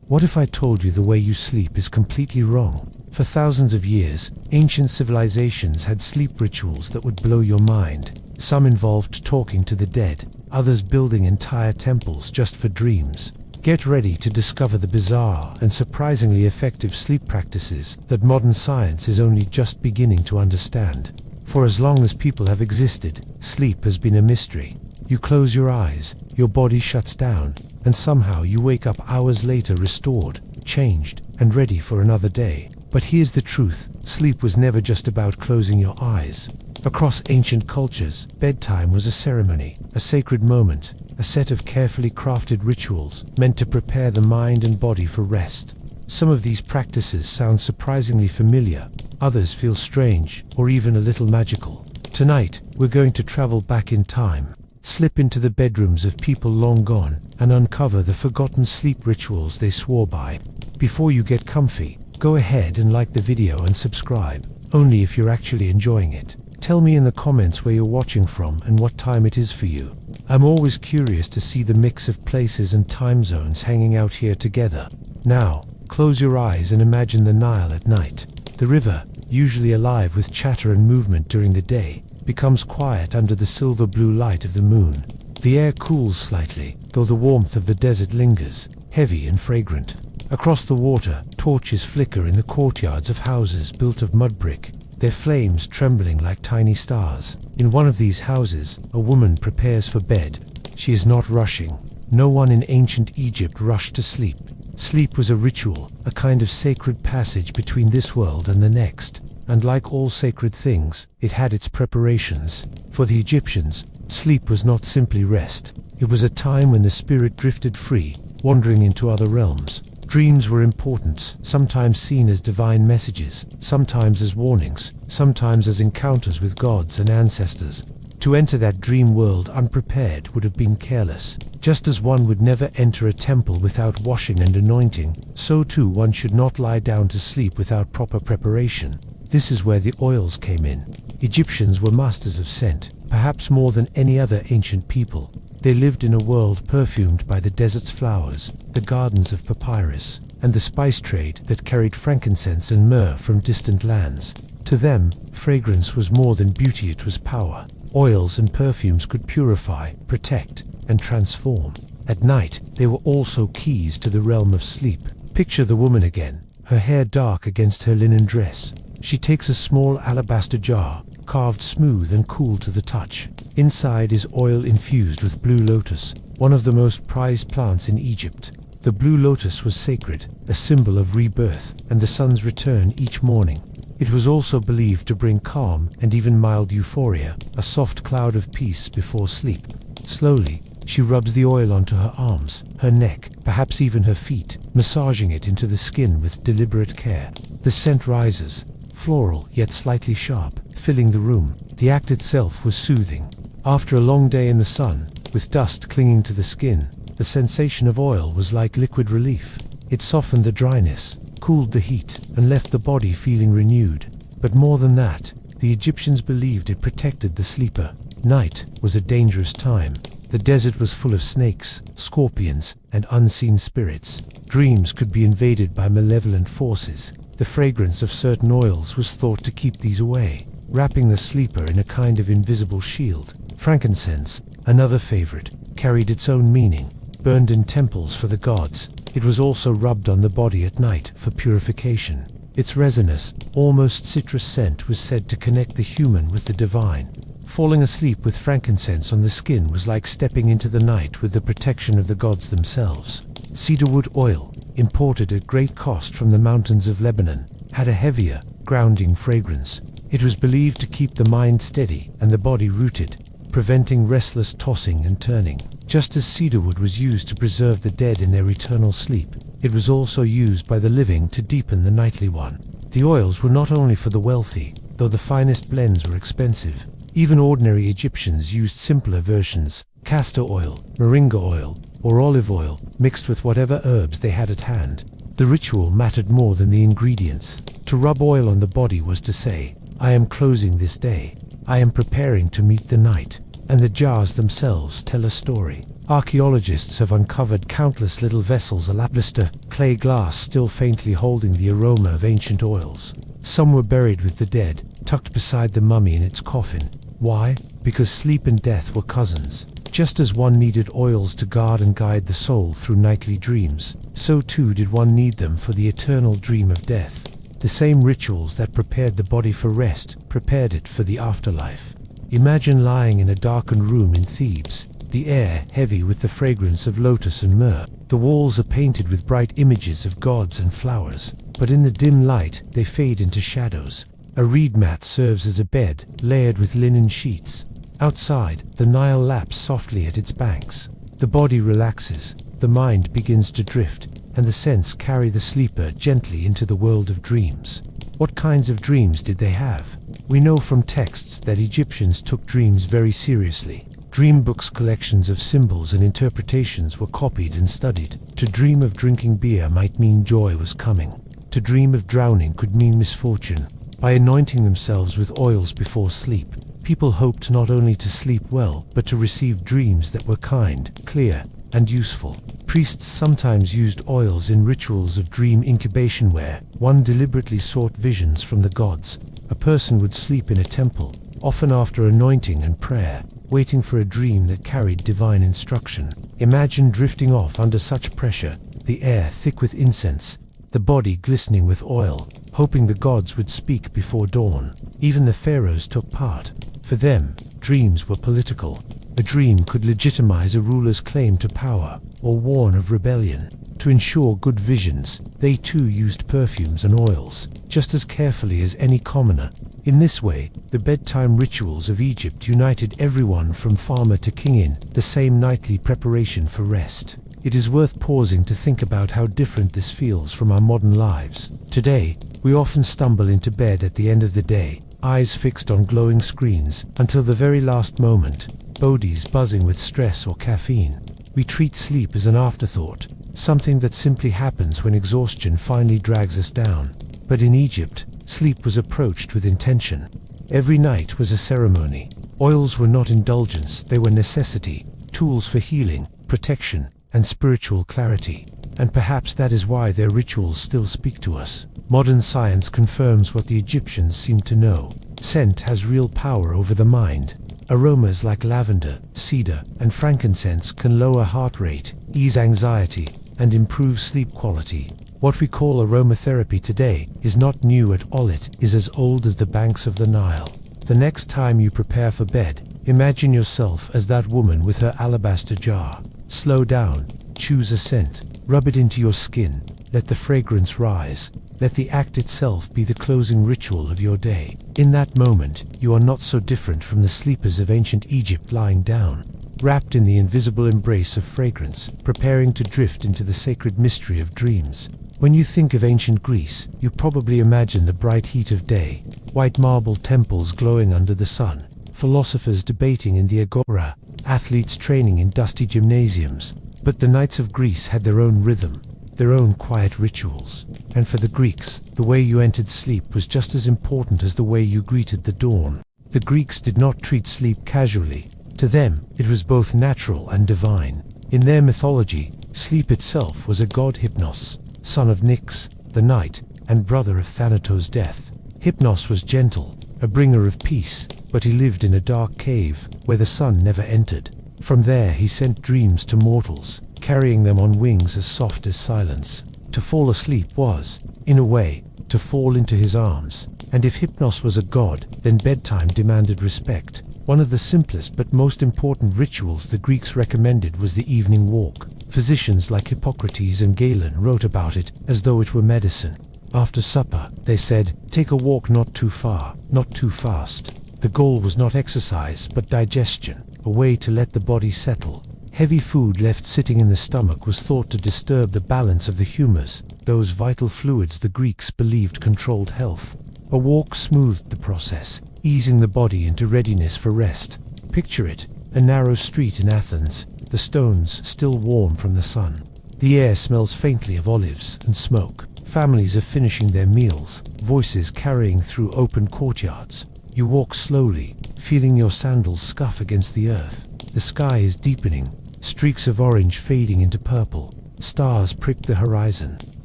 What if I told you the way you sleep is completely wrong? For thousands of years, ancient civilizations had sleep rituals that would blow your mind. Some involved talking to the dead, others building entire temples just for dreams. Get ready to discover the bizarre and surprisingly effective sleep practices that modern science is only just beginning to understand. For as long as people have existed, sleep has been a mystery. You close your eyes, your body shuts down, and somehow you wake up hours later restored, changed, and ready for another day. But here's the truth, sleep was never just about closing your eyes. Across ancient cultures, bedtime was a ceremony, a sacred moment, a set of carefully crafted rituals meant to prepare the mind and body for rest. Some of these practices sound surprisingly familiar, others feel strange or even a little magical. Tonight, we're going to travel back in time, slip into the bedrooms of people long gone, and uncover the forgotten sleep rituals they swore by. Before you get comfy, go ahead and like the video and subscribe, only if you're actually enjoying it. Tell me in the comments where you're watching from and what time it is for you. I'm always curious to see the mix of places and time zones hanging out here together. Now, close your eyes and imagine the Nile at night. The river, usually alive with chatter and movement during the day, becomes quiet under the silver-blue light of the moon. The air cools slightly, though the warmth of the desert lingers, heavy and fragrant. Across the water, torches flicker in the courtyards of houses built of mud brick, their flames trembling like tiny stars. In one of these houses, a woman prepares for bed. She is not rushing. No one in ancient Egypt rushed to sleep. Sleep was a ritual, a kind of sacred passage between this world and the next. And like all sacred things, it had its preparations. For the Egyptians, sleep was not simply rest. It was a time when the spirit drifted free, wandering into other realms. Dreams were important, sometimes seen as divine messages, sometimes as warnings, sometimes as encounters with gods and ancestors. To enter that dream world unprepared would have been careless. Just as one would never enter a temple without washing and anointing, so too one should not lie down to sleep without proper preparation. This is where the oils came in. Egyptians were masters of scent, perhaps more than any other ancient people. They lived in a world perfumed by the desert's flowers, the gardens of papyrus, and the spice trade that carried frankincense and myrrh from distant lands. To them, fragrance was more than beauty, it was power. Oils and perfumes could purify, protect, and transform. At night, they were also keys to the realm of sleep. Picture the woman again, her hair dark against her linen dress. She takes a small alabaster jar, carved smooth and cool to the touch. Inside is oil infused with blue lotus, one of the most prized plants in Egypt. The blue lotus was sacred, a symbol of rebirth and the sun's return each morning. It was also believed to bring calm and even mild euphoria, a soft cloud of peace before sleep. Slowly, she rubs the oil onto her arms, her neck, perhaps even her feet, massaging it into the skin with deliberate care. The scent rises, floral yet slightly sharp, filling the room. The act itself was soothing. After a long day in the sun, with dust clinging to the skin, the sensation of oil was like liquid relief. It softened the dryness, cooled the heat, and left the body feeling renewed. But more than that, the Egyptians believed it protected the sleeper. Night was a dangerous time. The desert was full of snakes, scorpions, and unseen spirits. Dreams could be invaded by malevolent forces. The fragrance of certain oils was thought to keep these away, wrapping the sleeper in a kind of invisible shield. Frankincense, another favorite, carried its own meaning. Burned in temples for the gods, it was also rubbed on the body at night for purification. Its resinous, almost citrus scent was said to connect the human with the divine. Falling asleep with frankincense on the skin was like stepping into the night with the protection of the gods themselves. Cedarwood oil, imported at great cost from the mountains of Lebanon, had a heavier, grounding fragrance. It was believed to keep the mind steady and the body rooted, preventing restless tossing and turning. Just as cedarwood was used to preserve the dead in their eternal sleep, it was also used by the living to deepen the nightly one. The oils were not only for the wealthy, though the finest blends were expensive. Even ordinary Egyptians used simpler versions, castor oil, moringa oil, or olive oil, mixed with whatever herbs they had at hand. The ritual mattered more than the ingredients. To rub oil on the body was to say, "I am closing this day. I am preparing to meet the night." And the jars themselves tell a story. Archaeologists have uncovered countless little vessels, alabaster, clay glass still faintly holding the aroma of ancient oils. Some were buried with the dead, tucked beside the mummy in its coffin. Why? Because sleep and death were cousins. Just as one needed oils to guard and guide the soul through nightly dreams, so too did one need them for the eternal dream of death. The same rituals that prepared the body for rest prepared it for the afterlife. Imagine lying in a darkened room in Thebes, the air heavy with the fragrance of lotus and myrrh. The walls are painted with bright images of gods and flowers, but in the dim light they fade into shadows. A reed mat serves as a bed, layered with linen sheets. Outside, the Nile laps softly at its banks. The body relaxes, the mind begins to drift, and the sense carry the sleeper gently into the world of dreams. What kinds of dreams did they have? We know from texts that Egyptians took dreams very seriously. Dream books, collections of symbols and interpretations were copied and studied. To dream of drinking beer might mean joy was coming. To dream of drowning could mean misfortune. By anointing themselves with oils before sleep, people hoped not only to sleep well, but to receive dreams that were kind, clear, and useful. Priests sometimes used oils in rituals of dream incubation where one deliberately sought visions from the gods. A person would sleep in a temple, often after anointing and prayer, waiting for a dream that carried divine instruction. Imagine drifting off under such pressure, the air thick with incense, the body glistening with oil, hoping the gods would speak before dawn. Even the pharaohs took part. For them, dreams were political. A dream could legitimize a ruler's claim to power, or warn of rebellion. To ensure good visions, they too used perfumes and oils, just as carefully as any commoner. In this way, the bedtime rituals of Egypt united everyone from farmer to king in the same nightly preparation for rest. It is worth pausing to think about how different this feels from our modern lives. Today, we often stumble into bed at the end of the day, eyes fixed on glowing screens, until the very last moment, bodies buzzing with stress or caffeine. We treat sleep as an afterthought, something that simply happens when exhaustion finally drags us down. But in Egypt, sleep was approached with intention. Every night was a ceremony. Oils were not indulgence, they were necessity, tools for healing, protection, and spiritual clarity. And perhaps that is why their rituals still speak to us. Modern science confirms what the Egyptians seemed to know. Scent has real power over the mind. Aromas like lavender, cedar, and frankincense can lower heart rate, ease anxiety, and improve sleep quality. What we call aromatherapy today is not new at all. It is as old as the banks of the Nile. The next time you prepare for bed, imagine yourself as that woman with her alabaster jar. Slow down, choose a scent, rub it into your skin, let the fragrance rise. Let the act itself be the closing ritual of your day. In that moment, you are not so different from the sleepers of ancient Egypt lying down, wrapped in the invisible embrace of fragrance, preparing to drift into the sacred mystery of dreams. When you think of ancient Greece, you probably imagine the bright heat of day, white marble temples glowing under the sun, philosophers debating in the agora, athletes training in dusty gymnasiums. But the nights of Greece had their own rhythm, their own quiet rituals. And for the Greeks, the way you entered sleep was just as important as the way you greeted the dawn. The Greeks did not treat sleep casually. To them, it was both natural and divine. In their mythology, sleep itself was a god. Hypnos, son of Nyx, the night, and brother of Thanatos, death. Hypnos was gentle, a bringer of peace, but he lived in a dark cave where the sun never entered. From there he sent dreams to mortals, carrying them on wings as soft as silence. To fall asleep was, in a way, to fall into his arms. And if Hypnos was a god, then bedtime demanded respect. One of the simplest but most important rituals the Greeks recommended was the evening walk. Physicians like Hippocrates and Galen wrote about it as though it were medicine. After supper, they said, take a walk not too far, not too fast. The goal was not exercise, but digestion, a way to let the body settle. Heavy food left sitting in the stomach was thought to disturb the balance of the humors, those vital fluids the Greeks believed controlled health. A walk smoothed the process, easing the body into readiness for rest. Picture it, a narrow street in Athens, the stones still warm from the sun. The air smells faintly of olives and smoke. Families are finishing their meals, voices carrying through open courtyards. You walk slowly, feeling your sandals scuff against the earth. The sky is deepening, streaks of orange fading into purple. Stars prick the horizon.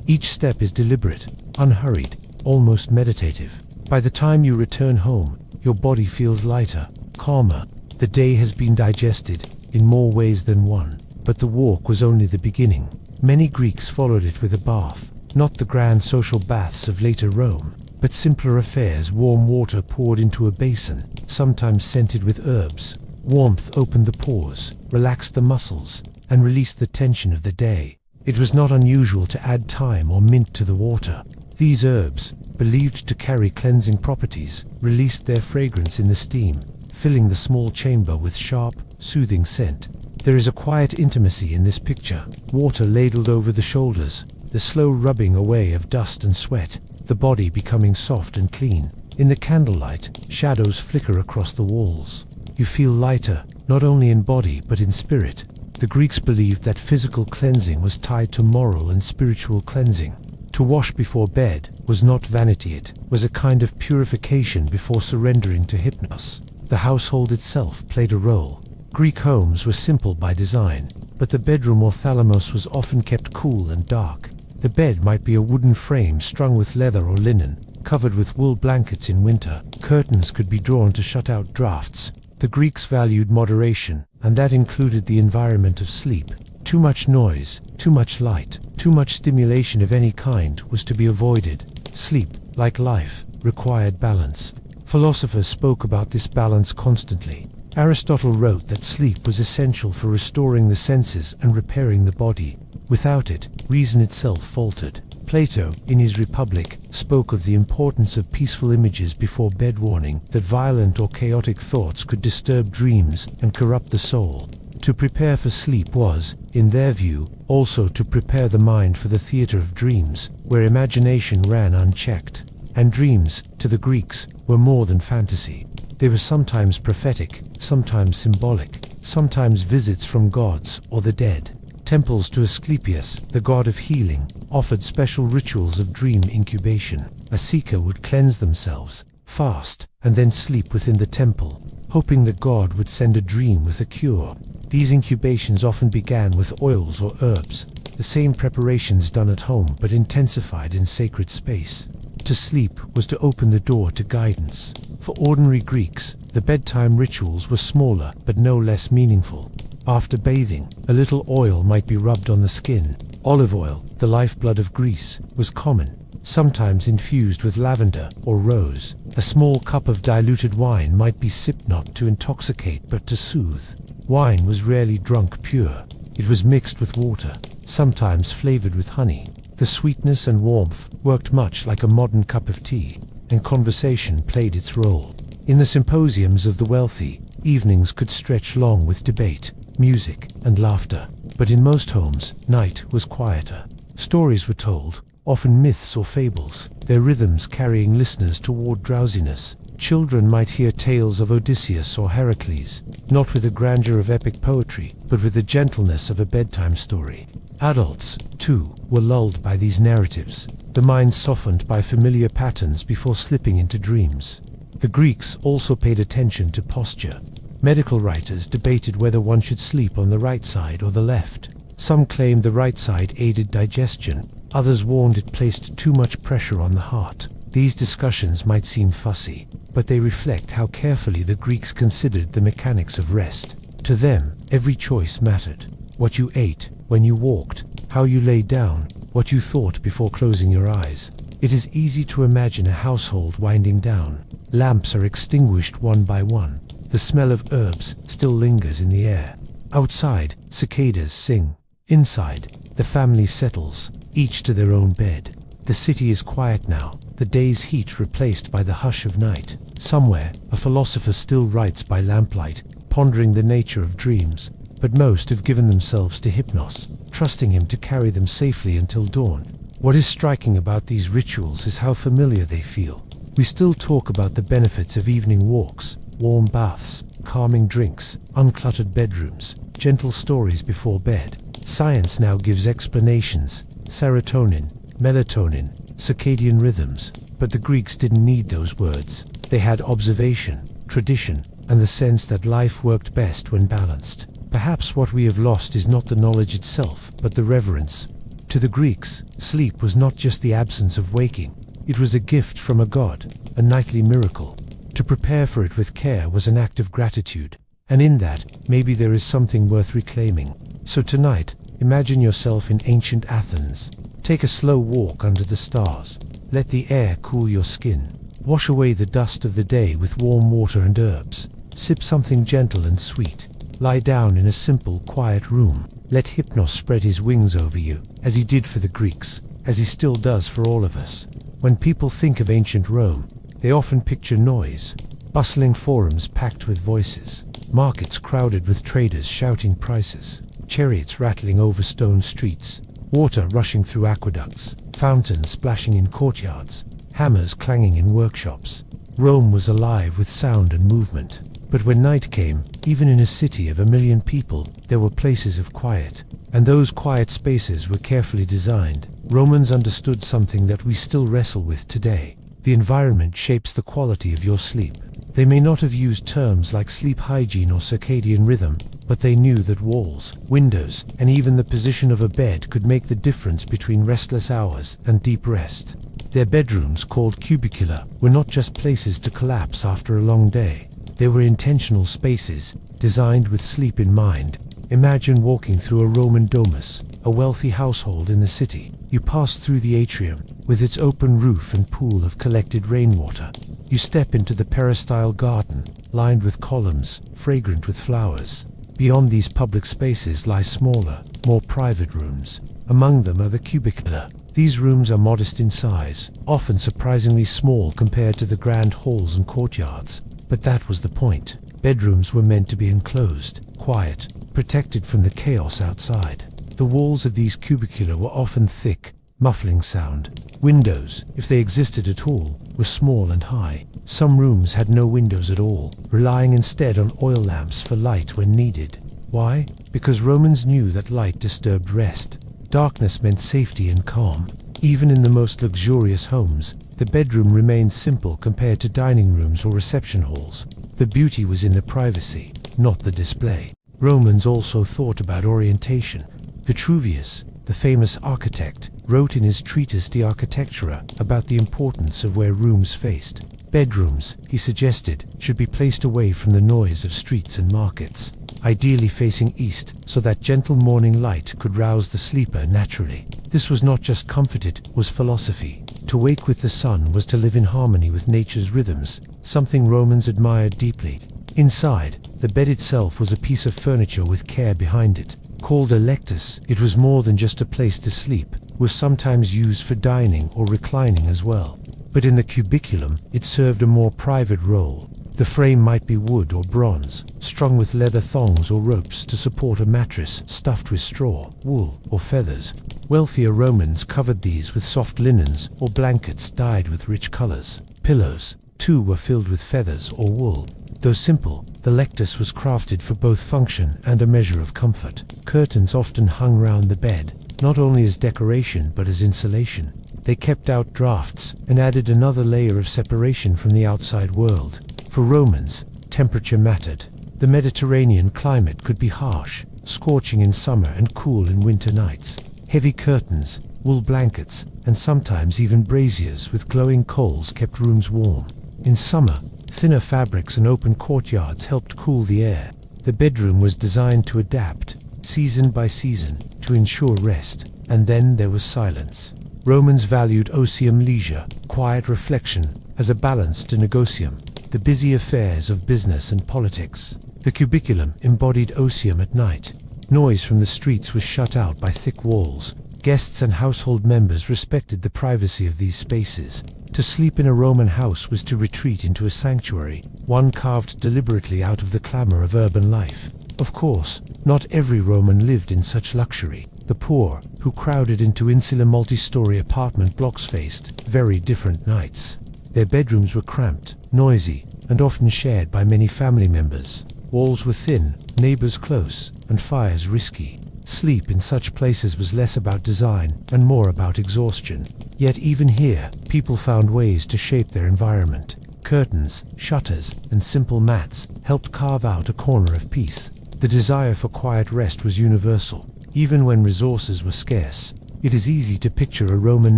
Each step is deliberate, unhurried, almost meditative. By the time you return home, your body feels lighter, calmer. The day has been digested, in more ways than one. But the walk was only the beginning. Many Greeks followed it with a bath, not the grand social baths of later Rome, but simpler affairs. Warm water poured into a basin, sometimes scented with herbs. Warmth opened the pores, relaxed the muscles, and released the tension of the day. It was not unusual to add thyme or mint to the water. These herbs, believed to carry cleansing properties, released their fragrance in the steam, filling the small chamber with sharp, soothing scent. There is a quiet intimacy in this picture. Water ladled over the shoulders, the slow rubbing away of dust and sweat, the body becoming soft and clean. In the candlelight, shadows flicker across the walls. You feel lighter, not only in body but in spirit. The Greeks believed that physical cleansing was tied to moral and spiritual cleansing. To wash before bed was not vanity, it was a kind of purification before surrendering to hypnos. The household itself played a role. Greek homes were simple by design, but the bedroom or thalamus was often kept cool and dark. The bed might be a wooden frame strung with leather or linen, covered with wool blankets in winter. Curtains could be drawn to shut out drafts. The Greeks valued moderation, and that included the environment of sleep. Too much noise, too much light, too much stimulation of any kind was to be avoided. Sleep, like life, required balance. Philosophers spoke about this balance constantly. Aristotle wrote that sleep was essential for restoring the senses and repairing the body. Without it, reason itself faltered. Plato, in his Republic, spoke of the importance of peaceful images before bed, warning that violent or chaotic thoughts could disturb dreams and corrupt the soul. To prepare for sleep was, in their view, also to prepare the mind for the theater of dreams, where imagination ran unchecked. And dreams, to the Greeks, were more than fantasy. They were sometimes prophetic, sometimes symbolic, sometimes visits from gods or the dead. Temples to Asclepius, the god of healing, offered special rituals of dream incubation. A seeker would cleanse themselves, fast, and then sleep within the temple, hoping the god would send a dream with a cure. These incubations often began with oils or herbs, the same preparations done at home but intensified in sacred space. To sleep was to open the door to guidance. For ordinary Greeks, the bedtime rituals were smaller but no less meaningful. After bathing, a little oil might be rubbed on the skin. Olive oil, the lifeblood of Greece, was common, sometimes infused with lavender or rose. A small cup of diluted wine might be sipped not to intoxicate but to soothe. Wine was rarely drunk pure. It was mixed with water, sometimes flavored with honey. The sweetness and warmth worked much like a modern cup of tea, and conversation played its role. In the symposiums of the wealthy, evenings could stretch long with debate, music, and laughter. But in most homes, night was quieter. Stories were told, often myths or fables, their rhythms carrying listeners toward drowsiness. Children might hear tales of Odysseus or Heracles, not with the grandeur of epic poetry, but with the gentleness of a bedtime story. Adults, too, were lulled by these narratives, the mind softened by familiar patterns before slipping into dreams. The Greeks also paid attention to posture. Medical writers debated whether one should sleep on the right side or the left. Some claimed the right side aided digestion, others warned it placed too much pressure on the heart. These discussions might seem fussy, but they reflect how carefully the Greeks considered the mechanics of rest. To them, every choice mattered. What you ate, when you walked, how you lay down, what you thought before closing your eyes. It is easy to imagine a household winding down. Lamps are extinguished one by one. The smell of herbs still lingers in the air. Outside, cicadas sing. Inside, the family settles, each to their own bed. The city is quiet now, the day's heat replaced by the hush of night. Somewhere, a philosopher still writes by lamplight, pondering the nature of dreams, but most have given themselves to hypnos, trusting him to carry them safely until dawn. What is striking about these rituals is how familiar they feel. We still talk about the benefits of evening walks, warm baths, calming drinks, uncluttered bedrooms, gentle stories before bed. Science now gives explanations: serotonin, melatonin, circadian rhythms. But the Greeks didn't need those words. They had observation, tradition, and the sense that life worked best when balanced. Perhaps what we have lost is not the knowledge itself, but the reverence. To the Greeks, sleep was not just the absence of waking. It was a gift from a god, a nightly miracle. To prepare for it with care was an act of gratitude, and in that, maybe there is something worth reclaiming. So tonight, imagine yourself in ancient Athens. Take a slow walk under the stars. Let the air cool your skin. Wash away the dust of the day with warm water and herbs. Sip something gentle and sweet. Lie down in a simple, quiet room. Let Hypnos spread his wings over you, as he did for the Greeks, as he still does for all of us. When people think of ancient Rome, they often picture noise, bustling forums packed with voices, markets crowded with traders shouting prices, chariots rattling over stone streets, water rushing through aqueducts, fountains splashing in courtyards, hammers clanging in workshops. Rome was alive with sound and movement. But when night came, even in a city of 1 million people, there were places of quiet, and those quiet spaces were carefully designed. Romans understood something that we still wrestle with today. The environment shapes the quality of your sleep. They may not have used terms like sleep hygiene or circadian rhythm, but they knew that walls, windows, and even the position of a bed could make the difference between restless hours and deep rest. Their bedrooms, called cubicula, were not just places to collapse after a long day. They were intentional spaces, designed with sleep in mind. Imagine walking through a Roman domus, a wealthy household in the city. You pass through the atrium, with its open roof and pool of collected rainwater. You step into the peristyle garden, lined with columns, fragrant with flowers. Beyond these public spaces lie smaller, more private rooms. Among them are the cubicula. These rooms are modest in size, often surprisingly small compared to the grand halls and courtyards. But that was the point. Bedrooms were meant to be enclosed, quiet, protected from the chaos outside. The walls of these cubicula were often thick, muffling sound. Windows, if they existed at all, were small and high. Some rooms had no windows at all, relying instead on oil lamps for light when needed. Why? Because Romans knew that light disturbed rest. Darkness meant safety and calm. Even in the most luxurious homes, the bedroom remained simple compared to dining rooms or reception halls. The beauty was in the privacy, not the display. Romans also thought about orientation. Vitruvius, the famous architect, wrote in his treatise De Architectura about the importance of where rooms faced. Bedrooms, he suggested, should be placed away from the noise of streets and markets, ideally facing east so that gentle morning light could rouse the sleeper naturally. This was not just comfort, it was philosophy. To wake with the sun was to live in harmony with nature's rhythms, something Romans admired deeply. Inside, the bed itself was a piece of furniture with care behind it. Called a lectus, it was more than just a place to sleep, was sometimes used for dining or reclining as well. But in the cubiculum, it served a more private role. The frame might be wood or bronze, strung with leather thongs or ropes to support a mattress stuffed with straw, wool, or feathers. Wealthier Romans covered these with soft linens or blankets dyed with rich colors. Pillows, too, were filled with feathers or wool. Though simple, the lectus was crafted for both function and a measure of comfort. Curtains often hung round the bed, not only as decoration but as insulation. They kept out drafts and added another layer of separation from the outside world. For Romans, temperature mattered. The Mediterranean climate could be harsh, scorching in summer and cool in winter nights. Heavy curtains, wool blankets, and sometimes even braziers with glowing coals kept rooms warm. In summer, thinner fabrics and open courtyards helped cool the air. The bedroom was designed to adapt, season by season, to ensure rest. And then there was silence. Romans valued otium leisure, quiet reflection, as a balance to negotium, the busy affairs of business and politics. The cubiculum embodied otium at night. Noise from the streets was shut out by thick walls. Guests and household members respected the privacy of these spaces. To sleep in a Roman house was to retreat into a sanctuary, one carved deliberately out of the clamor of urban life. Of course, not every Roman lived in such luxury. The poor, who crowded into insular multi-story apartment blocks, faced very different nights. Their bedrooms were cramped, noisy, and often shared by many family members. Walls were thin, neighbors close, and fires risky. Sleep in such places was less about design and more about exhaustion. Yet even here, people found ways to shape their environment. Curtains, shutters, and simple mats helped carve out a corner of peace. The desire for quiet rest was universal, even when resources were scarce. It is easy to picture a Roman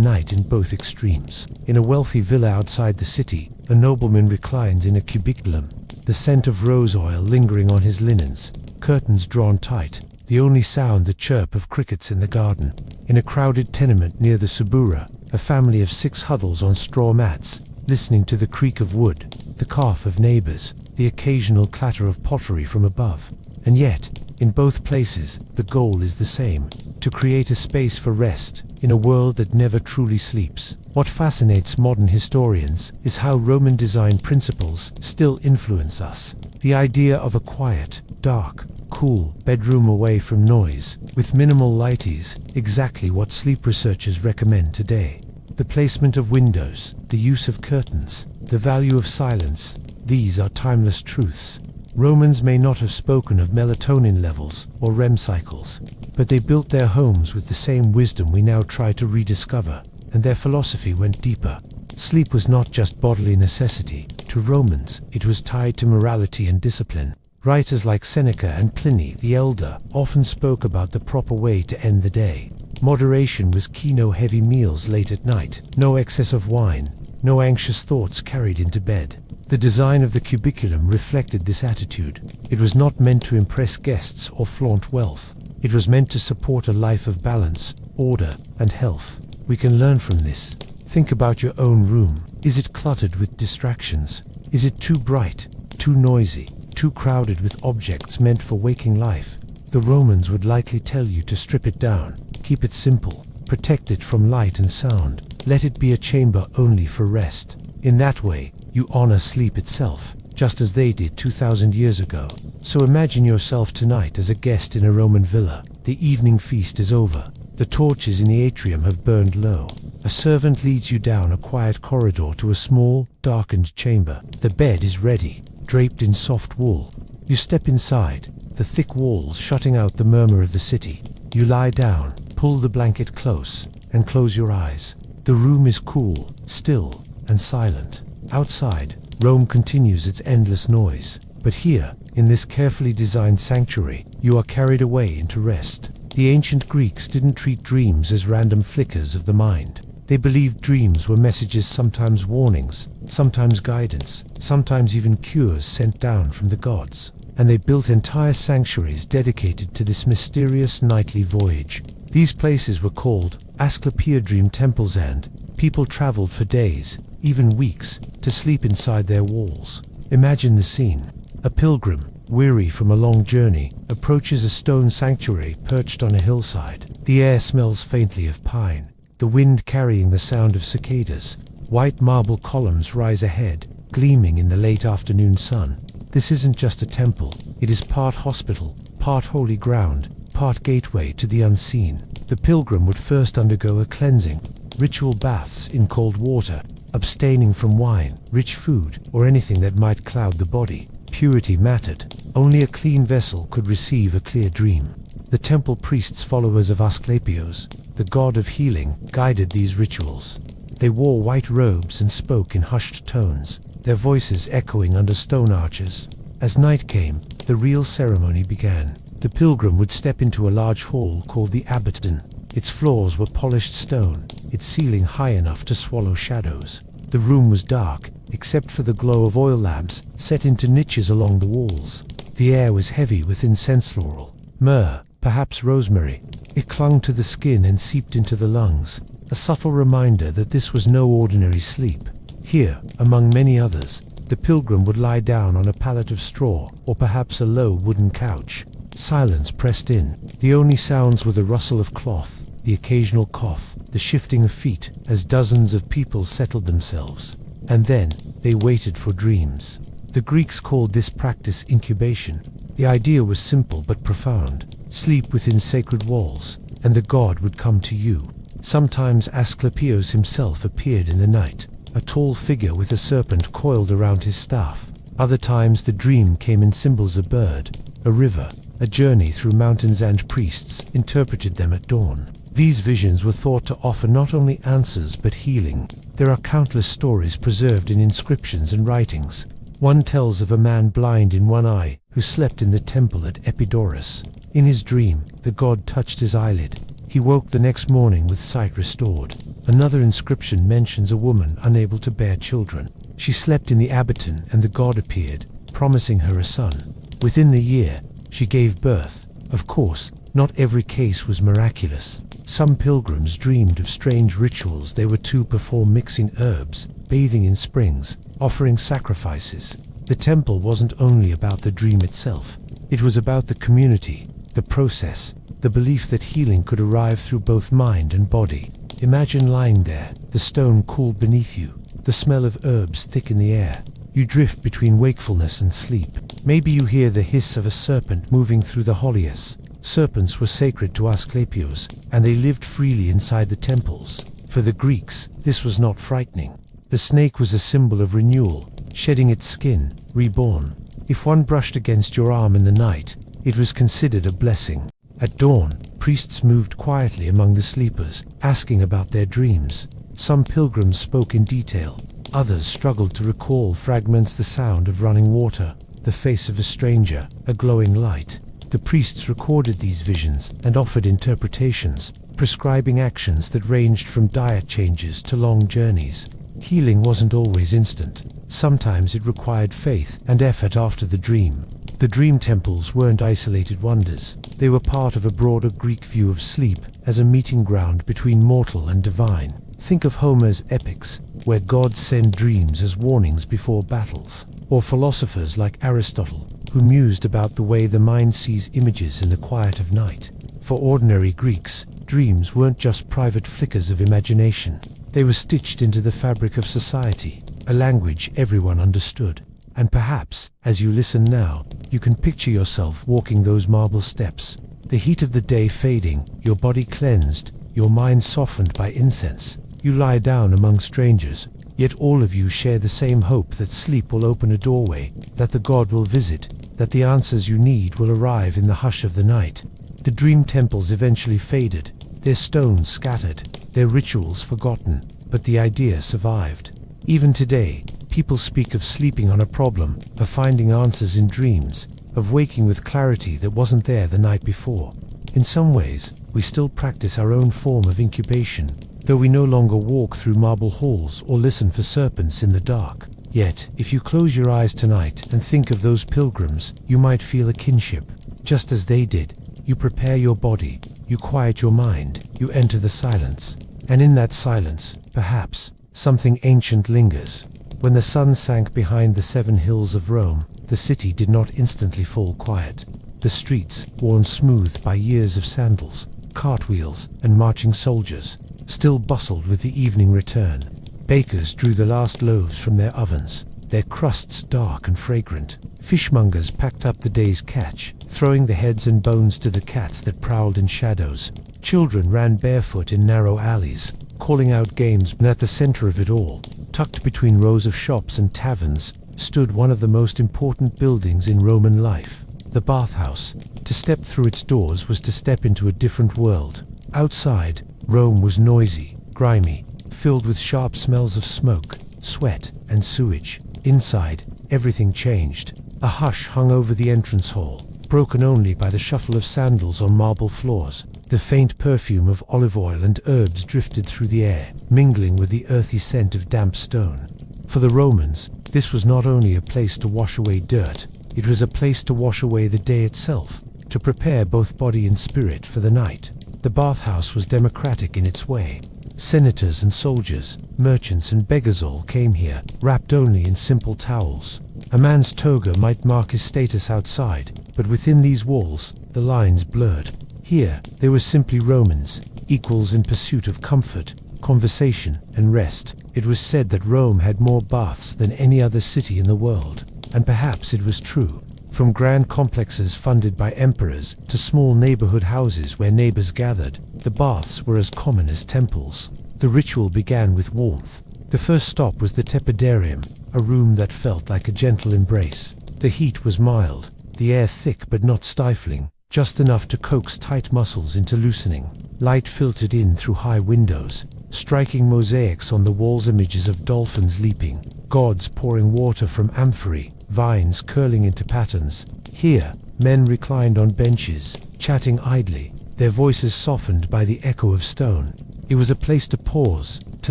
knight in both extremes. In a wealthy villa outside the city, a nobleman reclines in a cubiculum, the scent of rose oil lingering on his linens, curtains drawn tight, the only sound the chirp of crickets in the garden. In a crowded tenement near the Subura, a family of 6 huddles on straw mats, listening to the creak of wood, the cough of neighbors, the occasional clatter of pottery from above. And yet, in both places, the goal is the same: to create a space for rest in a world that never truly sleeps. What fascinates modern historians is how Roman design principles still influence us. The idea of a quiet, dark, cool bedroom away from noise, with minimal light, is exactly what sleep researchers recommend today. The placement of windows, the use of curtains, the value of silence, these are timeless truths. Romans may not have spoken of melatonin levels or REM cycles, but they built their homes with the same wisdom we now try to rediscover, and their philosophy went deeper. Sleep was not just bodily necessity. To Romans, it was tied to morality and discipline. Writers like Seneca and Pliny the Elder often spoke about the proper way to end the day. Moderation was key: no heavy meals late at night, no excess of wine, no anxious thoughts carried into bed. The design of the cubiculum reflected this attitude. It was not meant to impress guests or flaunt wealth. It was meant to support a life of balance, order, and health. We can learn from this. Think about your own room. Is it cluttered with distractions? Is it too bright, too noisy, too crowded with objects meant for waking life? The Romans would likely tell you to strip it down. Keep it simple. Protect it from light and sound. Let it be a chamber only for rest. In that way, you honor sleep itself, just as they did 2,000 years ago. So imagine yourself tonight as a guest in a Roman villa. The evening feast is over. The torches in the atrium have burned low. A servant leads you down a quiet corridor to a small, darkened chamber. The bed is ready, draped in soft wool. You step inside, the thick walls shutting out the murmur of the city. You lie down, pull the blanket close, and close your eyes. The room is cool, still, and silent. Outside, Rome continues its endless noise. But here, in this carefully designed sanctuary, you are carried away into rest. The ancient Greeks didn't treat dreams as random flickers of the mind. They believed dreams were messages, sometimes warnings, sometimes guidance, sometimes even cures sent down from the gods. And they built entire sanctuaries dedicated to this mysterious nightly voyage. These places were called Asclepiad dream temples, and people traveled for days, even weeks, to sleep inside their walls. Imagine the scene. A pilgrim, weary from a long journey, approaches a stone sanctuary perched on a hillside. The air smells faintly of pine, the wind carrying the sound of cicadas. White marble columns rise ahead, gleaming in the late afternoon sun. This isn't just a temple. It is part hospital, part holy ground, part gateway to the unseen. The pilgrim would first undergo a cleansing, ritual baths in cold water, abstaining from wine, rich food, or anything that might cloud the body. Purity mattered. Only a clean vessel could receive a clear dream. The temple priests, followers of Asclepios, the god of healing, guided these rituals. They wore white robes and spoke in hushed tones, their voices echoing under stone arches. As night came, the real ceremony began. The pilgrim would step into a large hall called the abbotdom. Its floors were polished stone, its ceiling high enough to swallow shadows. The room was dark, except for the glow of oil lamps set into niches along the walls. The air was heavy with incense, floral, myrrh, perhaps rosemary. It clung to the skin and seeped into the lungs, a subtle reminder that this was no ordinary sleep. Here, among many others, the pilgrim would lie down on a pallet of straw, or perhaps a low wooden couch. Silence pressed in. The only sounds were the rustle of cloth, the occasional cough, the shifting of feet, as dozens of people settled themselves. And then, they waited for dreams. The Greeks called this practice incubation. The idea was simple but profound. Sleep within sacred walls, and the god would come to you. Sometimes Asclepios himself appeared in the night, a tall figure with a serpent coiled around his staff. Other times the dream came in symbols: a bird, a river, a journey through mountains, and priests interpreted them at dawn. These visions were thought to offer not only answers but healing. There are countless stories preserved in inscriptions and writings. One tells of a man blind in one eye who slept in the temple at Epidaurus. In his dream, the god touched his eyelid. He woke the next morning with sight restored. Another inscription mentions a woman unable to bear children. She slept in the abaton and the god appeared, promising her a son. Within the year, she gave birth. Of course, not every case was miraculous. Some pilgrims dreamed of strange rituals they were to perform, mixing herbs, bathing in springs, offering sacrifices. The temple wasn't only about the dream itself. It was about the community, the process, the belief that healing could arrive through both mind and body. Imagine lying there, the stone cooled beneath you, the smell of herbs thick in the air. You drift between wakefulness and sleep. Maybe you hear the hiss of a serpent moving through the holias. Serpents were sacred to Asclepios, and they lived freely inside the temples. For the Greeks, this was not frightening. The snake was a symbol of renewal, shedding its skin, reborn. If one brushed against your arm in the night, it was considered a blessing. At dawn, priests moved quietly among the sleepers, asking about their dreams. Some pilgrims spoke in detail. Others struggled to recall fragments: the sound of running water, the face of a stranger, a glowing light. The priests recorded these visions and offered interpretations, prescribing actions that ranged from diet changes to long journeys. Healing wasn't always instant. Sometimes it required faith and effort after the dream. The dream temples weren't isolated wonders. They were part of a broader Greek view of sleep as a meeting ground between mortal and divine. Think of Homer's epics, where gods send dreams as warnings before battles, or philosophers like Aristotle, who mused about the way the mind sees images in the quiet of night. For ordinary Greeks, dreams weren't just private flickers of imagination. They were stitched into the fabric of society, a language everyone understood. And perhaps, as you listen now, you can picture yourself walking those marble steps, the heat of the day fading, your body cleansed, your mind softened by incense. You lie down among strangers, yet all of you share the same hope that sleep will open a doorway, that the god will visit, that the answers you need will arrive in the hush of the night. The dream temples eventually faded, their stones scattered, their rituals forgotten, but the idea survived. Even today, people speak of sleeping on a problem, of finding answers in dreams, of waking with clarity that wasn't there the night before. In some ways, we still practice our own form of incubation, though we no longer walk through marble halls or listen for serpents in the dark. Yet, if you close your eyes tonight and think of those pilgrims, you might feel a kinship. Just as they did, you prepare your body, you quiet your mind, you enter the silence. And in that silence, perhaps, something ancient lingers. When the sun sank behind the 7 hills of Rome, the city did not instantly fall quiet. The streets, worn smooth by years of sandals, cartwheels, and marching soldiers, still bustled with the evening return. Bakers drew the last loaves from their ovens, their crusts dark and fragrant. Fishmongers packed up the day's catch, throwing the heads and bones to the cats that prowled in shadows. Children ran barefoot in narrow alleys, calling out games, and at the center of it all, tucked between rows of shops and taverns, stood one of the most important buildings in Roman life, the bathhouse. To step through its doors was to step into a different world. Outside, Rome was noisy, grimy, filled with sharp smells of smoke, sweat, and sewage. Inside, everything changed. A hush hung over the entrance hall, broken only by the shuffle of sandals on marble floors. The faint perfume of olive oil and herbs drifted through the air, mingling with the earthy scent of damp stone. For the Romans, this was not only a place to wash away dirt, it was a place to wash away the day itself, to prepare both body and spirit for the night. The bathhouse was democratic in its way. Senators and soldiers, merchants and beggars all came here, wrapped only in simple towels. A man's toga might mark his status outside, but within these walls, the lines blurred. Here, they were simply Romans, equals in pursuit of comfort, conversation, and rest. It was said that Rome had more baths than any other city in the world, and perhaps it was true. From grand complexes funded by emperors to small neighborhood houses where neighbors gathered, the baths were as common as temples. The ritual began with warmth. The first stop was the tepidarium, a room that felt like a gentle embrace. The heat was mild, the air thick but not stifling, just enough to coax tight muscles into loosening. Light filtered in through high windows, striking mosaics on the walls, images of dolphins leaping, gods pouring water from amphorae, vines curling into patterns. Here, men reclined on benches, chatting idly, their voices softened by the echo of stone. It was a place to pause, to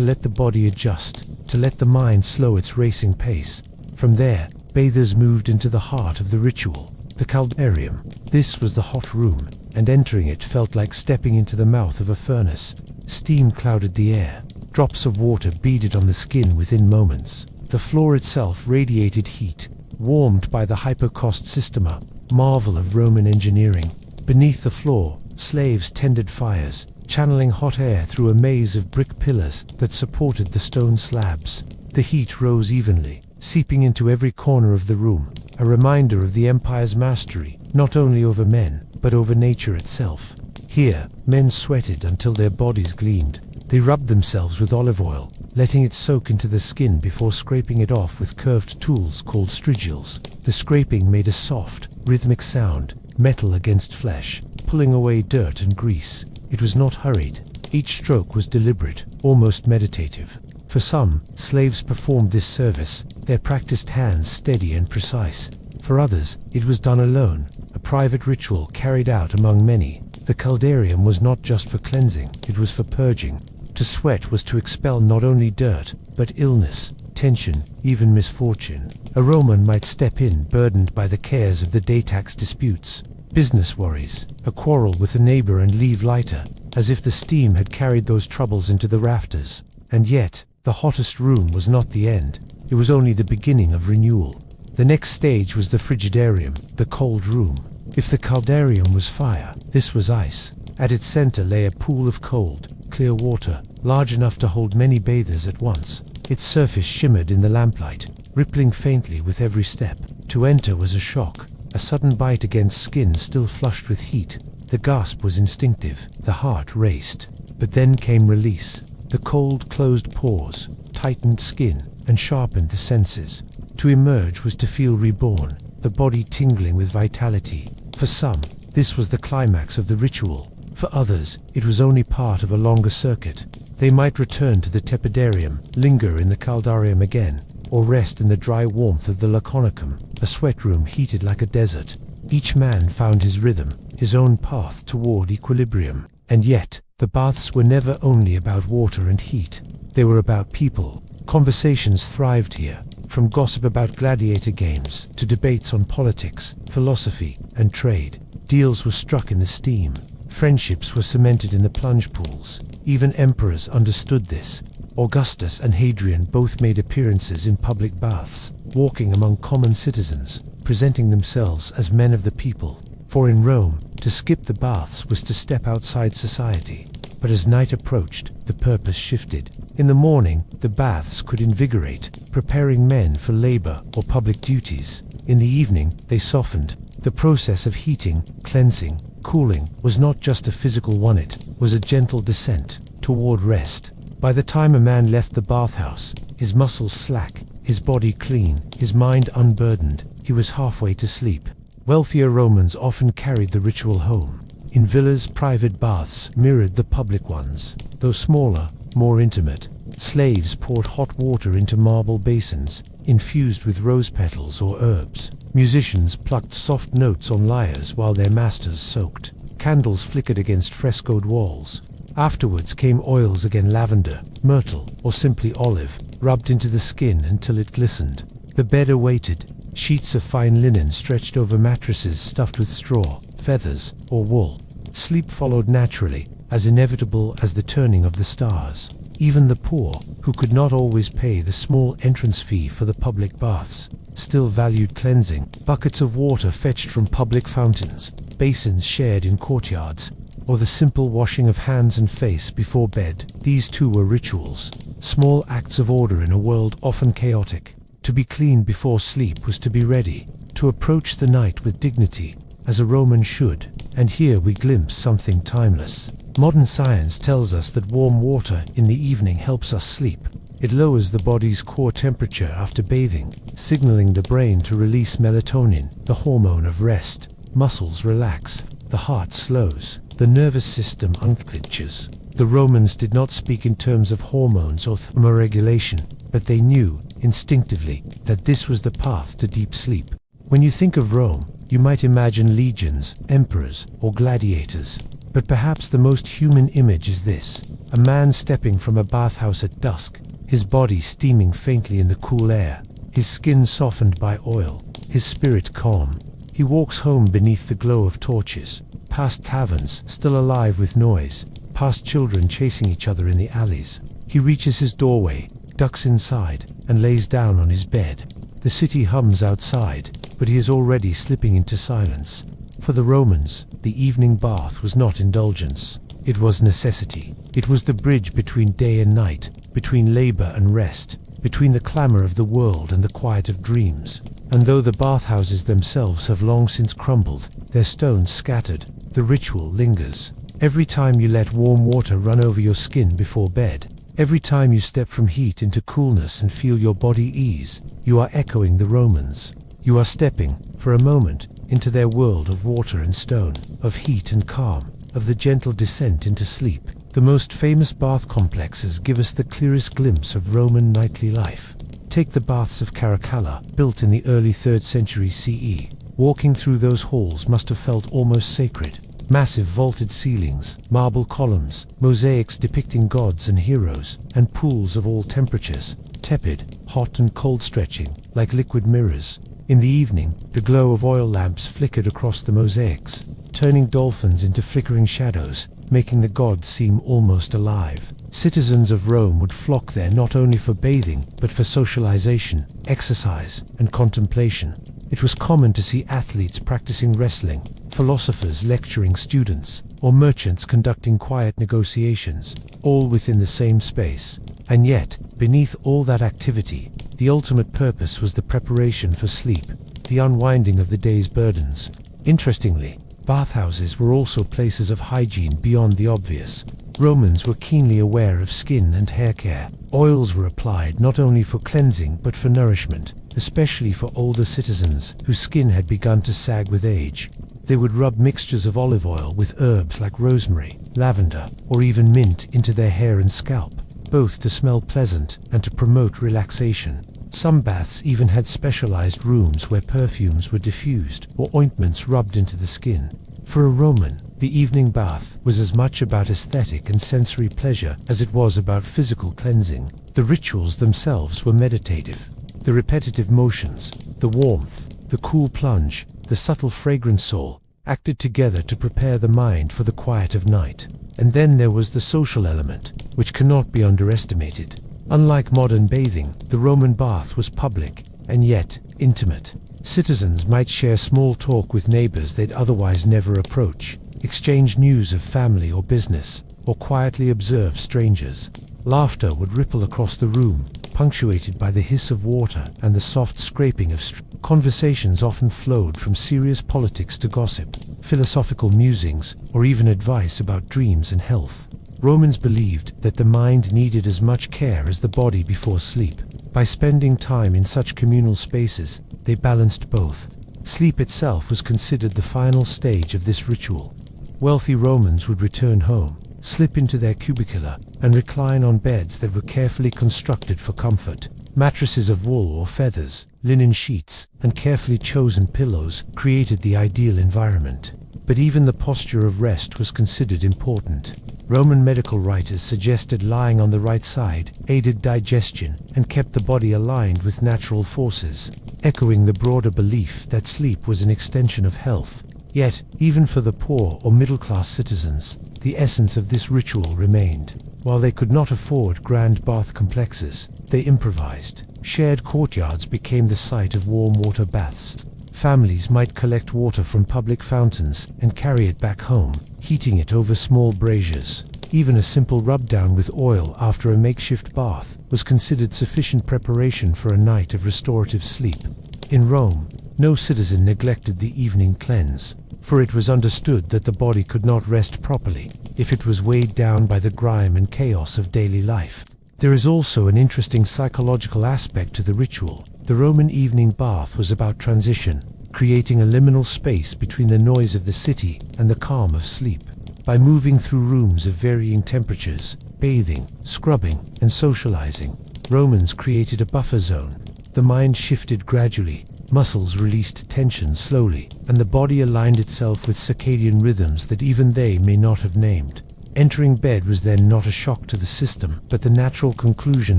let the body adjust, to let the mind slow its racing pace. From there, bathers moved into the heart of the ritual, the caldarium. This was the hot room, and entering it felt like stepping into the mouth of a furnace. Steam clouded the air. Drops of water beaded on the skin within moments. The floor itself radiated heat, warmed by the hypocaust systema, marvel of Roman engineering. Beneath the floor, slaves tended fires, channeling hot air through a maze of brick pillars that supported the stone slabs. The heat rose evenly, seeping into every corner of the room, a reminder of the empire's mastery, not only over men, but over nature itself. Here, men sweated until their bodies gleamed. They rubbed themselves with olive oil, letting it soak into the skin before scraping it off with curved tools called stridules. The scraping made a soft, rhythmic sound, metal against flesh, pulling away dirt and grease. It was not hurried. Each stroke was deliberate, almost meditative. For some, slaves performed this service, their practiced hands steady and precise. For others, it was done alone, a private ritual carried out among many. The caldarium was not just for cleansing, it was for purging. To sweat was to expel not only dirt, but illness, tension, even misfortune. A Roman might step in burdened by the cares of the day tax disputes, business worries, a quarrel with a neighbor, and leave lighter, as if the steam had carried those troubles into the rafters. And yet, the hottest room was not the end. It was only the beginning of renewal. The next stage was the frigidarium, the cold room. If the caldarium was fire, this was ice. At its center lay a pool of cold, clear water, large enough to hold many bathers at once. Its surface shimmered in the lamplight, rippling faintly with every step. To enter was a shock, a sudden bite against skin still flushed with heat. The gasp was instinctive, the heart raced. But then came release. The cold closed pores, tightened skin, and sharpened the senses. To emerge was to feel reborn, the body tingling with vitality. For some, this was the climax of the ritual. For others, it was only part of a longer circuit. They might return to the tepidarium, linger in the caldarium again, or rest in the dry warmth of the laconicum, a sweat room heated like a desert. Each man found his rhythm, his own path toward equilibrium. And yet, the baths were never only about water and heat. They were about people. Conversations thrived here, from gossip about gladiator games to debates on politics, philosophy, and trade. Deals were struck in the steam. Friendships were cemented in the plunge pools. Even emperors understood this. Augustus and Hadrian both made appearances in public baths, walking among common citizens, presenting themselves as men of the people. For in Rome, to skip the baths was to step outside society. But as night approached, the purpose shifted. In the morning, the baths could invigorate, preparing men for labor or public duties. In the evening, they softened. The process of heating, cleansing, cooling was not just a physical one, it was a gentle descent toward rest. By the time a man left the bathhouse, his muscles slack, his body clean, his mind unburdened, he was halfway to sleep. Wealthier Romans often carried the ritual home. In villas, private baths mirrored the public ones. Though smaller, more intimate, slaves poured hot water into marble basins, infused with rose petals or herbs. Musicians plucked soft notes on lyres while their masters soaked. Candles flickered against frescoed walls. Afterwards came oils, again lavender, myrtle, or simply olive, rubbed into the skin until it glistened. The bed awaited. Sheets of fine linen stretched over mattresses stuffed with straw, feathers, or wool. Sleep followed naturally, as inevitable as the turning of the stars. Even the poor, who could not always pay the small entrance fee for the public baths, still valued cleansing. Buckets of water fetched from public fountains, basins shared in courtyards, or the simple washing of hands and face before bed. These too were rituals, small acts of order in a world often chaotic. To be clean before sleep was to be ready, to approach the night with dignity, as a Roman should. And here we glimpse something timeless. Modern science tells us that warm water in the evening helps us sleep. It lowers the body's core temperature after bathing, signaling the brain to release melatonin, the hormone of rest. Muscles relax, the heart slows, the nervous system unclenches. The Romans did not speak in terms of hormones or thermoregulation, but they knew, instinctively, that this was the path to deep sleep. When you think of Rome, you might imagine legions, emperors, or gladiators. But perhaps the most human image is this: a man stepping from a bathhouse at dusk, his body steaming faintly in the cool air, his skin softened by oil, his spirit calm. He walks home beneath the glow of torches, past taverns still alive with noise, past children chasing each other in the alleys. He reaches his doorway, ducks inside, and lays down on his bed. The city hums outside, but he is already slipping into silence. For the Romans, the evening bath was not indulgence. It was necessity. It was the bridge between day and night, between labor and rest, between the clamor of the world and the quiet of dreams. And though the bathhouses themselves have long since crumbled, their stones scattered, the ritual lingers. Every time you let warm water run over your skin before bed, every time you step from heat into coolness and feel your body ease, you are echoing the Romans. You are stepping, for a moment, into their world of water and stone, of heat and calm, of the gentle descent into sleep. The most famous bath complexes give us the clearest glimpse of Roman nightly life. Take the baths of Caracalla, built in the early 3rd century CE. Walking through those halls must have felt almost sacred. Massive vaulted ceilings, marble columns, mosaics depicting gods and heroes, and pools of all temperatures, tepid, hot and cold stretching, like liquid mirrors. In the evening, the glow of oil lamps flickered across the mosaics, turning dolphins into flickering shadows, making the gods seem almost alive. Citizens of Rome would flock there not only for bathing, but for socialization, exercise, and contemplation. It was common to see athletes practicing wrestling, philosophers lecturing students, or merchants conducting quiet negotiations, all within the same space. And yet, beneath all that activity, the ultimate purpose was the preparation for sleep, the unwinding of the day's burdens. Interestingly, bathhouses were also places of hygiene beyond the obvious. Romans were keenly aware of skin and hair care. Oils were applied not only for cleansing but for nourishment, especially for older citizens whose skin had begun to sag with age. They would rub mixtures of olive oil with herbs like rosemary, lavender, or even mint into their hair and scalp, both to smell pleasant and to promote relaxation. Some baths even had specialized rooms where perfumes were diffused or ointments rubbed into the skin. For a Roman, the evening bath was as much about aesthetic and sensory pleasure as it was about physical cleansing. The rituals themselves were meditative. The repetitive motions, the warmth, the cool plunge, the subtle fragrance all acted together to prepare the mind for the quiet of night. And then there was the social element, which cannot be underestimated. Unlike modern bathing, the Roman bath was public, and yet intimate. Citizens might share small talk with neighbors they'd otherwise never approach, exchange news of family or business, or quietly observe strangers. Laughter would ripple across the room, punctuated by the hiss of water and the soft scraping of Conversations often flowed from serious politics to gossip, philosophical musings, or even advice about dreams and health. Romans believed that the mind needed as much care as the body before sleep. By spending time in such communal spaces, they balanced both. Sleep itself was considered the final stage of this ritual. Wealthy Romans would return home, slip into their cubicula, and recline on beds that were carefully constructed for comfort. Mattresses of wool or feathers, linen sheets, and carefully chosen pillows created the ideal environment. But even the posture of rest was considered important. Roman medical writers suggested lying on the right side aided digestion and kept the body aligned with natural forces, echoing the broader belief that sleep was an extension of health. Yet, even for the poor or middle-class citizens, the essence of this ritual remained. While they could not afford grand bath complexes, they improvised. Shared courtyards became the site of warm water baths. Families might collect water from public fountains and carry it back home, heating it over small braziers. Even a simple rub-down with oil after a makeshift bath was considered sufficient preparation for a night of restorative sleep. In Rome, no citizen neglected the evening cleanse, for it was understood that the body could not rest properly if it was weighed down by the grime and chaos of daily life. There is also an interesting psychological aspect to the ritual. The Roman evening bath was about transition, creating a liminal space between the noise of the city and the calm of sleep. By moving through rooms of varying temperatures, bathing, scrubbing, and socializing, Romans created a buffer zone. The mind shifted gradually, muscles released tension slowly, and the body aligned itself with circadian rhythms that even they may not have named. Entering bed was then not a shock to the system, but the natural conclusion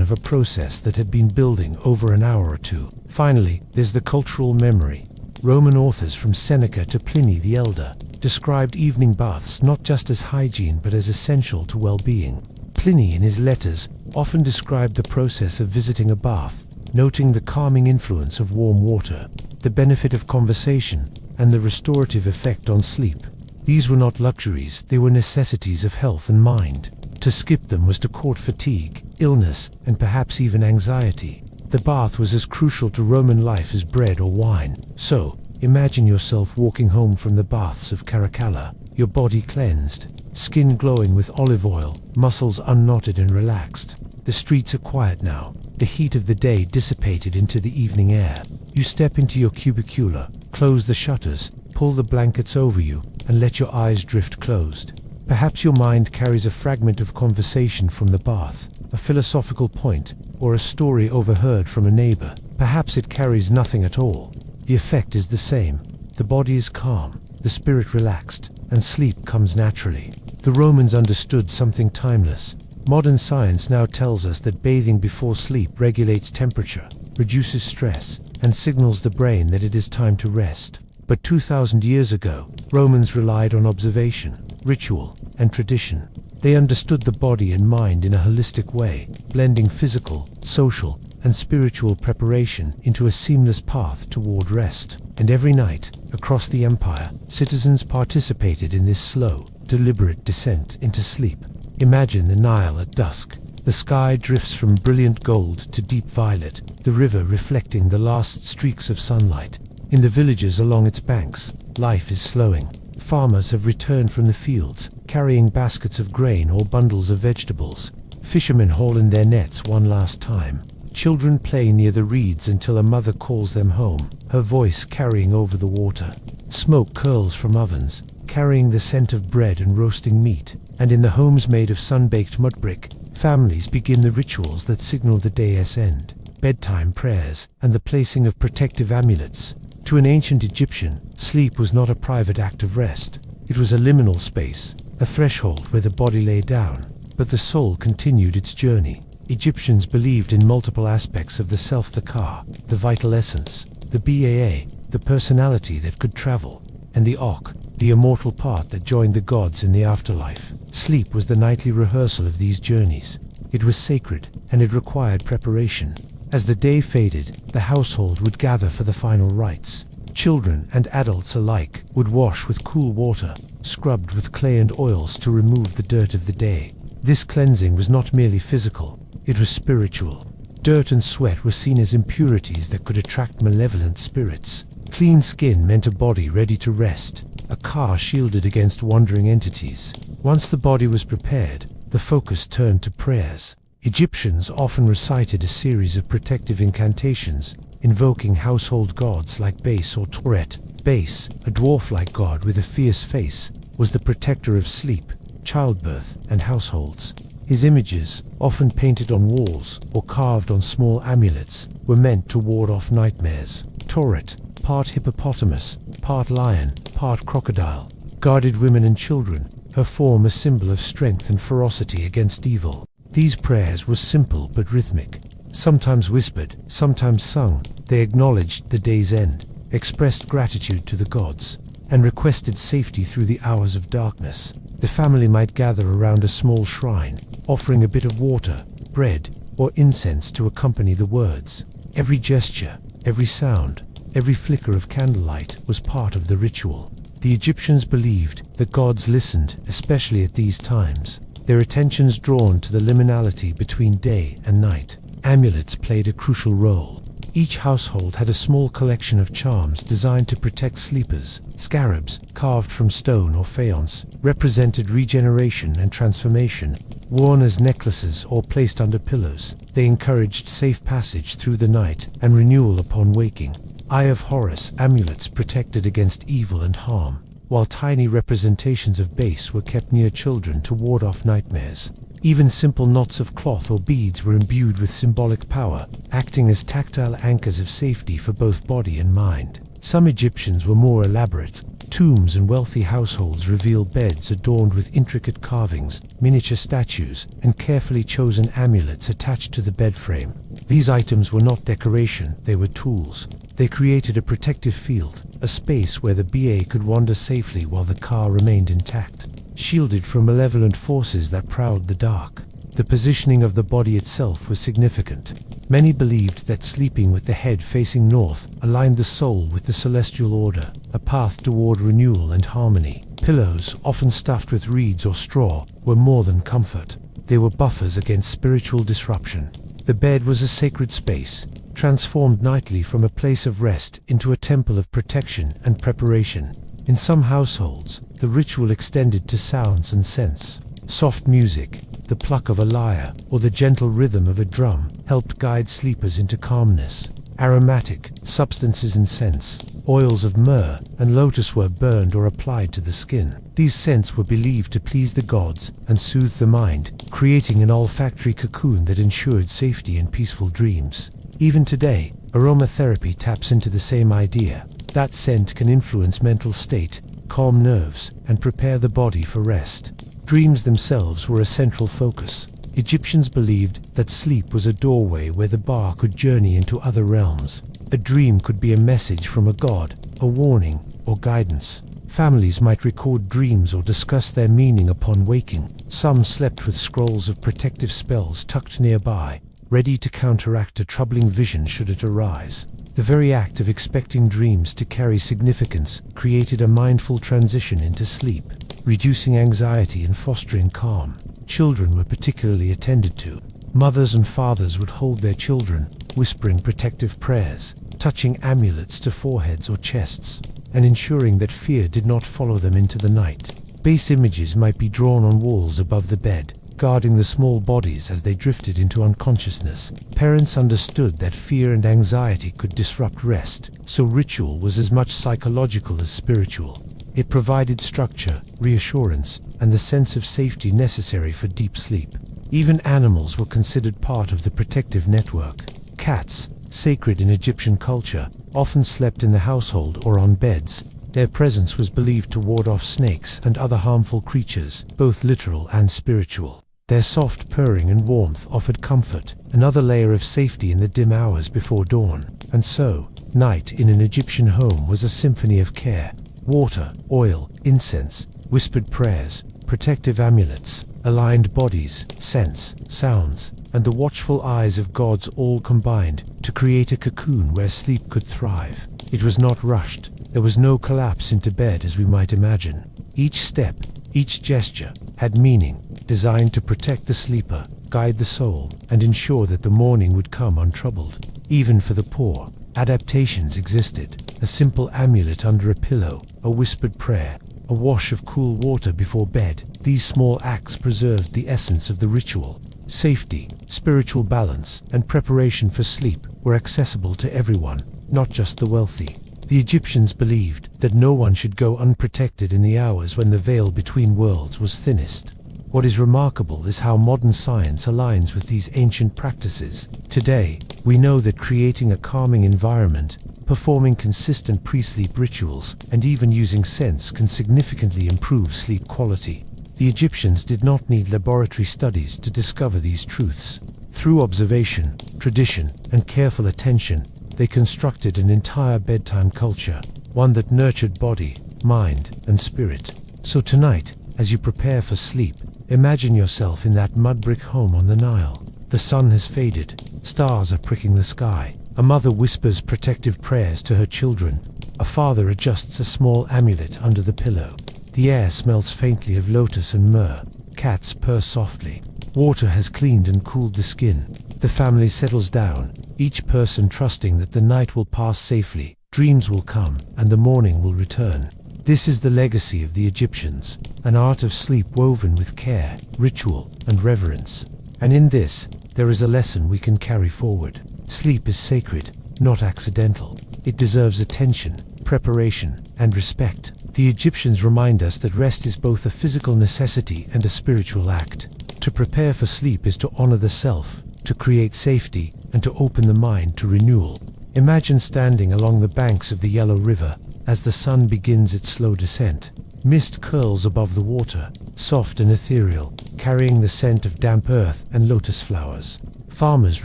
of a process that had been building over an hour or two. Finally, there's the cultural memory. Roman authors from Seneca to Pliny the Elder described evening baths not just as hygiene but as essential to well-being. Pliny in his letters often described the process of visiting a bath, noting the calming influence of warm water, the benefit of conversation, and the restorative effect on sleep. These were not luxuries, they were necessities of health and mind. To skip them was to court fatigue, illness, and perhaps even anxiety. The bath was as crucial to Roman life as bread or wine. So, imagine yourself walking home from the baths of Caracalla, your body cleansed, skin glowing with olive oil, muscles unknotted and relaxed. The streets are quiet now, the heat of the day dissipated into the evening air. You step into your cubicule, close the shutters, pull the blankets over you, and let your eyes drift closed. Perhaps your mind carries a fragment of conversation from the bath, a philosophical point, or a story overheard from a neighbor. Perhaps it carries nothing at all. The effect is the same. The body is calm, the spirit relaxed, and sleep comes naturally. The Romans understood something timeless. Modern science now tells us that bathing before sleep regulates temperature, reduces stress, and signals the brain that it is time to rest. But 2,000 years ago, Romans relied on observation, ritual, and tradition. They understood the body and mind in a holistic way, blending physical, social, and spiritual preparation into a seamless path toward rest. And every night, across the empire, citizens participated in this slow, deliberate descent into sleep. Imagine the Nile at dusk. The sky drifts from brilliant gold to deep violet, the river reflecting the last streaks of sunlight. In the villages along its banks, life is slowing. Farmers have returned from the fields, carrying baskets of grain or bundles of vegetables. Fishermen haul in their nets one last time. Children play near the reeds until a mother calls them home, her voice carrying over the water. Smoke curls from ovens, carrying the scent of bread and roasting meat. And in the homes made of sun-baked mud brick, families begin the rituals that signal the day's end. Bedtime prayers, and the placing of protective amulets. To an ancient Egyptian, sleep was not a private act of rest. It was a liminal space, a threshold where the body lay down, but the soul continued its journey. Egyptians believed in multiple aspects of the self, the ka, the vital essence, the baa, the personality that could travel, and the ok, the immortal part that joined the gods in the afterlife. Sleep was the nightly rehearsal of these journeys. It was sacred, and it required preparation. As the day faded, the household would gather for the final rites. Children and adults alike would wash with cool water, scrubbed with clay and oils to remove the dirt of the day. This cleansing was not merely physical, it was spiritual. Dirt and sweat were seen as impurities that could attract malevolent spirits. Clean skin meant a body ready to rest, a car shielded against wandering entities. Once the body was prepared, the focus turned to prayers. Egyptians often recited a series of protective incantations, invoking household gods like Base or Toret. Base, a dwarf-like god with a fierce face, was the protector of sleep, childbirth, and households. His images, often painted on walls or carved on small amulets, were meant to ward off nightmares. Toret, part hippopotamus, part lion, part crocodile, guarded women and children, her form a symbol of strength and ferocity against evil. These prayers were simple but rhythmic. Sometimes whispered, sometimes sung, they acknowledged the day's end, expressed gratitude to the gods, and requested safety through the hours of darkness. The family might gather around a small shrine, offering a bit of water, bread, or incense to accompany the words. Every gesture, every sound, every flicker of candlelight was part of the ritual. The Egyptians believed that gods listened, especially at these times, their attentions drawn to the liminality between day and night. Amulets played a crucial role. Each household had a small collection of charms designed to protect sleepers. Scarabs, carved from stone or faience, represented regeneration and transformation. Worn as necklaces or placed under pillows, they encouraged safe passage through the night and renewal upon waking. Eye of Horus amulets protected against evil and harm, while tiny representations of Base were kept near children to ward off nightmares. Even simple knots of cloth or beads were imbued with symbolic power, acting as tactile anchors of safety for both body and mind. Some Egyptians were more elaborate. Tombs and wealthy households reveal beds adorned with intricate carvings, miniature statues, and carefully chosen amulets attached to the bed frame. These items were not decoration, they were tools. They created a protective field, a space where the BA could wander safely while the car remained intact, shielded from malevolent forces that prowled the dark. The positioning of the body itself was significant. Many believed that sleeping with the head facing north aligned the soul with the celestial order, a path toward renewal and harmony. Pillows, often stuffed with reeds or straw, were more than comfort. They were buffers against spiritual disruption. The bed was a sacred space, transformed nightly from a place of rest into a temple of protection and preparation. In some households, the ritual extended to sounds and scents. Soft music, the pluck of a lyre, or the gentle rhythm of a drum helped guide sleepers into calmness. Aromatic substances and scents, oils of myrrh and lotus were burned or applied to the skin. These scents were believed to please the gods and soothe the mind, creating an olfactory cocoon that ensured safety and peaceful dreams. Even today, aromatherapy taps into the same idea. That scent can influence mental state, calm nerves, and prepare the body for rest. Dreams themselves were a central focus. Egyptians believed that sleep was a doorway where the bar could journey into other realms. A dream could be a message from a god, a warning, or guidance. Families might record dreams or discuss their meaning upon waking. Some slept with scrolls of protective spells tucked nearby, ready to counteract a troubling vision should it arise. The very act of expecting dreams to carry significance created a mindful transition into sleep, reducing anxiety and fostering calm. Children were particularly attended to. Mothers and fathers would hold their children, whispering protective prayers, touching amulets to foreheads or chests, and ensuring that fear did not follow them into the night. Base images might be drawn on walls above the bed, guarding the small bodies as they drifted into unconsciousness. Parents understood that fear and anxiety could disrupt rest, so ritual was as much psychological as spiritual. It provided structure, reassurance, and the sense of safety necessary for deep sleep. Even animals were considered part of the protective network. Cats, sacred in Egyptian culture, often slept in the household or on beds. Their presence was believed to ward off snakes and other harmful creatures, both literal and spiritual. Their soft purring and warmth offered comfort, another layer of safety in the dim hours before dawn. And so, night in an Egyptian home was a symphony of care. Water, oil, incense, whispered prayers, protective amulets, aligned bodies, scents, sounds, and the watchful eyes of gods all combined to create a cocoon where sleep could thrive. It was not rushed. There was no collapse into bed as we might imagine. Each step, each gesture, had meaning, designed to protect the sleeper, guide the soul, and ensure that the morning would come untroubled. Even for the poor, adaptations existed. A simple amulet under a pillow, a whispered prayer, a wash of cool water before bed. These small acts preserved the essence of the ritual. Safety, spiritual balance, and preparation for sleep were accessible to everyone, not just the wealthy. The Egyptians believed that no one should go unprotected in the hours when the veil between worlds was thinnest. What is remarkable is how modern science aligns with these ancient practices. Today, we know that creating a calming environment, performing consistent pre-sleep rituals, and even using scents can significantly improve sleep quality. The Egyptians did not need laboratory studies to discover these truths. Through observation, tradition, and careful attention, they constructed an entire bedtime culture, one that nurtured body, mind, and spirit. So tonight, as you prepare for sleep, imagine yourself in that mud brick home on the Nile. The sun has faded, stars are pricking the sky. A mother whispers protective prayers to her children. A father adjusts a small amulet under the pillow. The air smells faintly of lotus and myrrh. Cats purr softly. Water has cleaned and cooled the skin. The family settles down, each person trusting that the night will pass safely, dreams will come, and the morning will return. This is the legacy of the Egyptians, an art of sleep woven with care, ritual, and reverence. And in this, there is a lesson we can carry forward. Sleep is sacred, not accidental. It deserves attention, preparation, and respect. The Egyptians remind us that rest is both a physical necessity and a spiritual act. To prepare for sleep is to honor the self, to create safety, and to open the mind to renewal. Imagine standing along the banks of the Yellow River as the sun begins its slow descent. Mist curls above the water, soft and ethereal, carrying the scent of damp earth and lotus flowers. Farmers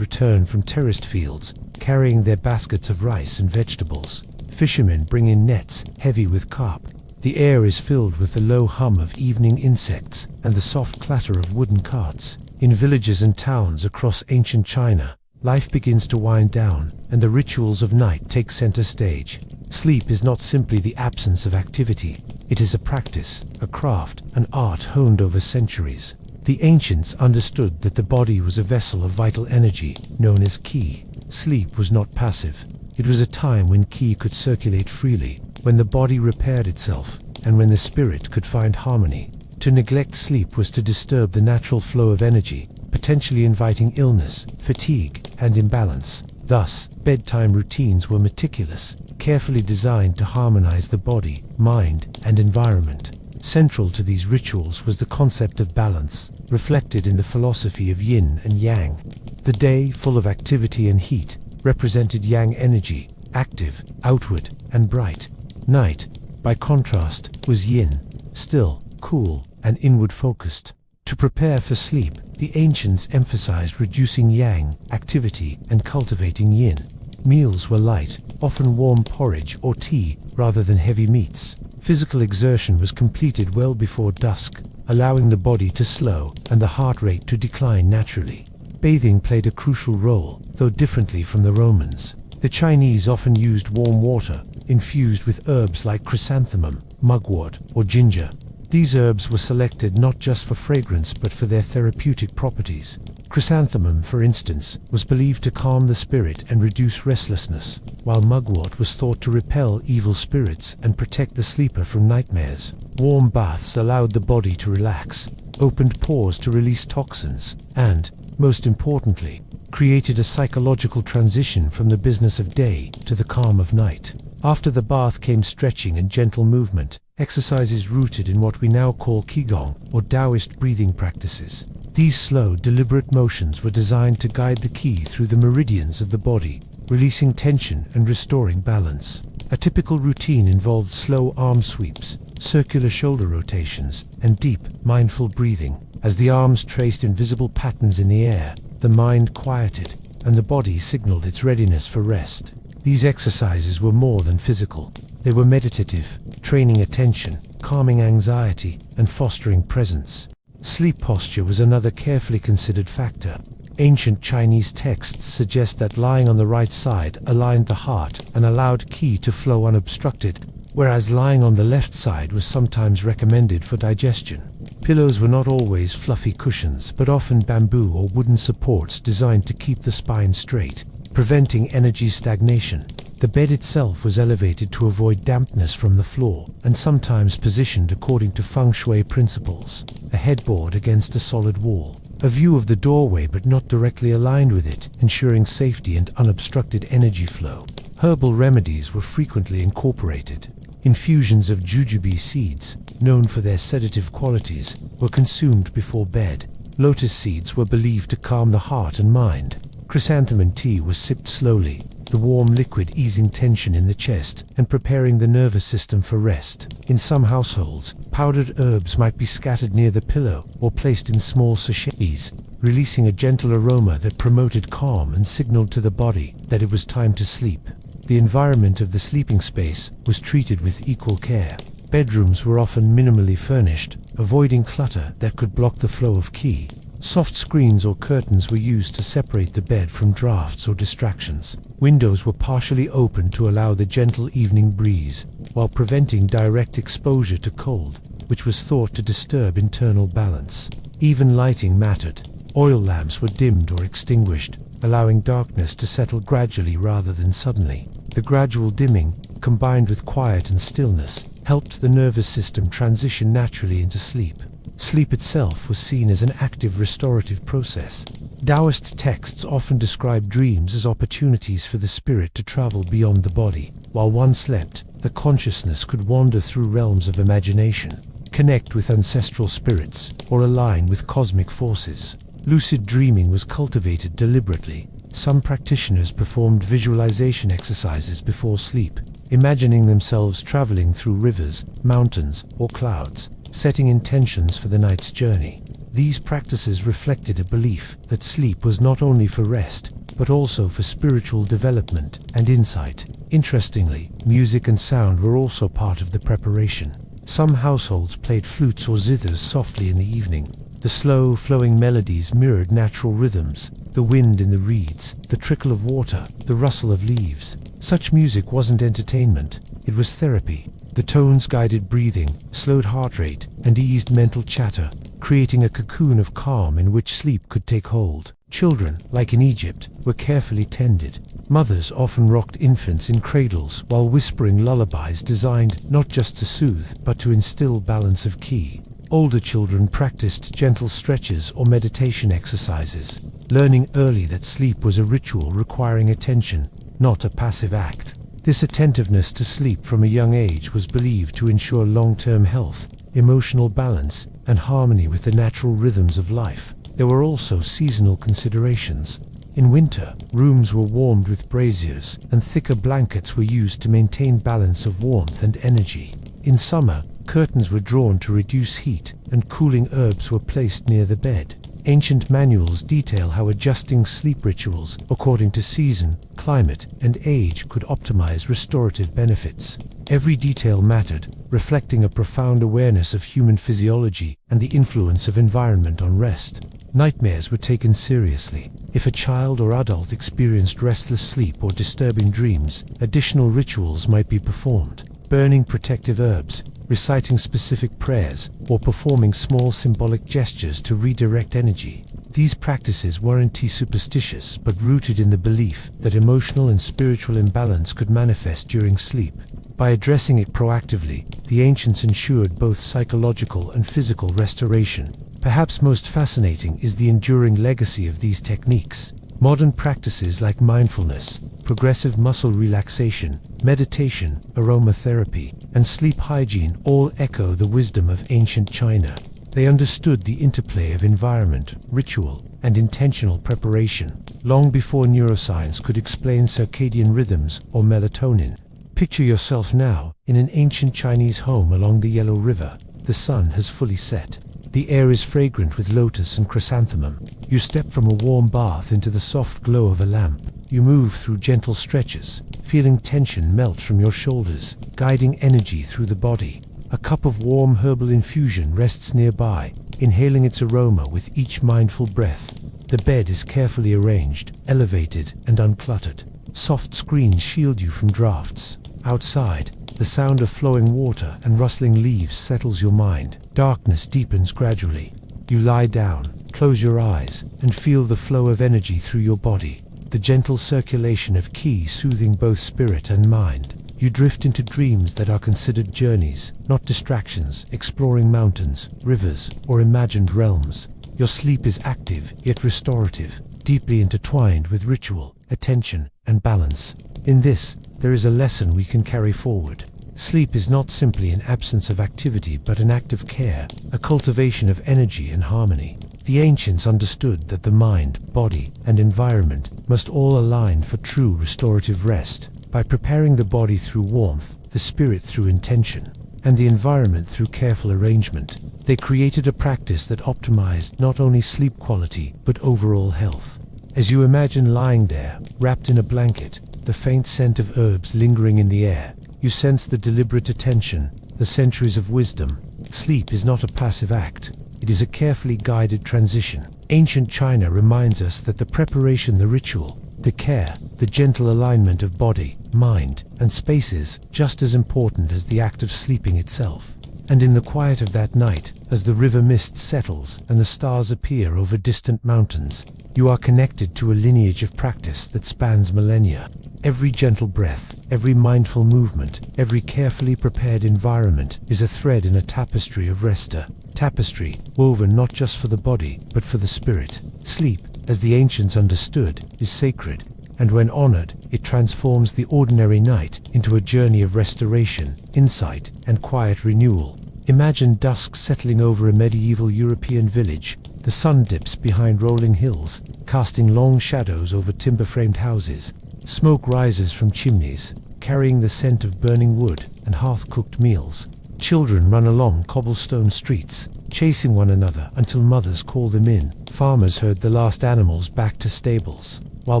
return from terraced fields, carrying their baskets of rice and vegetables. Fishermen bring in nets heavy with carp. The air is filled with the low hum of evening insects and the soft clatter of wooden carts. In villages and towns across ancient China, life begins to wind down, and the rituals of night take center stage. Sleep is not simply the absence of activity. It is a practice, a craft, an art honed over centuries. The ancients understood that the body was a vessel of vital energy, known as qi. Sleep was not passive. It was a time when qi could circulate freely, when the body repaired itself, and when the spirit could find harmony. To neglect sleep was to disturb the natural flow of energy, potentially inviting illness, fatigue, and imbalance. Thus, bedtime routines were meticulous, carefully designed to harmonize the body, mind, and environment. Central to these rituals was the concept of balance, reflected in the philosophy of yin and yang. The day, full of activity and heat, represented yang energy, active, outward, and bright. Night, by contrast, was yin, still, cool, and inward-focused. To prepare for sleep, the ancients emphasized reducing yang, activity, and cultivating yin. Meals were light, often warm porridge or tea, rather than heavy meats. Physical exertion was completed well before dusk, allowing the body to slow and the heart rate to decline naturally. Bathing played a crucial role, though differently from the Romans. The Chinese often used warm water, infused with herbs like chrysanthemum, mugwort, or ginger. These herbs were selected not just for fragrance but for their therapeutic properties. Chrysanthemum, for instance, was believed to calm the spirit and reduce restlessness, while mugwort was thought to repel evil spirits and protect the sleeper from nightmares. Warm baths allowed the body to relax, opened pores to release toxins, and, most importantly, created a psychological transition from the business of day to the calm of night. After the bath came stretching and gentle movement, exercises rooted in what we now call Qigong, or Taoist breathing practices. These slow, deliberate motions were designed to guide the qi through the meridians of the body, releasing tension and restoring balance. A typical routine involved slow arm sweeps, circular shoulder rotations, and deep, mindful breathing. As the arms traced invisible patterns in the air, the mind quieted, and the body signaled its readiness for rest. These exercises were more than physical. They were meditative, training attention, calming anxiety, and fostering presence. Sleep posture was another carefully considered factor. Ancient Chinese texts suggest that lying on the right side aligned the heart and allowed qi to flow unobstructed, whereas lying on the left side was sometimes recommended for digestion. Pillows were not always fluffy cushions, but often bamboo or wooden supports designed to keep the spine straight, preventing energy stagnation. The bed itself was elevated to avoid dampness from the floor, and sometimes positioned according to feng shui principles. A headboard against a solid wall. A view of the doorway but not directly aligned with it, ensuring safety and unobstructed energy flow. Herbal remedies were frequently incorporated. Infusions of jujube seeds, known for their sedative qualities, were consumed before bed. Lotus seeds were believed to calm the heart and mind. Chrysanthemum tea was sipped slowly, the warm liquid easing tension in the chest and preparing the nervous system for rest. In some households, powdered herbs might be scattered near the pillow or placed in small sachets, releasing a gentle aroma that promoted calm and signaled to the body that it was time to sleep. The environment of the sleeping space was treated with equal care. Bedrooms were often minimally furnished, avoiding clutter that could block the flow of qi. Soft screens or curtains were used to separate the bed from drafts or distractions. Windows were partially open to allow the gentle evening breeze, while preventing direct exposure to cold, which was thought to disturb internal balance. Even lighting mattered. Oil lamps were dimmed or extinguished, allowing darkness to settle gradually rather than suddenly. The gradual dimming, combined with quiet and stillness, helped the nervous system transition naturally into sleep. Sleep itself was seen as an active restorative process. Taoist texts often describe dreams as opportunities for the spirit to travel beyond the body. While one slept, the consciousness could wander through realms of imagination. connect with ancestral spirits, or align with cosmic forces. Lucid dreaming was cultivated deliberately. Some practitioners performed visualization exercises before sleep, imagining themselves traveling through rivers, mountains, or clouds, setting intentions for the night's journey. These practices reflected a belief that sleep was not only for rest, but also for spiritual development and insight. Interestingly, music and sound were also part of the preparation. Some households played flutes or zithers softly in the evening. The slow, flowing melodies mirrored natural rhythms, the wind in the reeds, the trickle of water, the rustle of leaves. Such music wasn't entertainment, it was therapy. The tones guided breathing, slowed heart rate, and eased mental chatter, creating a cocoon of calm in which sleep could take hold. Children, like in Egypt, were carefully tended. Mothers often rocked infants in cradles while whispering lullabies designed not just to soothe, but to instill balance of ki. Older children practiced gentle stretches or meditation exercises, learning early that sleep was a ritual requiring attention, not a passive act. This attentiveness to sleep from a young age was believed to ensure long-term health, emotional balance, and harmony with the natural rhythms of life. There were also seasonal considerations. In winter, rooms were warmed with braziers, and thicker blankets were used to maintain balance of warmth and energy. In summer, curtains were drawn to reduce heat, and cooling herbs were placed near the bed. Ancient manuals detail how adjusting sleep rituals according to season, climate, and age could optimize restorative benefits. Every detail mattered, reflecting a profound awareness of human physiology and the influence of environment on rest. Nightmares were taken seriously. If a child or adult experienced restless sleep or disturbing dreams, additional rituals might be performed. Burning protective herbs, reciting specific prayers, or performing small symbolic gestures to redirect energy. These practices weren't superstitious, but rooted in the belief that emotional and spiritual imbalance could manifest during sleep. By addressing it proactively, the ancients ensured both psychological and physical restoration. Perhaps most fascinating is the enduring legacy of these techniques. Modern practices like mindfulness, progressive muscle relaxation, meditation, aromatherapy, and sleep hygiene all echo the wisdom of ancient China. They understood the interplay of environment, ritual, and intentional preparation, long before neuroscience could explain circadian rhythms or melatonin. Picture yourself now, in an ancient Chinese home along the Yellow River. The sun has fully set. The air is fragrant with lotus and chrysanthemum. You step from a warm bath into the soft glow of a lamp. You move through gentle stretches, feeling tension melt from your shoulders, guiding energy through the body. A cup of warm herbal infusion rests nearby, inhaling its aroma with each mindful breath. The bed is carefully arranged, elevated, and uncluttered. Soft screens shield you from drafts. Outside, the sound of flowing water and rustling leaves settles your mind. Darkness deepens gradually. You lie down, close your eyes, and feel the flow of energy through your body, the gentle circulation of ki soothing both spirit and mind. You drift into dreams that are considered journeys, not distractions, exploring mountains, rivers, or imagined realms. Your sleep is active, yet restorative, deeply intertwined with ritual, attention, and balance. In this, there is a lesson we can carry forward. Sleep is not simply an absence of activity but an act of care, a cultivation of energy and harmony. The ancients understood that the mind, body, and environment must all align for true restorative rest. By preparing the body through warmth, the spirit through intention, and the environment through careful arrangement, they created a practice that optimized not only sleep quality but overall health. As you imagine lying there, wrapped in a blanket, the faint scent of herbs lingering in the air, you sense the deliberate attention, the centuries of wisdom. Sleep is not a passive act. It is a carefully guided transition. Ancient China reminds us that the preparation, the ritual, the care, the gentle alignment of body, mind, and space is just as important as the act of sleeping itself. And in the quiet of that night, as the river mist settles and the stars appear over distant mountains, you are connected to a lineage of practice that spans millennia. Every gentle breath, every mindful movement, every carefully prepared environment is a thread in a tapestry of resta. Tapestry, woven not just for the body, but for the spirit. Sleep, as the ancients understood, is sacred, and when honored, it transforms the ordinary night into a journey of restoration, insight, and quiet renewal. Imagine dusk settling over a medieval European village. The sun dips behind rolling hills, casting long shadows over timber-framed houses. Smoke rises from chimneys, carrying the scent of burning wood and half-cooked meals. Children run along cobblestone streets, chasing one another until mothers call them in. Farmers herd the last animals back to stables, while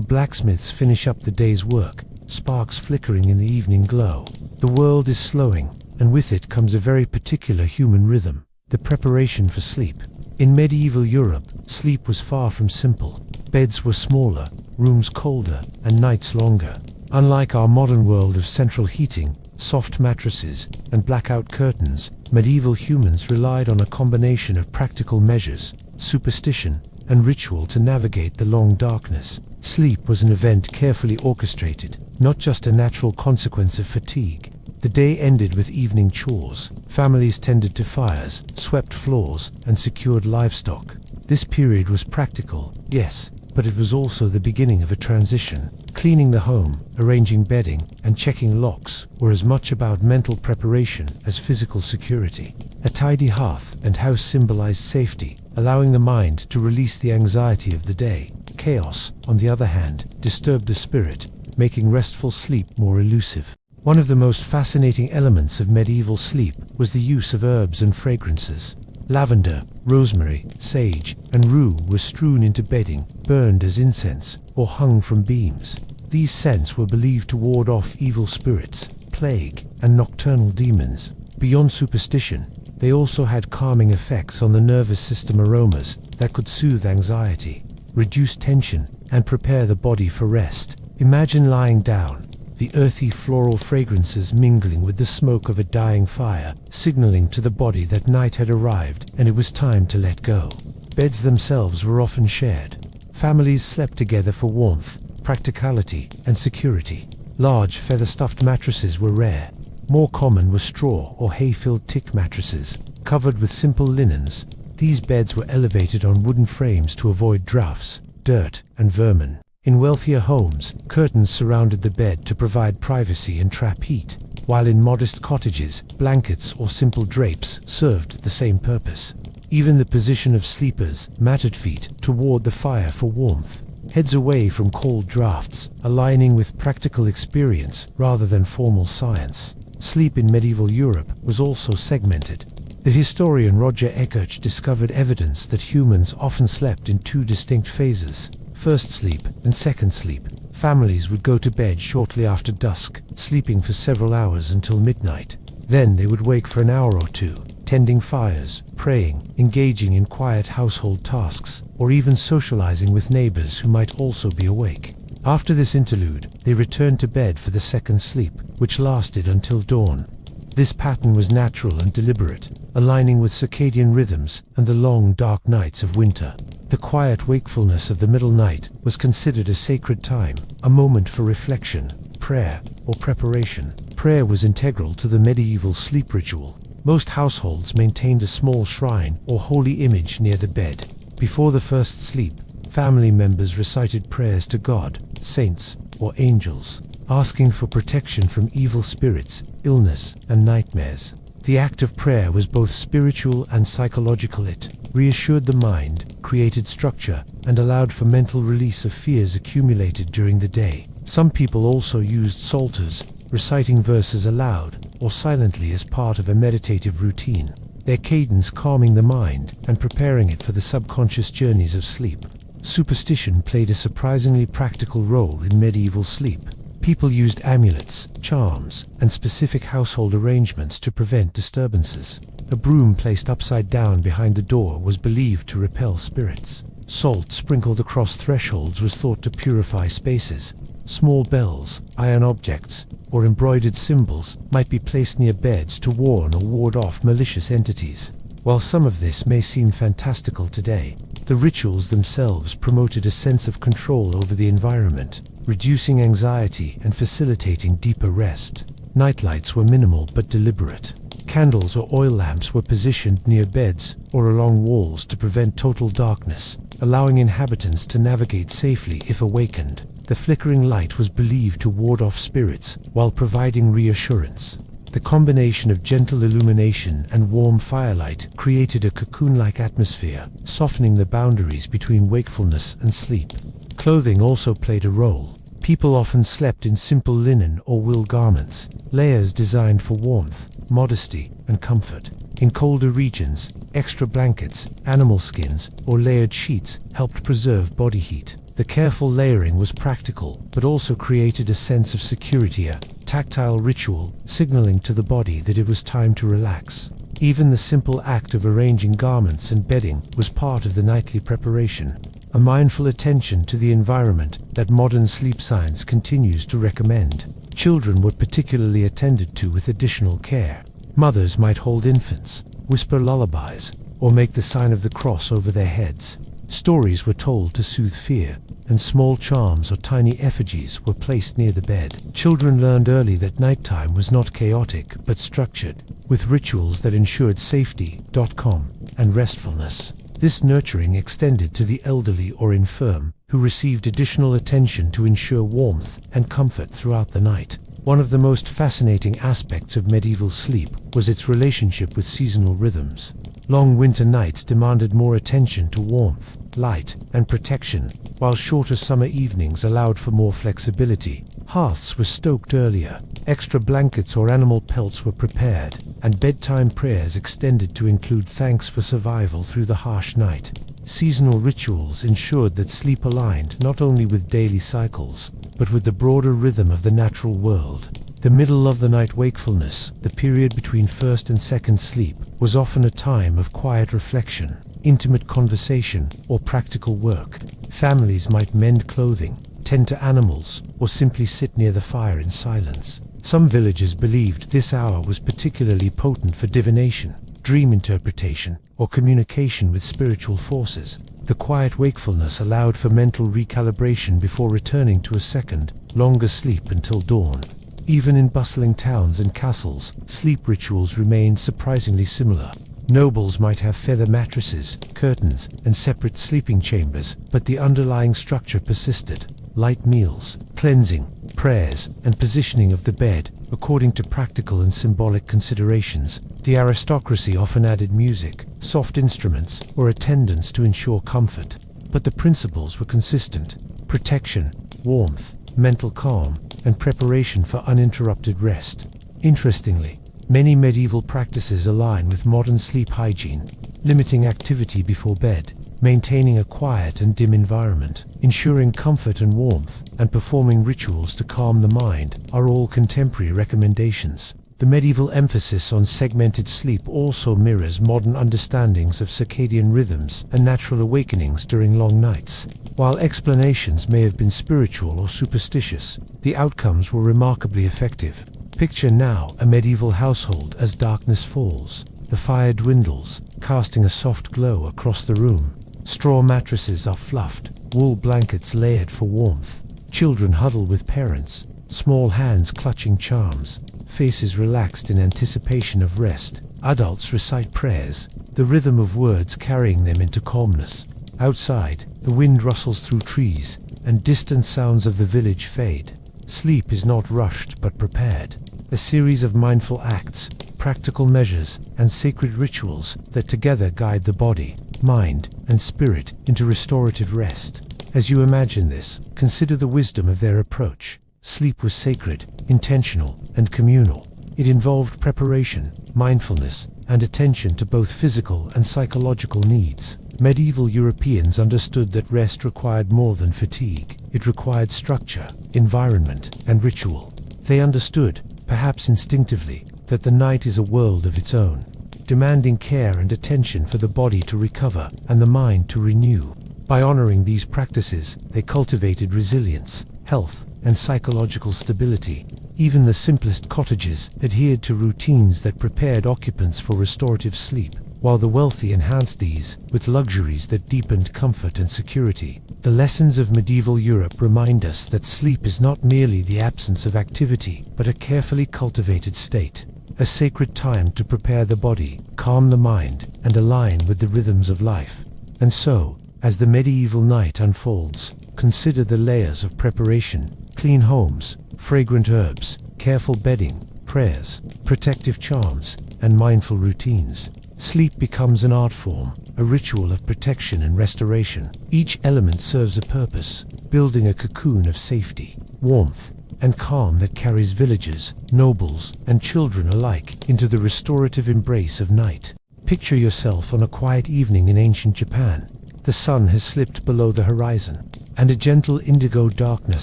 blacksmiths finish up the day's work, sparks flickering in the evening glow. The world is slowing, and with it comes a very particular human rhythm, the preparation for sleep. In medieval Europe, sleep was far from simple. Beds were smaller, rooms colder, and nights longer. Unlike our modern world of central heating, soft mattresses, and blackout curtains, medieval humans relied on a combination of practical measures, superstition, and ritual to navigate the long darkness. Sleep was an event carefully orchestrated, not just a natural consequence of fatigue. The day ended with evening chores. Families tended to fires, swept floors, and secured livestock. This period was practical, yes, but it was also the beginning of a transition. Cleaning the home, arranging bedding, and checking locks were as much about mental preparation as physical security. A tidy hearth and house symbolized safety, allowing the mind to release the anxiety of the day. Chaos, on the other hand, disturbed the spirit, making restful sleep more elusive. One of the most fascinating elements of medieval sleep was the use of herbs and fragrances. Lavender, rosemary, sage, and rue were strewn into bedding, burned as incense, or hung from beams. These scents were believed to ward off evil spirits, plague, and nocturnal demons. Beyond superstition, they also had calming effects on the nervous system. Aromas that could soothe anxiety, reduce tension, and prepare the body for rest. Imagine lying down, the earthy floral fragrances mingling with the smoke of a dying fire, signaling to the body that night had arrived and it was time to let go. Beds themselves were often shared. Families slept together for warmth, practicality, and security. Large feather-stuffed mattresses were rare. More common were straw or hay-filled tick mattresses, covered with simple linens. These beds were elevated on wooden frames to avoid drafts, dirt, and vermin. In wealthier homes, curtains surrounded the bed to provide privacy and trap heat, while in modest cottages, blankets or simple drapes served the same purpose. Even the position of sleepers, matted feet toward the fire for warmth, heads away from cold drafts, aligning with practical experience rather than formal science. Sleep in medieval Europe was also segmented. The historian Roger Eckertz discovered evidence that humans often slept in two distinct phases: first sleep and second sleep. Families would go to bed shortly after dusk, sleeping for several hours until midnight. Then they would wake for an hour or two, tending fires, praying, engaging in quiet household tasks, or even socializing with neighbors who might also be awake. After this interlude, they returned to bed for the second sleep, which lasted until dawn. This pattern was natural and deliberate, aligning with circadian rhythms and the long, dark nights of winter. The quiet wakefulness of the middle night was considered a sacred time, a moment for reflection, prayer, or preparation. Prayer was integral to the medieval sleep ritual. Most households maintained a small shrine or holy image near the bed. Before the first sleep, family members recited prayers to God, saints, or angels, asking for protection from evil spirits, illness, and nightmares. The act of prayer was both spiritual and psychological. It reassured the mind, created structure, and allowed for mental release of fears accumulated during the day. Some people also used psalters, reciting verses aloud or silently as part of a meditative routine, their cadence calming the mind and preparing it for the subconscious journeys of sleep. Superstition played a surprisingly practical role in medieval sleep. People used amulets, charms, and specific household arrangements to prevent disturbances. A broom placed upside down behind the door was believed to repel spirits. Salt sprinkled across thresholds was thought to purify spaces. Small bells, iron objects, or embroidered symbols might be placed near beds to warn or ward off malicious entities. While some of this may seem fantastical today, the rituals themselves promoted a sense of control over the environment, reducing anxiety and facilitating deeper rest. Nightlights were minimal but deliberate. Candles or oil lamps were positioned near beds or along walls to prevent total darkness, allowing inhabitants to navigate safely if awakened. The flickering light was believed to ward off spirits while providing reassurance. The combination of gentle illumination and warm firelight created a cocoon-like atmosphere, softening the boundaries between wakefulness and sleep. Clothing also played a role. People often slept in simple linen or wool garments, layers designed for warmth, modesty, and comfort. In colder regions, extra blankets, animal skins, or layered sheets helped preserve body heat. The careful layering was practical, but also created a sense of security, a tactile ritual signaling to the body that it was time to relax. Even the simple act of arranging garments and bedding was part of the nightly preparation, a mindful attention to the environment that modern sleep science continues to recommend. Children were particularly attended to with additional care. Mothers might hold infants, whisper lullabies, or make the sign of the cross over their heads. Stories were told to soothe fear, and small charms or tiny effigies were placed near the bed. Children learned early that nighttime was not chaotic but structured, with rituals that ensured safety, calm, and restfulness. This nurturing extended to the elderly or infirm, who received additional attention to ensure warmth and comfort throughout the night. One of the most fascinating aspects of medieval sleep was its relationship with seasonal rhythms. Long winter nights demanded more attention to warmth, light, and protection, while shorter summer evenings allowed for more flexibility. Hearths were stoked earlier, extra blankets or animal pelts were prepared, and bedtime prayers extended to include thanks for survival through the harsh night. Seasonal rituals ensured that sleep aligned not only with daily cycles, but with the broader rhythm of the natural world. The middle of the night wakefulness, the period between first and second sleep, was often a time of quiet reflection, intimate conversation, or practical work. Families might mend clothing, tend to animals, or simply sit near the fire in silence. Some villagers believed this hour was particularly potent for divination, dream interpretation, or communication with spiritual forces. The quiet wakefulness allowed for mental recalibration before returning to a second, longer sleep until dawn. Even in bustling towns and castles, sleep rituals remained surprisingly similar. Nobles might have feather mattresses, curtains, and separate sleeping chambers, but the underlying structure persisted. Light meals, cleansing, prayers, and positioning of the bed, according to practical and symbolic considerations. The aristocracy often added music, soft instruments, or attendants to ensure comfort. But the principles were consistent: protection, warmth, mental calm, and preparation for uninterrupted rest. Interestingly, many medieval practices align with modern sleep hygiene, limiting activity before bed, maintaining a quiet and dim environment, ensuring comfort and warmth, and performing rituals to calm the mind are all contemporary recommendations. The medieval emphasis on segmented sleep also mirrors modern understandings of circadian rhythms and natural awakenings during long nights. While explanations may have been spiritual or superstitious, the outcomes were remarkably effective. Picture now a medieval household as darkness falls. The fire dwindles, casting a soft glow across the room. Straw mattresses are fluffed, wool blankets layered for warmth. Children huddle with parents, small hands clutching charms, faces relaxed in anticipation of rest. Adults recite prayers, the rhythm of words carrying them into calmness. Outside, the wind rustles through trees, and distant sounds of the village fade. Sleep is not rushed but prepared, a series of mindful acts, practical measures, and sacred rituals that together guide the body, mind, and spirit into restorative rest. As you imagine this, consider the wisdom of their approach. Sleep was sacred, intentional, and communal. It involved preparation, mindfulness, and attention to both physical and psychological needs. Medieval Europeans understood that rest required more than fatigue. It required structure, environment, and ritual. They understood, perhaps instinctively, that the night is a world of its own, demanding care and attention for the body to recover and the mind to renew. By honoring these practices, they cultivated resilience, health, and psychological stability. Even the simplest cottages adhered to routines that prepared occupants for restorative sleep, while the wealthy enhanced these with luxuries that deepened comfort and security. The lessons of medieval Europe remind us that sleep is not merely the absence of activity, but a carefully cultivated state, a sacred time to prepare the body, calm the mind, and align with the rhythms of life. And so, as the medieval night unfolds, consider the layers of preparation: clean homes, fragrant herbs, careful bedding, prayers, protective charms, and mindful routines. Sleep becomes an art form, a ritual of protection and restoration. Each element serves a purpose, building a cocoon of safety, warmth, and calm that carries villagers, nobles, and children alike into the restorative embrace of night. Picture yourself on a quiet evening in ancient Japan. The sun has slipped below the horizon, and a gentle indigo darkness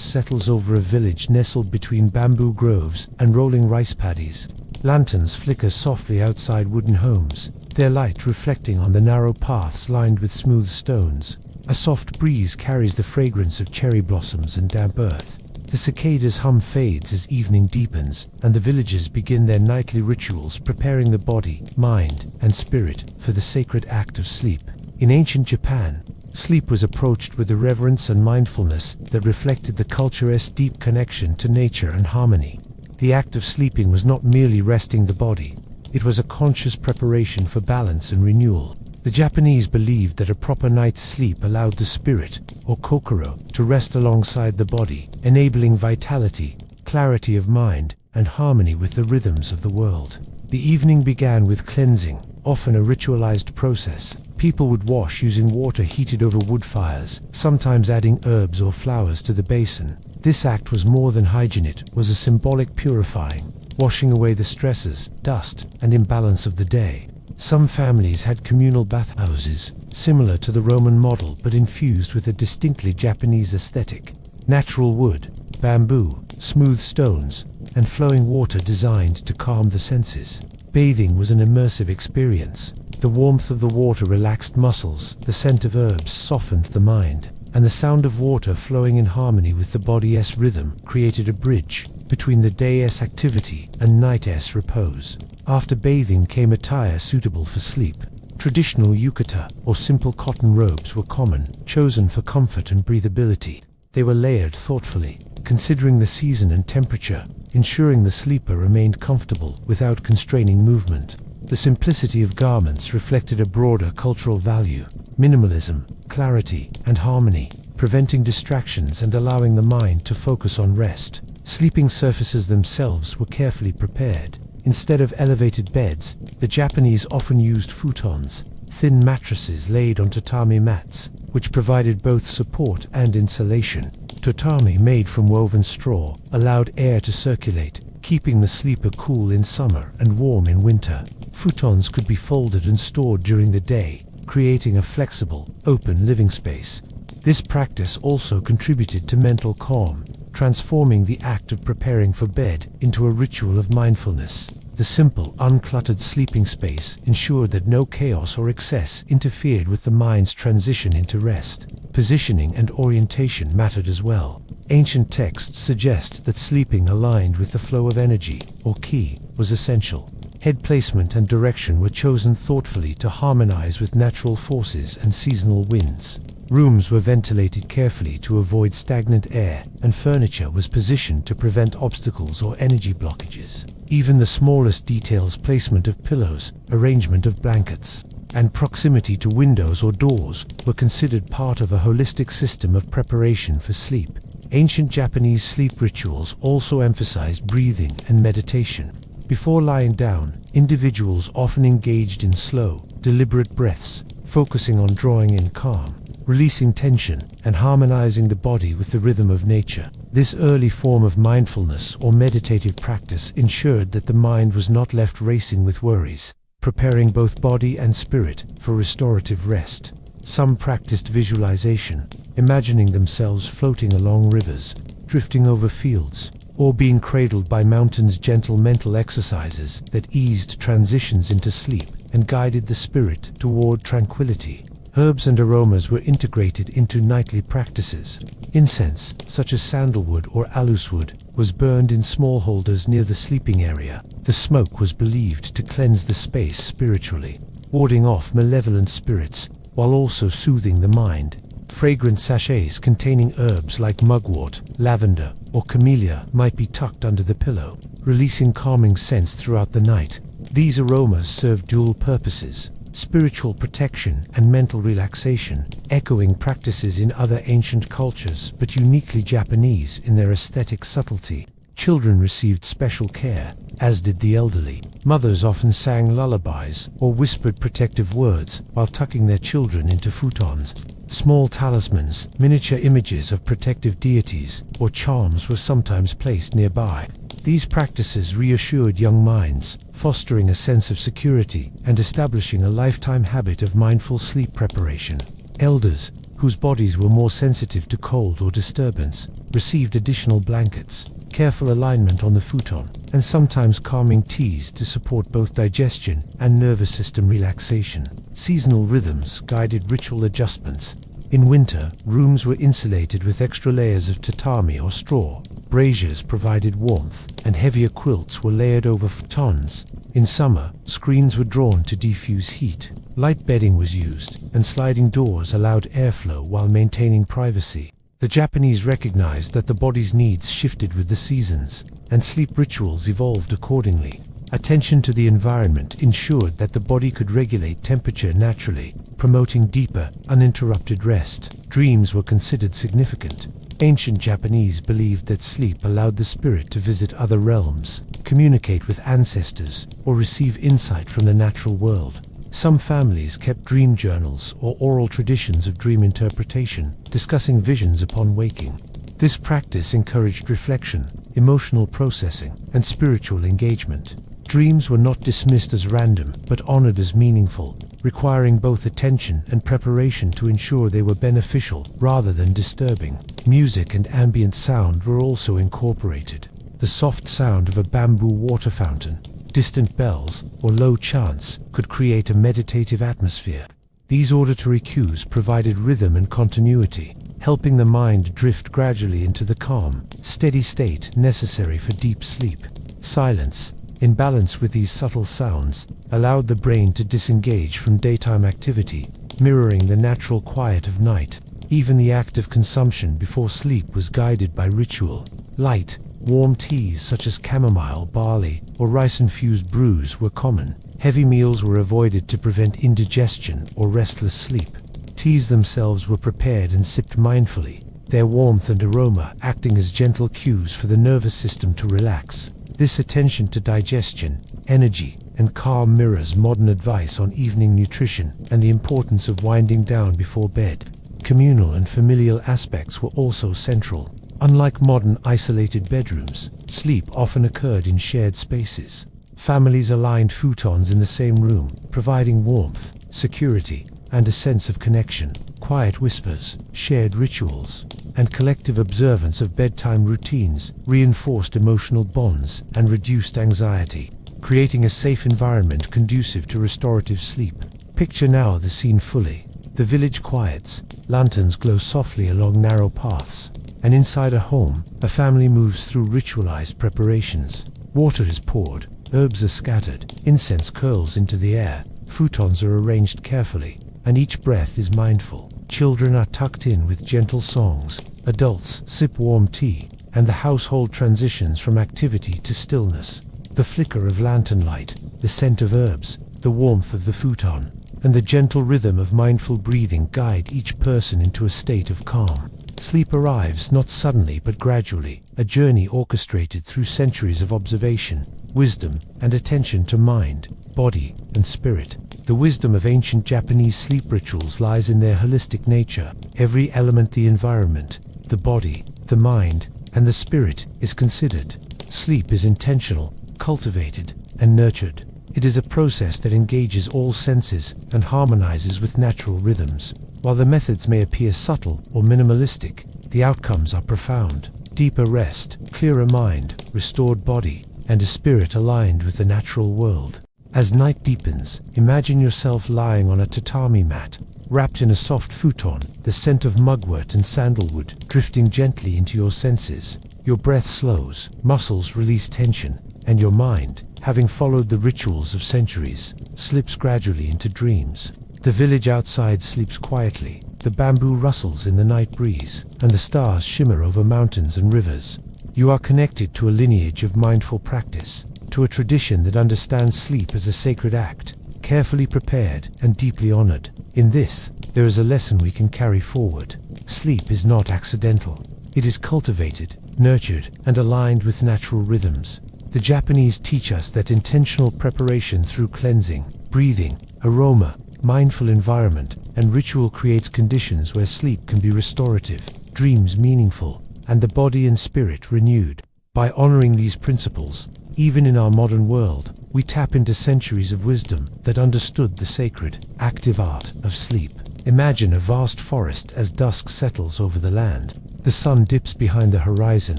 settles over a village nestled between bamboo groves and rolling rice paddies. Lanterns flicker softly outside wooden homes, their light reflecting on the narrow paths lined with smooth stones. A soft breeze carries the fragrance of cherry blossoms and damp earth. The cicadas' hum fades as evening deepens, and the villagers begin their nightly rituals, preparing the body, mind, and spirit for the sacred act of sleep. In ancient Japan, sleep was approached with a reverence and mindfulness that reflected the culture's deep connection to nature and harmony. The act of sleeping was not merely resting the body, it was a conscious preparation for balance and renewal. The Japanese believed that a proper night's sleep allowed the spirit, or kokoro, to rest alongside the body, enabling vitality, clarity of mind, and harmony with the rhythms of the world. The evening began with cleansing, often a ritualized process. People would wash using water heated over wood fires, sometimes adding herbs or flowers to the basin. This act was more than hygiene, it was a symbolic purifying, washing away the stresses, dust, and imbalance of the day. Some families had communal bathhouses, similar to the Roman model but infused with a distinctly Japanese aesthetic. Natural wood, bamboo, smooth stones, and flowing water designed to calm the senses. Bathing was an immersive experience. The warmth of the water relaxed muscles, the scent of herbs softened the mind, and the sound of water flowing in harmony with the body's rhythm created a bridge between the day's activity and night's repose. After bathing came attire suitable for sleep. Traditional yukata, or simple cotton robes, were common, chosen for comfort and breathability. They were layered thoughtfully, considering the season and temperature, ensuring the sleeper remained comfortable without constraining movement. The simplicity of garments reflected a broader cultural value: minimalism, clarity, and harmony, preventing distractions and allowing the mind to focus on rest. Sleeping surfaces themselves were carefully prepared. Instead of elevated beds, the Japanese often used futons, thin mattresses laid on tatami mats, which provided both support and insulation. Tatami, made from woven straw, allowed air to circulate, keeping the sleeper cool in summer and warm in winter. Futons could be folded and stored during the day, creating a flexible, open living space. This practice also contributed to mental calm, transforming the act of preparing for bed into a ritual of mindfulness. The simple, uncluttered sleeping space ensured that no chaos or excess interfered with the mind's transition into rest. Positioning and orientation mattered as well. Ancient texts suggest that sleeping aligned with the flow of energy, or ki, was essential. Head placement and direction were chosen thoughtfully to harmonize with natural forces and seasonal winds. Rooms were ventilated carefully to avoid stagnant air, and furniture was positioned to prevent obstacles or energy blockages. Even the smallest details, placement of pillows, arrangement of blankets, and proximity to windows or doors, were considered part of a holistic system of preparation for sleep. Ancient Japanese sleep rituals also emphasized breathing and meditation. Before lying down, individuals often engaged in slow, deliberate breaths, focusing on drawing in calm, releasing tension, and harmonizing the body with the rhythm of nature. This early form of mindfulness or meditative practice ensured that the mind was not left racing with worries, preparing both body and spirit for restorative rest. Some practiced visualization, imagining themselves floating along rivers, drifting over fields, or being cradled by mountains. Gentle mental exercises that eased transitions into sleep and guided the spirit toward tranquility. Herbs and aromas were integrated into nightly practices. Incense, such as sandalwood or aloeswood, was burned in small holders near the sleeping area. The smoke was believed to cleanse the space spiritually, warding off malevolent spirits, while also soothing the mind. Fragrant sachets containing herbs like mugwort, lavender, or camellia might be tucked under the pillow, releasing calming scents throughout the night. These aromas served dual purposes: spiritual protection and mental relaxation, echoing practices in other ancient cultures but uniquely Japanese in their aesthetic subtlety. Children received special care, as did the elderly. Mothers often sang lullabies or whispered protective words while tucking their children into futons. Small talismans, miniature images of protective deities, or charms were sometimes placed nearby. These practices reassured young minds, fostering a sense of security and establishing a lifetime habit of mindful sleep preparation. Elders, whose bodies were more sensitive to cold or disturbance, received additional blankets, careful alignment on the futon, and sometimes calming teas to support both digestion and nervous system relaxation. Seasonal rhythms guided ritual adjustments. In winter, rooms were insulated with extra layers of tatami or straw. Braziers provided warmth, and heavier quilts were layered over futons. In summer, screens were drawn to diffuse heat. Light bedding was used, and sliding doors allowed airflow while maintaining privacy. The Japanese recognized that the body's needs shifted with the seasons, and sleep rituals evolved accordingly. Attention to the environment ensured that the body could regulate temperature naturally, promoting deeper, uninterrupted rest. Dreams were considered significant. Ancient Japanese believed that sleep allowed the spirit to visit other realms, communicate with ancestors, or receive insight from the natural world. Some families kept dream journals or oral traditions of dream interpretation, discussing visions upon waking. This practice encouraged reflection, emotional processing, and spiritual engagement. Dreams were not dismissed as random, but honored as meaningful, requiring both attention and preparation to ensure they were beneficial rather than disturbing. Music and ambient sound were also incorporated. The soft sound of a bamboo water fountain, distant bells, or low chants could create a meditative atmosphere. These auditory cues provided rhythm and continuity, helping the mind drift gradually into the calm, steady state necessary for deep sleep. Silence, in balance with these subtle sounds, allowed the brain to disengage from daytime activity, mirroring the natural quiet of night. Even the act of consumption before sleep was guided by ritual. Light, warm teas such as chamomile, barley, or rice-infused brews were common. Heavy meals were avoided to prevent indigestion or restless sleep. Teas themselves were prepared and sipped mindfully, their warmth and aroma acting as gentle cues for the nervous system to relax. This attention to digestion, energy, and calm mirrors modern advice on evening nutrition and the importance of winding down before bed. Communal and familial aspects were also central. Unlike modern isolated bedrooms, sleep often occurred in shared spaces. Families aligned futons in the same room, providing warmth, security, and a sense of connection. Quiet whispers, shared rituals, and collective observance of bedtime routines reinforced emotional bonds and reduced anxiety, creating a safe environment conducive to restorative sleep. Picture now the scene fully. The village quiets, lanterns glow softly along narrow paths, and inside a home, a family moves through ritualized preparations. Water is poured, herbs are scattered, incense curls into the air, futons are arranged carefully, and each breath is mindful. Children are tucked in with gentle songs, adults sip warm tea, and the household transitions from activity to stillness. The flicker of lantern light, the scent of herbs, the warmth of the futon, and the gentle rhythm of mindful breathing guide each person into a state of calm. Sleep arrives not suddenly but gradually, a journey orchestrated through centuries of observation, wisdom, and attention to mind, body, and spirit. The wisdom of ancient Japanese sleep rituals lies in their holistic nature. Every element, the environment, the body, the mind, and the spirit, is considered. Sleep is intentional, cultivated, and nurtured. It is a process that engages all senses and harmonizes with natural rhythms. While the methods may appear subtle or minimalistic, the outcomes are profound. Deeper rest, clearer mind, restored body, and a spirit aligned with the natural world. As night deepens, imagine yourself lying on a tatami mat, wrapped in a soft futon, the scent of mugwort and sandalwood drifting gently into your senses. Your breath slows, muscles release tension, and your mind, having followed the rituals of centuries, slips gradually into dreams. The village outside sleeps quietly, the bamboo rustles in the night breeze, and the stars shimmer over mountains and rivers. You are connected to a lineage of mindful practice, to a tradition that understands sleep as a sacred act, carefully prepared and deeply honored. In this, there is a lesson we can carry forward. Sleep is not accidental. It is cultivated, nurtured, and aligned with natural rhythms. The Japanese teach us that intentional preparation through cleansing, breathing, aroma, mindful environment, and ritual creates conditions where sleep can be restorative, dreams meaningful, and the body and spirit renewed. By honoring these principles, even in our modern world, we tap into centuries of wisdom that understood the sacred, active art of sleep. Imagine a vast forest as dusk settles over the land. The sun dips behind the horizon,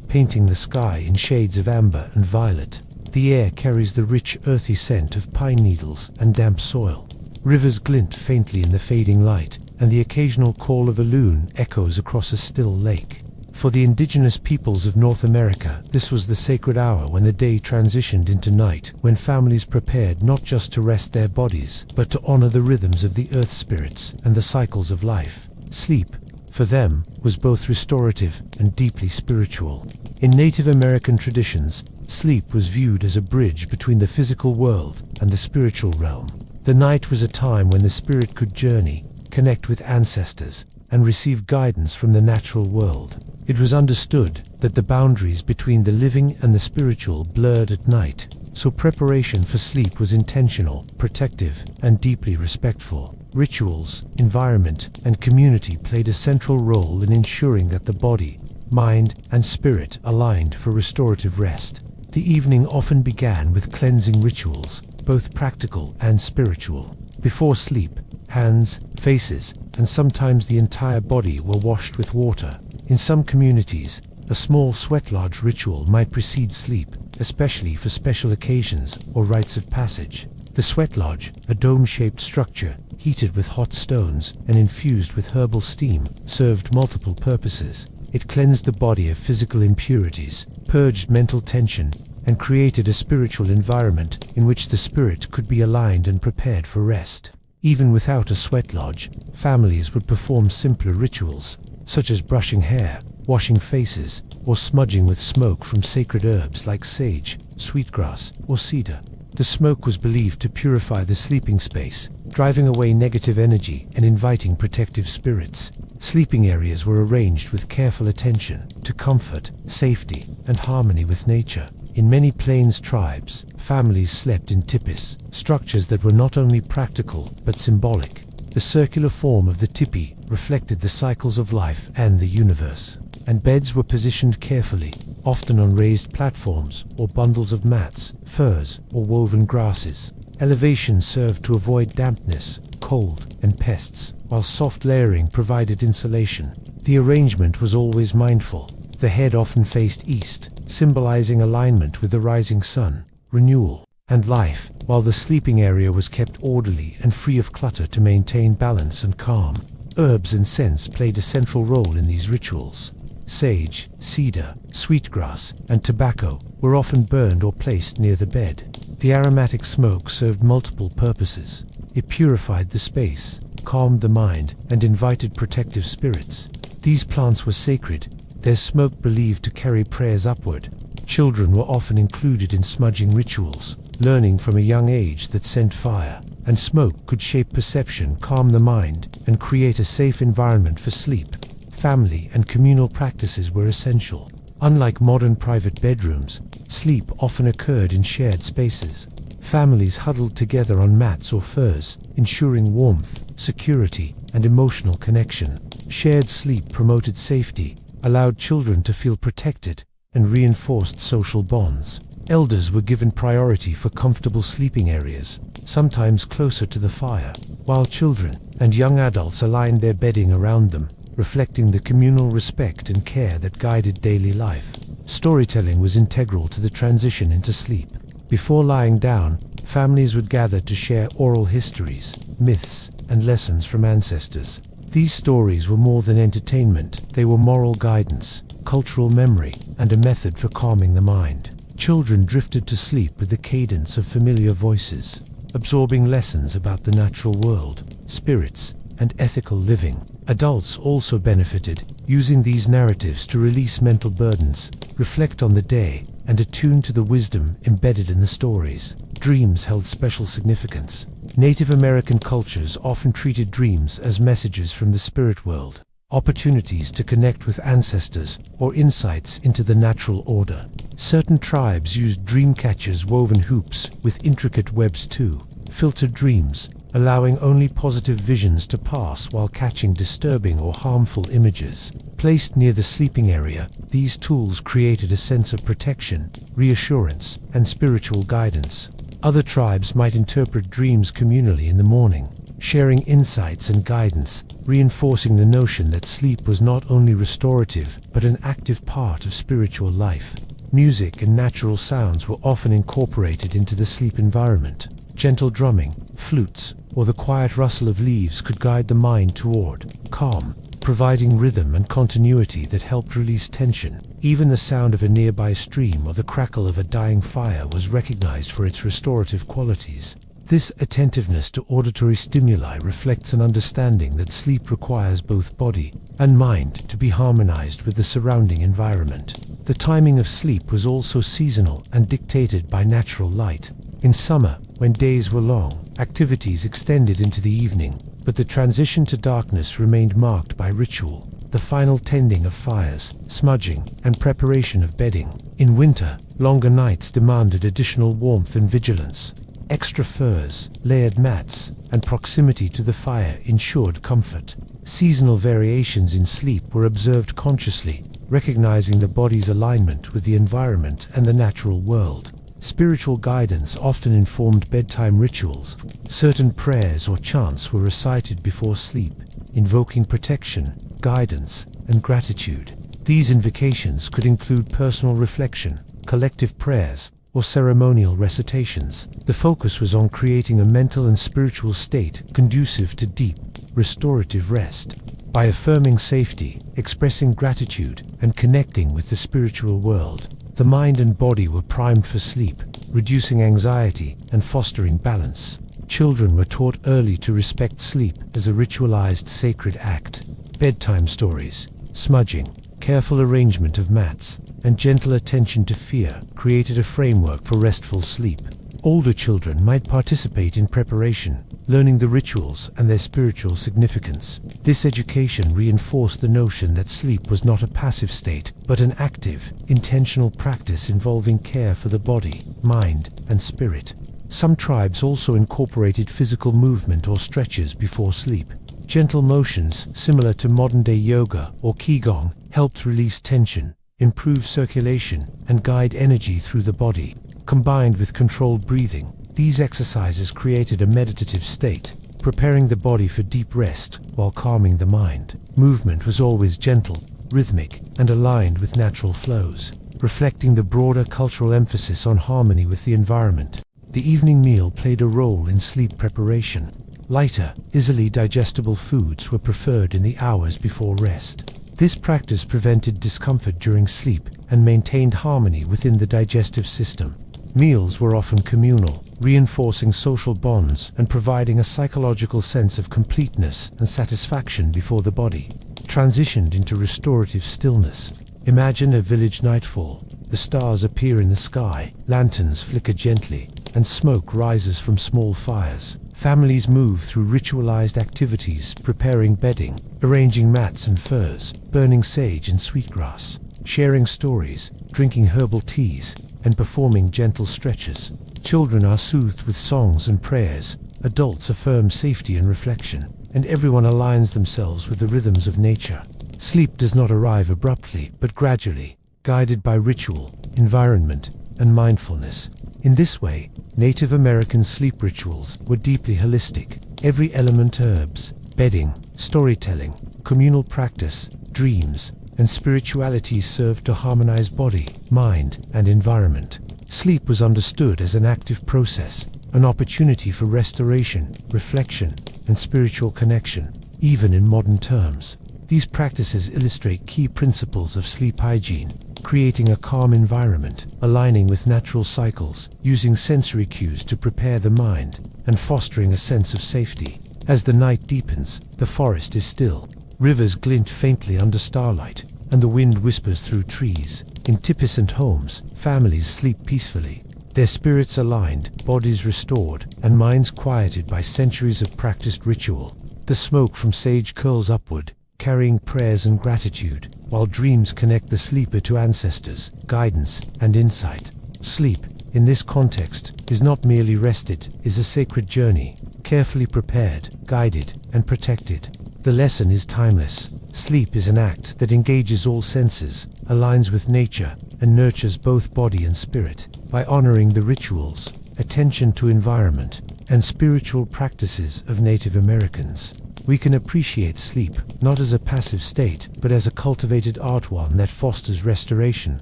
painting the sky in shades of amber and violet. The air carries the rich, earthy scent of pine needles and damp soil. Rivers glint faintly in the fading light, and the occasional call of a loon echoes across a still lake. For the indigenous peoples of North America, this was the sacred hour when the day transitioned into night, when families prepared not just to rest their bodies, but to honor the rhythms of the earth spirits and the cycles of life. Sleep, for them, was both restorative and deeply spiritual. In Native American traditions, sleep was viewed as a bridge between the physical world and the spiritual realm. The night was a time when the spirit could journey, connect with ancestors, and receive guidance from the natural world. It was understood that the boundaries between the living and the spiritual blurred at night, so preparation for sleep was intentional, protective, and deeply respectful. Rituals, environment, and community played a central role in ensuring that the body, mind, and spirit aligned for restorative rest. The evening often began with cleansing rituals, both practical and spiritual. Before sleep, hands, faces, and sometimes the entire body were washed with water. In some communities, a small sweat lodge ritual might precede sleep, especially for special occasions or rites of passage. The sweat lodge, a dome-shaped structure, heated with hot stones and infused with herbal steam, served multiple purposes. It cleansed the body of physical impurities, purged mental tension, and created a spiritual environment in which the spirit could be aligned and prepared for rest. Even without a sweat lodge, families would perform simpler rituals, such as brushing hair, washing faces, or smudging with smoke from sacred herbs like sage, sweetgrass, or cedar. The smoke was believed to purify the sleeping space, driving away negative energy and inviting protective spirits. Sleeping areas were arranged with careful attention to comfort, safety, and harmony with nature. In many plains tribes, families slept in tipis, structures that were not only practical but symbolic. The circular form of the tipi reflected the cycles of life and the universe, and beds were positioned carefully, often on raised platforms or bundles of mats, furs, or woven grasses. Elevation served to avoid dampness, cold, and pests, while soft layering provided insulation. The arrangement was always mindful. The head often faced east, symbolizing alignment with the rising sun, renewal, and life, while the sleeping area was kept orderly and free of clutter to maintain balance and calm. Herbs and scents played a central role in these rituals. Sage, cedar, sweetgrass, and tobacco were often burned or placed near the bed. The aromatic smoke served multiple purposes. It purified the space, calmed the mind, and invited protective spirits. These plants were sacred, their smoke believed to carry prayers upward. Children were often included in smudging rituals, learning from a young age that scent fire and smoke could shape perception, calm the mind, and create a safe environment for sleep. Family and communal practices were essential. Unlike modern private bedrooms, sleep often occurred in shared spaces. Families huddled together on mats or furs, ensuring warmth, security, and emotional connection. Shared sleep promoted safety, allowed children to feel protected, and reinforced social bonds. Elders were given priority for comfortable sleeping areas, sometimes closer to the fire, while children and young adults aligned their bedding around them, reflecting the communal respect and care that guided daily life. Storytelling was integral to the transition into sleep. Before lying down, families would gather to share oral histories, myths, and lessons from ancestors. These stories were more than entertainment, they were moral guidance, cultural memory, and a method for calming the mind. Children drifted to sleep with the cadence of familiar voices, absorbing lessons about the natural world, spirits, and ethical living. Adults also benefited, using these narratives to release mental burdens, reflect on the day, and attune to the wisdom embedded in the stories. Dreams held special significance. Native American cultures often treated dreams as messages from the spirit world, opportunities to connect with ancestors, or insights into the natural order. Certain tribes used dream catchers, woven hoops with intricate webs to filter dreams, allowing only positive visions to pass while catching disturbing or harmful images. Placed near the sleeping area, these tools created a sense of protection, reassurance, and spiritual guidance. Other tribes might interpret dreams communally in the morning, sharing insights and guidance, reinforcing the notion that sleep was not only restorative but an active part of spiritual life. Music and natural sounds were often incorporated into the sleep environment. Gentle drumming, flutes, or the quiet rustle of leaves could guide the mind toward calm, providing rhythm and continuity that helped release tension. Even the sound of a nearby stream or the crackle of a dying fire was recognized for its restorative qualities. This attentiveness to auditory stimuli reflects an understanding that sleep requires both body and mind to be harmonized with the surrounding environment. The timing of sleep was also seasonal and dictated by natural light. In summer, when days were long, activities extended into the evening, but the transition to darkness remained marked by ritual, the final tending of fires, smudging, and preparation of bedding. In winter, longer nights demanded additional warmth and vigilance. Extra furs, layered mats, and proximity to the fire ensured comfort. Seasonal variations in sleep were observed consciously, recognizing the body's alignment with the environment and the natural world. Spiritual guidance often informed bedtime rituals. Certain prayers or chants were recited before sleep, invoking protection, guidance, and gratitude. These invocations could include personal reflection, collective prayers, or ceremonial recitations. The focus was on creating a mental and spiritual state conducive to deep, restorative rest. By affirming safety, expressing gratitude, and connecting with the spiritual world, the mind and body were primed for sleep, reducing anxiety and fostering balance. Children were taught early to respect sleep as a ritualized sacred act. Bedtime stories, smudging, careful arrangement of mats, and gentle attention to fear created a framework for restful sleep. Older children might participate in preparation, learning the rituals and their spiritual significance. This education reinforced the notion that sleep was not a passive state, but an active, intentional practice involving care for the body, mind, and spirit. Some tribes also incorporated physical movement or stretches before sleep. Gentle motions, similar to modern-day yoga or qigong, helped release tension, improve circulation, and guide energy through the body. Combined with controlled breathing, these exercises created a meditative state, preparing the body for deep rest while calming the mind. Movement was always gentle, rhythmic, and aligned with natural flows, reflecting the broader cultural emphasis on harmony with the environment. The evening meal played a role in sleep preparation. Lighter, easily digestible foods were preferred in the hours before rest. This practice prevented discomfort during sleep and maintained harmony within the digestive system. Meals were often communal, reinforcing social bonds and providing a psychological sense of completeness and satisfaction before the body transitioned into restorative stillness. Imagine a village nightfall. The stars appear in the sky, lanterns flicker gently, and smoke rises from small fires. Families move through ritualized activities, preparing bedding, arranging mats and furs, burning sage and sweetgrass, sharing stories, drinking herbal teas, and performing gentle stretches. Children are soothed with songs and prayers, adults affirm safety and reflection, and everyone aligns themselves with the rhythms of nature. Sleep does not arrive abruptly, but gradually, guided by ritual, environment, and mindfulness. In this way, Native American sleep rituals were deeply holistic. Every element, herbs, bedding, storytelling, communal practice, dreams, and spirituality served to harmonize body, mind, and environment. Sleep was understood as an active process, an opportunity for restoration, reflection, and spiritual connection, even in modern terms. These practices illustrate key principles of sleep hygiene, creating a calm environment, aligning with natural cycles, using sensory cues to prepare the mind, and fostering a sense of safety. As the night deepens, the forest is still. Rivers glint faintly under starlight, and the wind whispers through trees. In tipicent homes, families sleep peacefully, their spirits aligned, bodies restored, and minds quieted by centuries of practiced ritual. The smoke from sage curls upward, carrying prayers and gratitude, while dreams connect the sleeper to ancestors, guidance, and insight. Sleep, in this context, is not merely rested, it is a sacred journey, carefully prepared, guided, and protected. The lesson is timeless. Sleep is an act that engages all senses, aligns with nature, and nurtures both body and spirit. By honoring the rituals, attention to environment, and spiritual practices of Native Americans, we can appreciate sleep not as a passive state, but as a cultivated art, one that fosters restoration,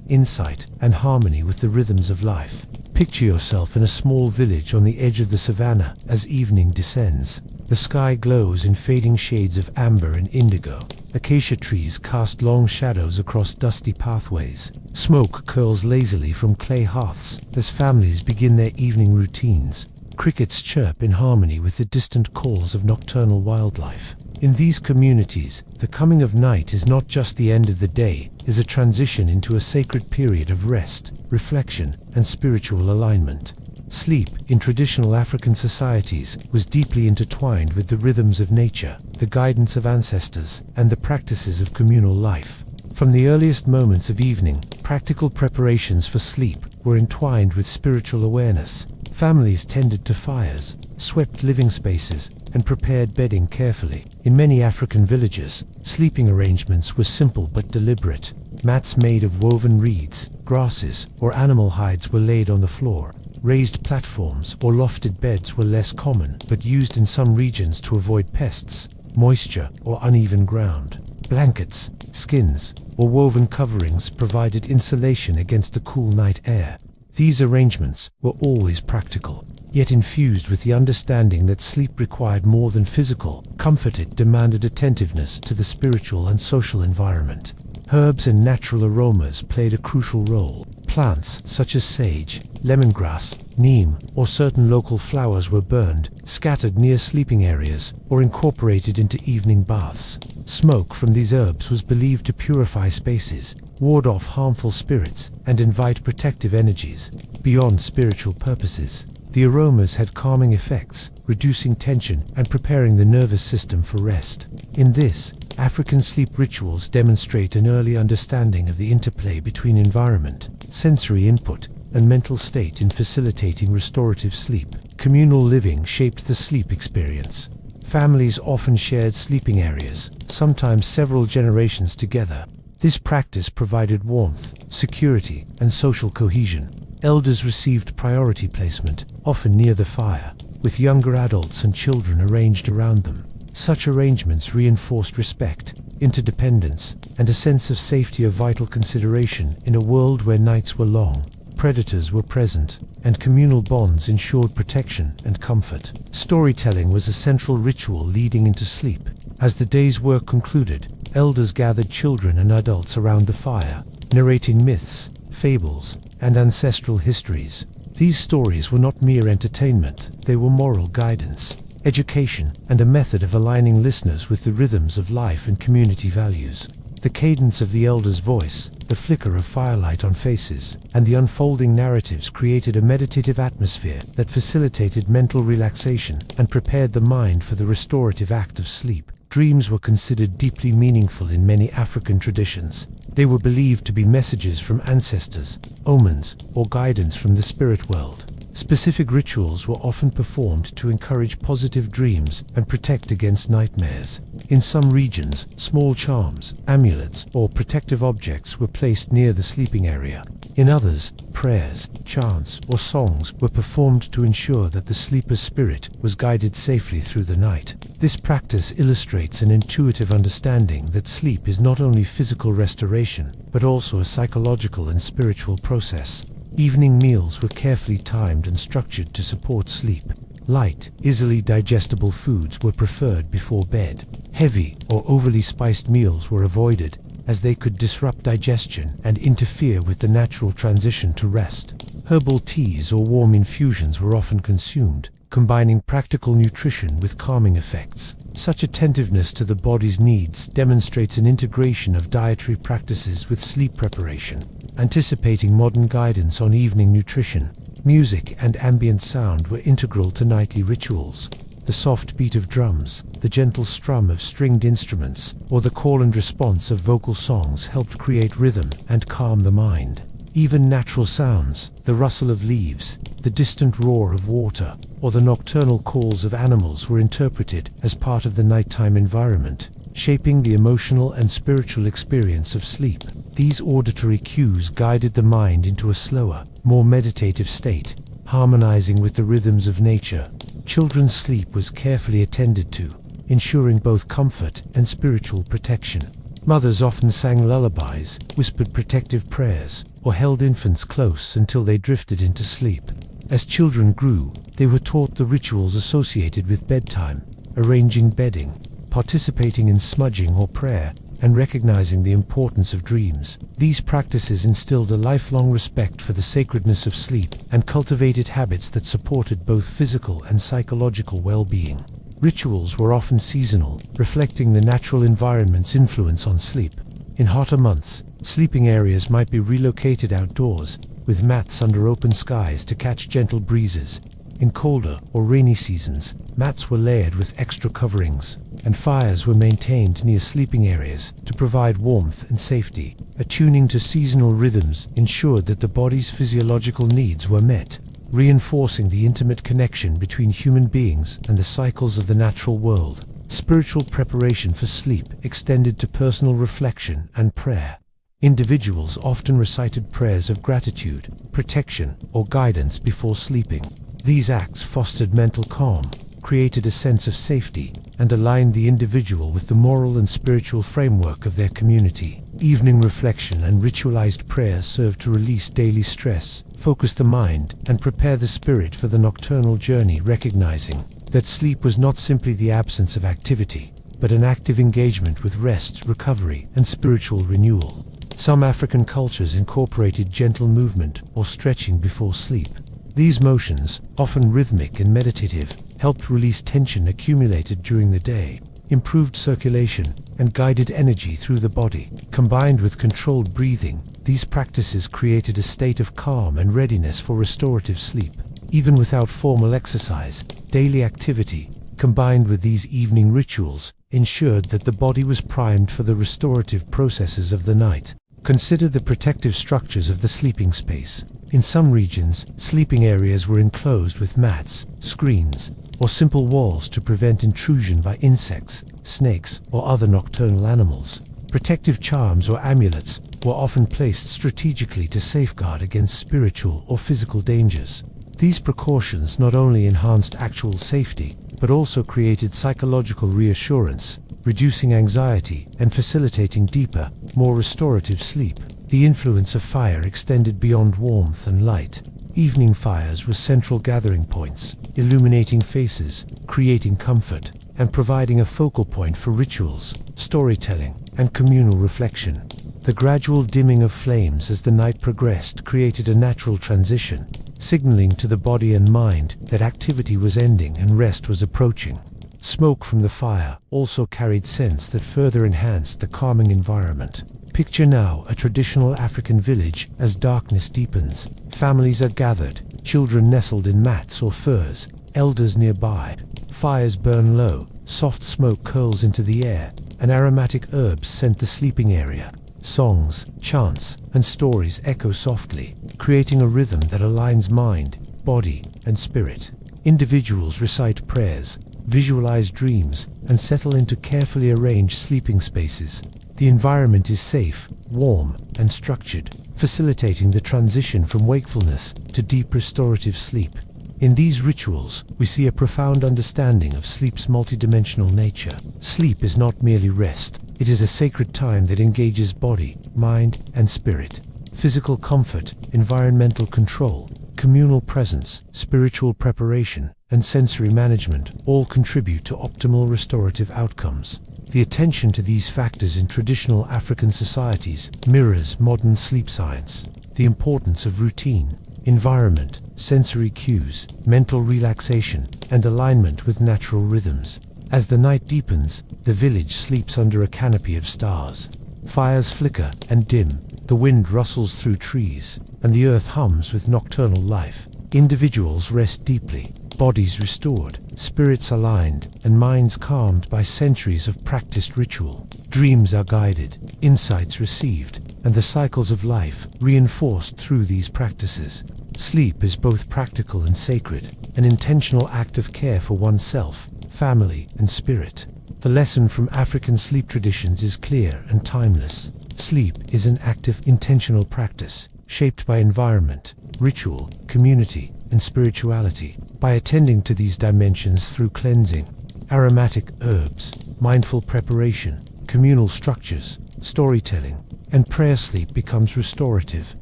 insight, and harmony with the rhythms of life. Picture yourself in a small village on the edge of the savannah as evening descends. The sky glows in fading shades of amber and indigo. Acacia trees cast long shadows across dusty pathways. Smoke curls lazily from clay hearths as families begin their evening routines. Crickets chirp in harmony with the distant calls of nocturnal wildlife. In these communities, the coming of night is not just the end of the day, it is a transition into a sacred period of rest, reflection, and spiritual alignment. Sleep, in traditional African societies, was deeply intertwined with the rhythms of nature, the guidance of ancestors, and the practices of communal life. From the earliest moments of evening, practical preparations for sleep were entwined with spiritual awareness. Families tended to fires, swept living spaces, and prepared bedding carefully. In many African villages, sleeping arrangements were simple but deliberate. Mats made of woven reeds, grasses, or animal hides were laid on the floor. Raised platforms or lofted beds were less common, but used in some regions to avoid pests, moisture, or uneven ground. Blankets, skins, or woven coverings provided insulation against the cool night air. These arrangements were always practical, yet infused with the understanding that sleep required more than physical comfort. It demanded attentiveness to the spiritual and social environment. Herbs and natural aromas played a crucial role. Plants such as sage, lemongrass, neem, or certain local flowers were burned, scattered near sleeping areas, or incorporated into evening baths. Smoke from these herbs was believed to purify spaces, ward off harmful spirits, and invite protective energies. Beyond spiritual purposes, the aromas had calming effects, reducing tension and preparing the nervous system for rest. In this, African sleep rituals demonstrate an early understanding of the interplay between environment, sensory input, and mental state in facilitating restorative sleep. Communal living shaped the sleep experience. Families often shared sleeping areas, sometimes several generations together. This practice provided warmth, security, and social cohesion. Elders received priority placement, often near the fire, with younger adults and children arranged around them. Such arrangements reinforced respect, interdependence, and a sense of safety, a vital consideration in a world where nights were long, predators were present, and communal bonds ensured protection and comfort. Storytelling was a central ritual leading into sleep. As the day's work concluded, elders gathered children and adults around the fire, narrating myths, fables, and ancestral histories. These stories were not mere entertainment, they were moral guidance, education, and a method of aligning listeners with the rhythms of life and community values. The cadence of the elder's voice, the flicker of firelight on faces, and the unfolding narratives created a meditative atmosphere that facilitated mental relaxation and prepared the mind for the restorative act of sleep. Dreams were considered deeply meaningful in many African traditions. They were believed to be messages from ancestors, omens, or guidance from the spirit world. Specific rituals were often performed to encourage positive dreams and protect against nightmares. In some regions, small charms, amulets, or protective objects were placed near the sleeping area. In others, prayers, chants, or songs were performed to ensure that the sleeper's spirit was guided safely through the night. This practice illustrates an intuitive understanding that sleep is not only physical restoration, but also a psychological and spiritual process. Evening meals were carefully timed and structured to support sleep. Light, easily digestible foods were preferred before bed. Heavy or overly spiced meals were avoided, as they could disrupt digestion and interfere with the natural transition to rest. Herbal teas or warm infusions were often consumed, combining practical nutrition with calming effects. Such attentiveness to the body's needs demonstrates an integration of dietary practices with sleep preparation. Anticipating modern guidance on evening nutrition, music and ambient sound were integral to nightly rituals. the soft beat of drums, the gentle strum of stringed instruments, or the call and response of vocal songs helped create rhythm and calm the mind. Even natural sounds, the rustle of leaves, the distant roar of water, or the nocturnal calls of animals were interpreted as part of the nighttime environment, shaping the emotional and spiritual experience of sleep. These auditory cues guided the mind into a slower, more meditative state, harmonizing with the rhythms of nature. Children's sleep was carefully attended to, ensuring both comfort and spiritual protection. Mothers often sang lullabies, whispered protective prayers, or held infants close until they drifted into sleep. As children grew, they were taught the rituals associated with bedtime, arranging bedding, participating in smudging or prayer, and recognizing the importance of dreams. These practices instilled a lifelong respect for the sacredness of sleep and cultivated habits that supported both physical and psychological well-being. Rituals were often seasonal, reflecting the natural environment's influence on sleep. In hotter months, sleeping areas might be relocated outdoors, with mats under open skies to catch gentle breezes. In colder or rainy seasons, mats were layered with extra coverings, and fires were maintained near sleeping areas to provide warmth and safety. Attuning to seasonal rhythms ensured that the body's physiological needs were met, reinforcing the intimate connection between human beings and the cycles of the natural world. Spiritual preparation for sleep extended to personal reflection and prayer. Individuals often recited prayers of gratitude, protection, or guidance before sleeping. These acts fostered mental calm, created a sense of safety, and aligned the individual with the moral and spiritual framework of their community. Evening reflection and ritualized prayers served to release daily stress, focus the mind, and prepare the spirit for the nocturnal journey, recognizing that sleep was not simply the absence of activity, but an active engagement with rest, recovery, and spiritual renewal. Some African cultures incorporated gentle movement or stretching before sleep. These motions, often rhythmic and meditative, helped release tension accumulated during the day, improved circulation, and guided energy through the body. Combined with controlled breathing, these practices created a state of calm and readiness for restorative sleep. Even without formal exercise, daily activity, combined with these evening rituals, ensured that the body was primed for the restorative processes of the night. Consider the protective structures of the sleeping space. In some regions, sleeping areas were enclosed with mats, screens, or simple walls to prevent intrusion by insects, snakes, or other nocturnal animals. Protective charms or amulets were often placed strategically to safeguard against spiritual or physical dangers. These precautions not only enhanced actual safety, but also created psychological reassurance, reducing anxiety and facilitating deeper, more restorative sleep. The influence of fire extended beyond warmth and light. Evening fires were central gathering points, illuminating faces, creating comfort, and providing a focal point for rituals, storytelling, and communal reflection. The gradual dimming of flames as the night progressed created a natural transition, signaling to the body and mind that activity was ending and rest was approaching. Smoke from the fire also carried scents that further enhanced the calming environment. Picture now a traditional African village as darkness deepens. Families are gathered, children nestled in mats or furs, elders nearby. Fires burn low, soft smoke curls into the air, and aromatic herbs scent the sleeping area. Songs, chants, and stories echo softly, creating a rhythm that aligns mind, body, and spirit. Individuals recite prayers, visualize dreams, and settle into carefully arranged sleeping spaces. The environment is safe, warm, and structured, facilitating the transition from wakefulness to deep restorative sleep. In these rituals, we see a profound understanding of sleep's multidimensional nature. Sleep is not merely rest, it is a sacred time that engages body, mind, and spirit. Physical comfort, environmental control, communal presence, spiritual preparation, and sensory management all contribute to optimal restorative outcomes. The attention to these factors in traditional African societies mirrors modern sleep science. The importance of routine, environment, sensory cues, mental relaxation, and alignment with natural rhythms. As the night deepens, the village sleeps under a canopy of stars. Fires flicker and dim, the wind rustles through trees, and the earth hums with nocturnal life. Individuals rest deeply, bodies restored, spirits aligned, and minds calmed by centuries of practiced ritual. Dreams are guided, insights received, and the cycles of life reinforced through these practices. Sleep is both practical and sacred, an intentional act of care for oneself, family, and spirit. The lesson from African sleep traditions is clear and timeless. Sleep is an active, intentional practice, shaped by environment, ritual, community, and spirituality. By attending to these dimensions through cleansing, aromatic herbs, mindful preparation, communal structures, storytelling, and prayer, sleep becomes restorative,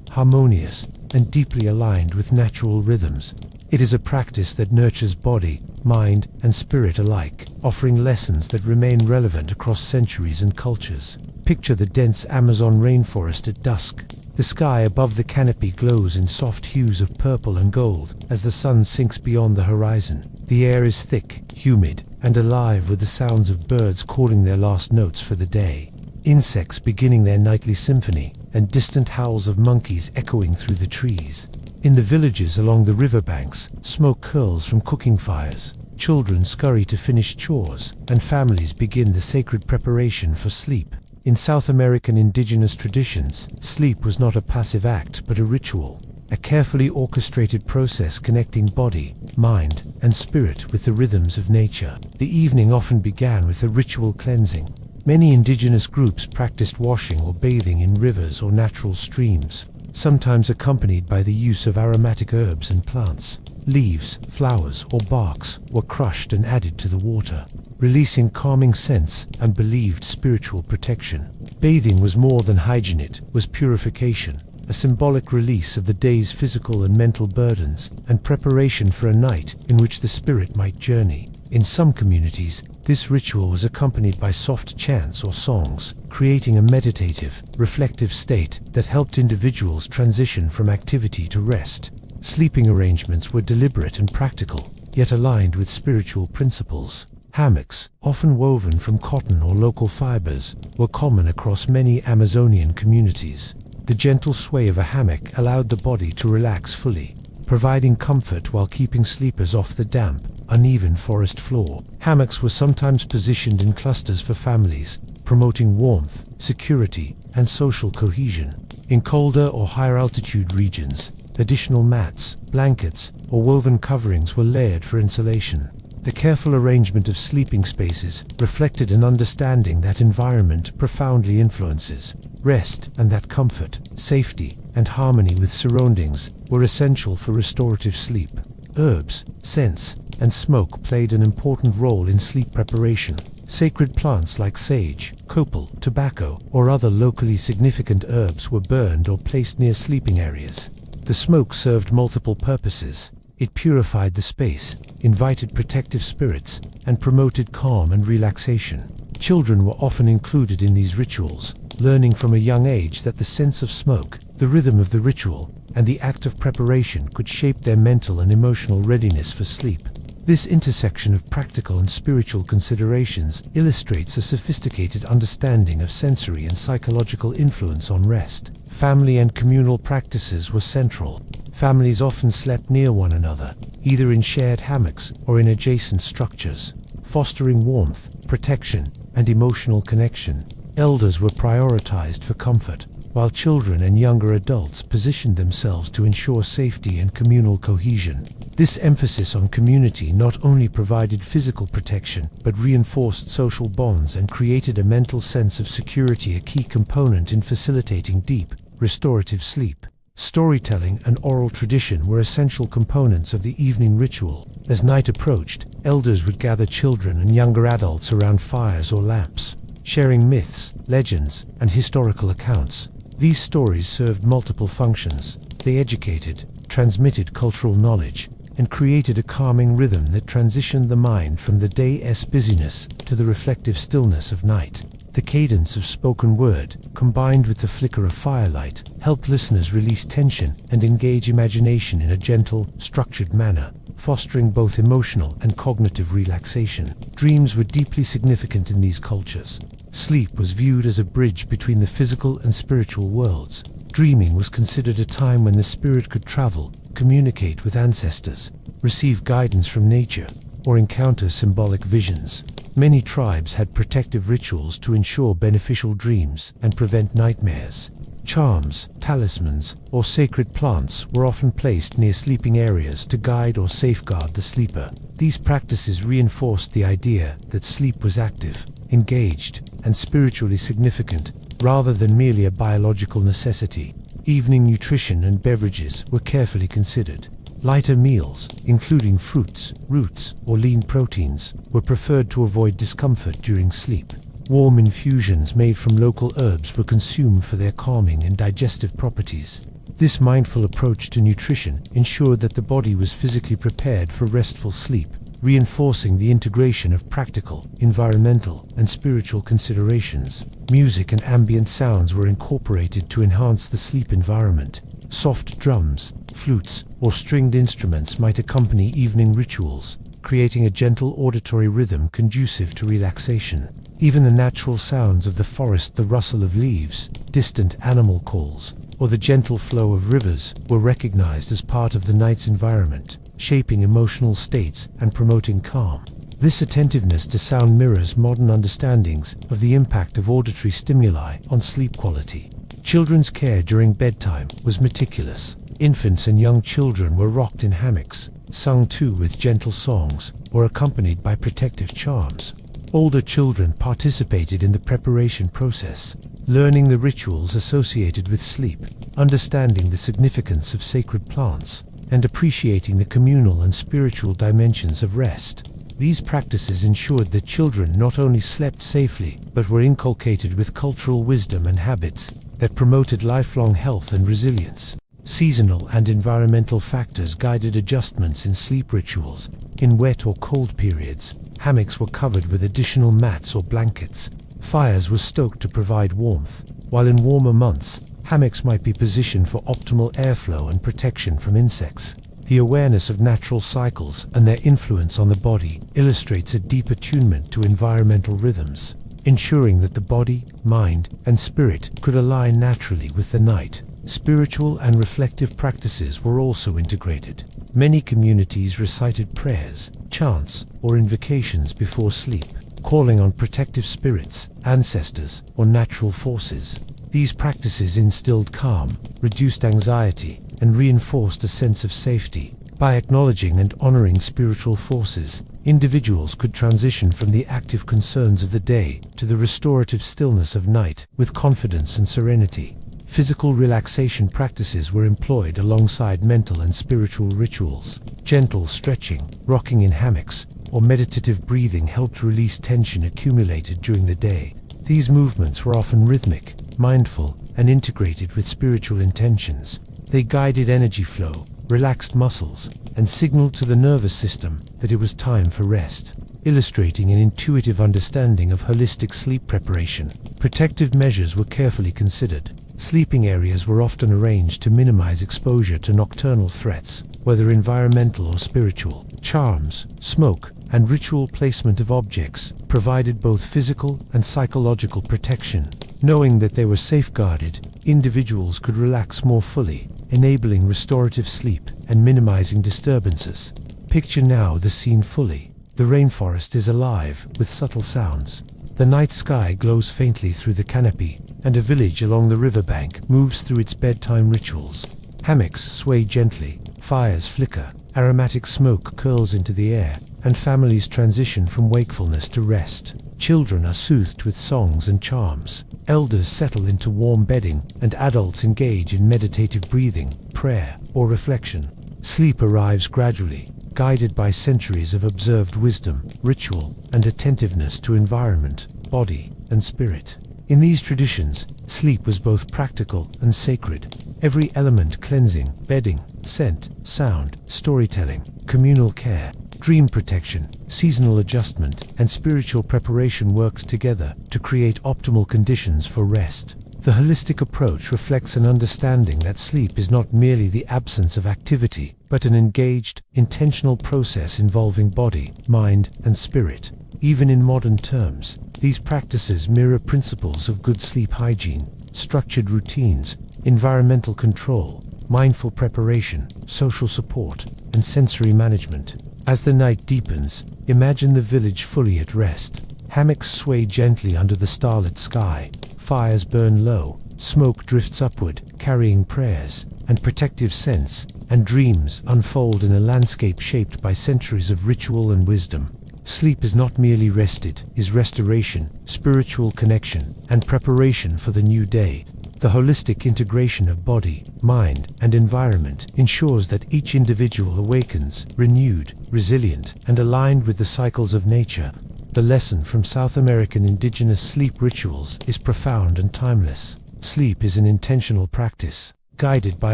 harmonious, and deeply aligned with natural rhythms. It is a practice that nurtures body, mind, and spirit alike, offering lessons that remain relevant across centuries and cultures. Picture the dense Amazon rainforest at dusk. The sky above the canopy glows in soft hues of purple and gold as the sun sinks beyond the horizon. The air is thick, humid, and alive with the sounds of birds calling their last notes for the day, insects beginning their nightly symphony, and distant howls of monkeys echoing through the trees. In the villages along the riverbanks, smoke curls from cooking fires. Children scurry to finish chores, and families begin the sacred preparation for sleep. In South American indigenous traditions, sleep was not a passive act but a ritual, a carefully orchestrated process connecting body, mind, and spirit with the rhythms of nature. The evening often began with a ritual cleansing. Many indigenous groups practiced washing or bathing in rivers or natural streams, sometimes accompanied by the use of aromatic herbs and plants. Leaves, flowers, or barks were crushed and added to the water, releasing calming scents and believed spiritual protection. Bathing was more than hygiene, it was purification, a symbolic release of the day's physical and mental burdens, and preparation for a night in which the spirit might journey. In some communities, this ritual was accompanied by soft chants or songs, creating a meditative, reflective state that helped individuals transition from activity to rest. Sleeping arrangements were deliberate and practical, yet aligned with spiritual principles. Hammocks, often woven from cotton or local fibers, were common across many Amazonian communities. The gentle sway of a hammock allowed the body to relax fully, providing comfort while keeping sleepers off the damp, uneven forest floor. Hammocks were sometimes positioned in clusters for families, promoting warmth, security, and social cohesion. In colder or higher altitude regions, additional mats, blankets, or woven coverings were layered for insulation. The careful arrangement of sleeping spaces reflected an understanding that environment profoundly influences rest, and that comfort, safety, and harmony with surroundings were essential for restorative sleep. Herbs, scents, and smoke played an important role in sleep preparation. Sacred plants like sage, copal, tobacco, or other locally significant herbs were burned or placed near sleeping areas. The smoke served multiple purposes. It purified the space, invited protective spirits, and promoted calm and relaxation. Children were often included in these rituals, learning from a young age that the sense of smoke, the rhythm of the ritual, and the act of preparation could shape their mental and emotional readiness for sleep. This intersection of practical and spiritual considerations illustrates a sophisticated understanding of sensory and psychological influence on rest. Family and communal practices were central. Families often slept near one another, either in shared hammocks or in adjacent structures, fostering warmth, protection, and emotional connection. Elders were prioritized for comfort, while children and younger adults positioned themselves to ensure safety and communal cohesion. This emphasis on community not only provided physical protection, but reinforced social bonds and created a mental sense of security, a key component in facilitating deep, restorative sleep. Storytelling and oral tradition were essential components of the evening ritual. As night approached, elders would gather children and younger adults around fires or lamps, sharing myths, legends, and historical accounts. These stories served multiple functions. They educated, transmitted cultural knowledge, and created a calming rhythm that transitioned the mind from the day's busyness to the reflective stillness of night. The cadence of spoken word, combined with the flicker of firelight, helped listeners release tension and engage imagination in a gentle, structured manner, fostering both emotional and cognitive relaxation. Dreams were deeply significant in these cultures. Sleep was viewed as a bridge between the physical and spiritual worlds. Dreaming was considered a time when the spirit could travel, communicate with ancestors, receive guidance from nature, or encounter symbolic visions. Many tribes had protective rituals to ensure beneficial dreams and prevent nightmares. Charms, talismans, or sacred plants were often placed near sleeping areas to guide or safeguard the sleeper. These practices reinforced the idea that sleep was active, engaged, and spiritually significant, rather than merely a biological necessity. Evening nutrition and beverages were carefully considered. Lighter meals, including fruits, roots, or lean proteins, were preferred to avoid discomfort during sleep. Warm infusions made from local herbs were consumed for their calming and digestive properties. This mindful approach to nutrition ensured that the body was physically prepared for restful sleep, reinforcing the integration of practical, environmental, and spiritual considerations. Music and ambient sounds were incorporated to enhance the sleep environment. Soft drums, flutes, or stringed instruments might accompany evening rituals, creating a gentle auditory rhythm conducive to relaxation. Even the natural sounds of the forest, the rustle of leaves, distant animal calls, or the gentle flow of rivers were recognized as part of the night's environment, shaping emotional states and promoting calm. This attentiveness to sound mirrors modern understandings of the impact of auditory stimuli on sleep quality. Children's care during bedtime was meticulous. Infants and young children were rocked in hammocks, sung to with gentle songs, or accompanied by protective charms. Older children participated in the preparation process, learning the rituals associated with sleep, understanding the significance of sacred plants, and appreciating the communal and spiritual dimensions of rest. These practices ensured that children not only slept safely, but were inculcated with cultural wisdom and habits that promoted lifelong health and resilience. Seasonal and environmental factors guided adjustments in sleep rituals. In wet or cold periods, hammocks were covered with additional mats or blankets. Fires were stoked to provide warmth, while in warmer months, hammocks might be positioned for optimal airflow and protection from insects. The awareness of natural cycles and their influence on the body illustrates a deep attunement to environmental rhythms, ensuring that the body, mind, and spirit could align naturally with the night. Spiritual and reflective practices were also integrated. Many communities recited prayers, chants, or invocations before sleep, calling on protective spirits, ancestors, or natural forces. These practices instilled calm, reduced anxiety, and reinforced a sense of safety. By acknowledging and honoring spiritual forces, individuals could transition from the active concerns of the day to the restorative stillness of night with confidence and serenity. Physical relaxation practices were employed alongside mental and spiritual rituals. Gentle stretching, rocking in hammocks, or meditative breathing helped release tension accumulated during the day. These movements were often rhythmic, mindful, and integrated with spiritual intentions. They guided energy flow, relaxed muscles, and signaled to the nervous system that it was time for rest, illustrating an intuitive understanding of holistic sleep preparation. Protective measures were carefully considered. Sleeping areas were often arranged to minimize exposure to nocturnal threats, whether environmental or spiritual. Charms, smoke, and ritual placement of objects provided both physical and psychological protection. Knowing that they were safeguarded, individuals could relax more fully, enabling restorative sleep and minimizing disturbances. Picture now the scene fully. The rainforest is alive with subtle sounds. The night sky glows faintly through the canopy, and a village along the riverbank moves through its bedtime rituals. Hammocks sway gently, fires flicker, aromatic smoke curls into the air, and families transition from wakefulness to rest. Children are soothed with songs and charms. Elders settle into warm bedding, and adults engage in meditative breathing, prayer, or reflection. Sleep arrives gradually, guided by centuries of observed wisdom, ritual, and attentiveness to environment, body, and spirit. In these traditions, sleep was both practical and sacred. Every element, cleansing, bedding, scent, sound, storytelling, communal care, dream protection, seasonal adjustment, and spiritual preparation worked together to create optimal conditions for rest. The holistic approach reflects an understanding that sleep is not merely the absence of activity, but an engaged, intentional process involving body, mind, and spirit. Even in modern terms, these practices mirror principles of good sleep hygiene, structured routines, environmental control, mindful preparation, social support, and sensory management. As the night deepens, imagine the village fully at rest. Hammocks sway gently under the starlit sky, fires burn low, smoke drifts upward, carrying prayers and protective scents, and dreams unfold in a landscape shaped by centuries of ritual and wisdom. Sleep is not merely rested, is restoration, spiritual connection, and preparation for the new day. The holistic integration of body, mind, and environment ensures that each individual awakens, renewed, resilient, and aligned with the cycles of nature. The lesson from South American indigenous sleep rituals is profound and timeless. Sleep is an intentional practice, guided by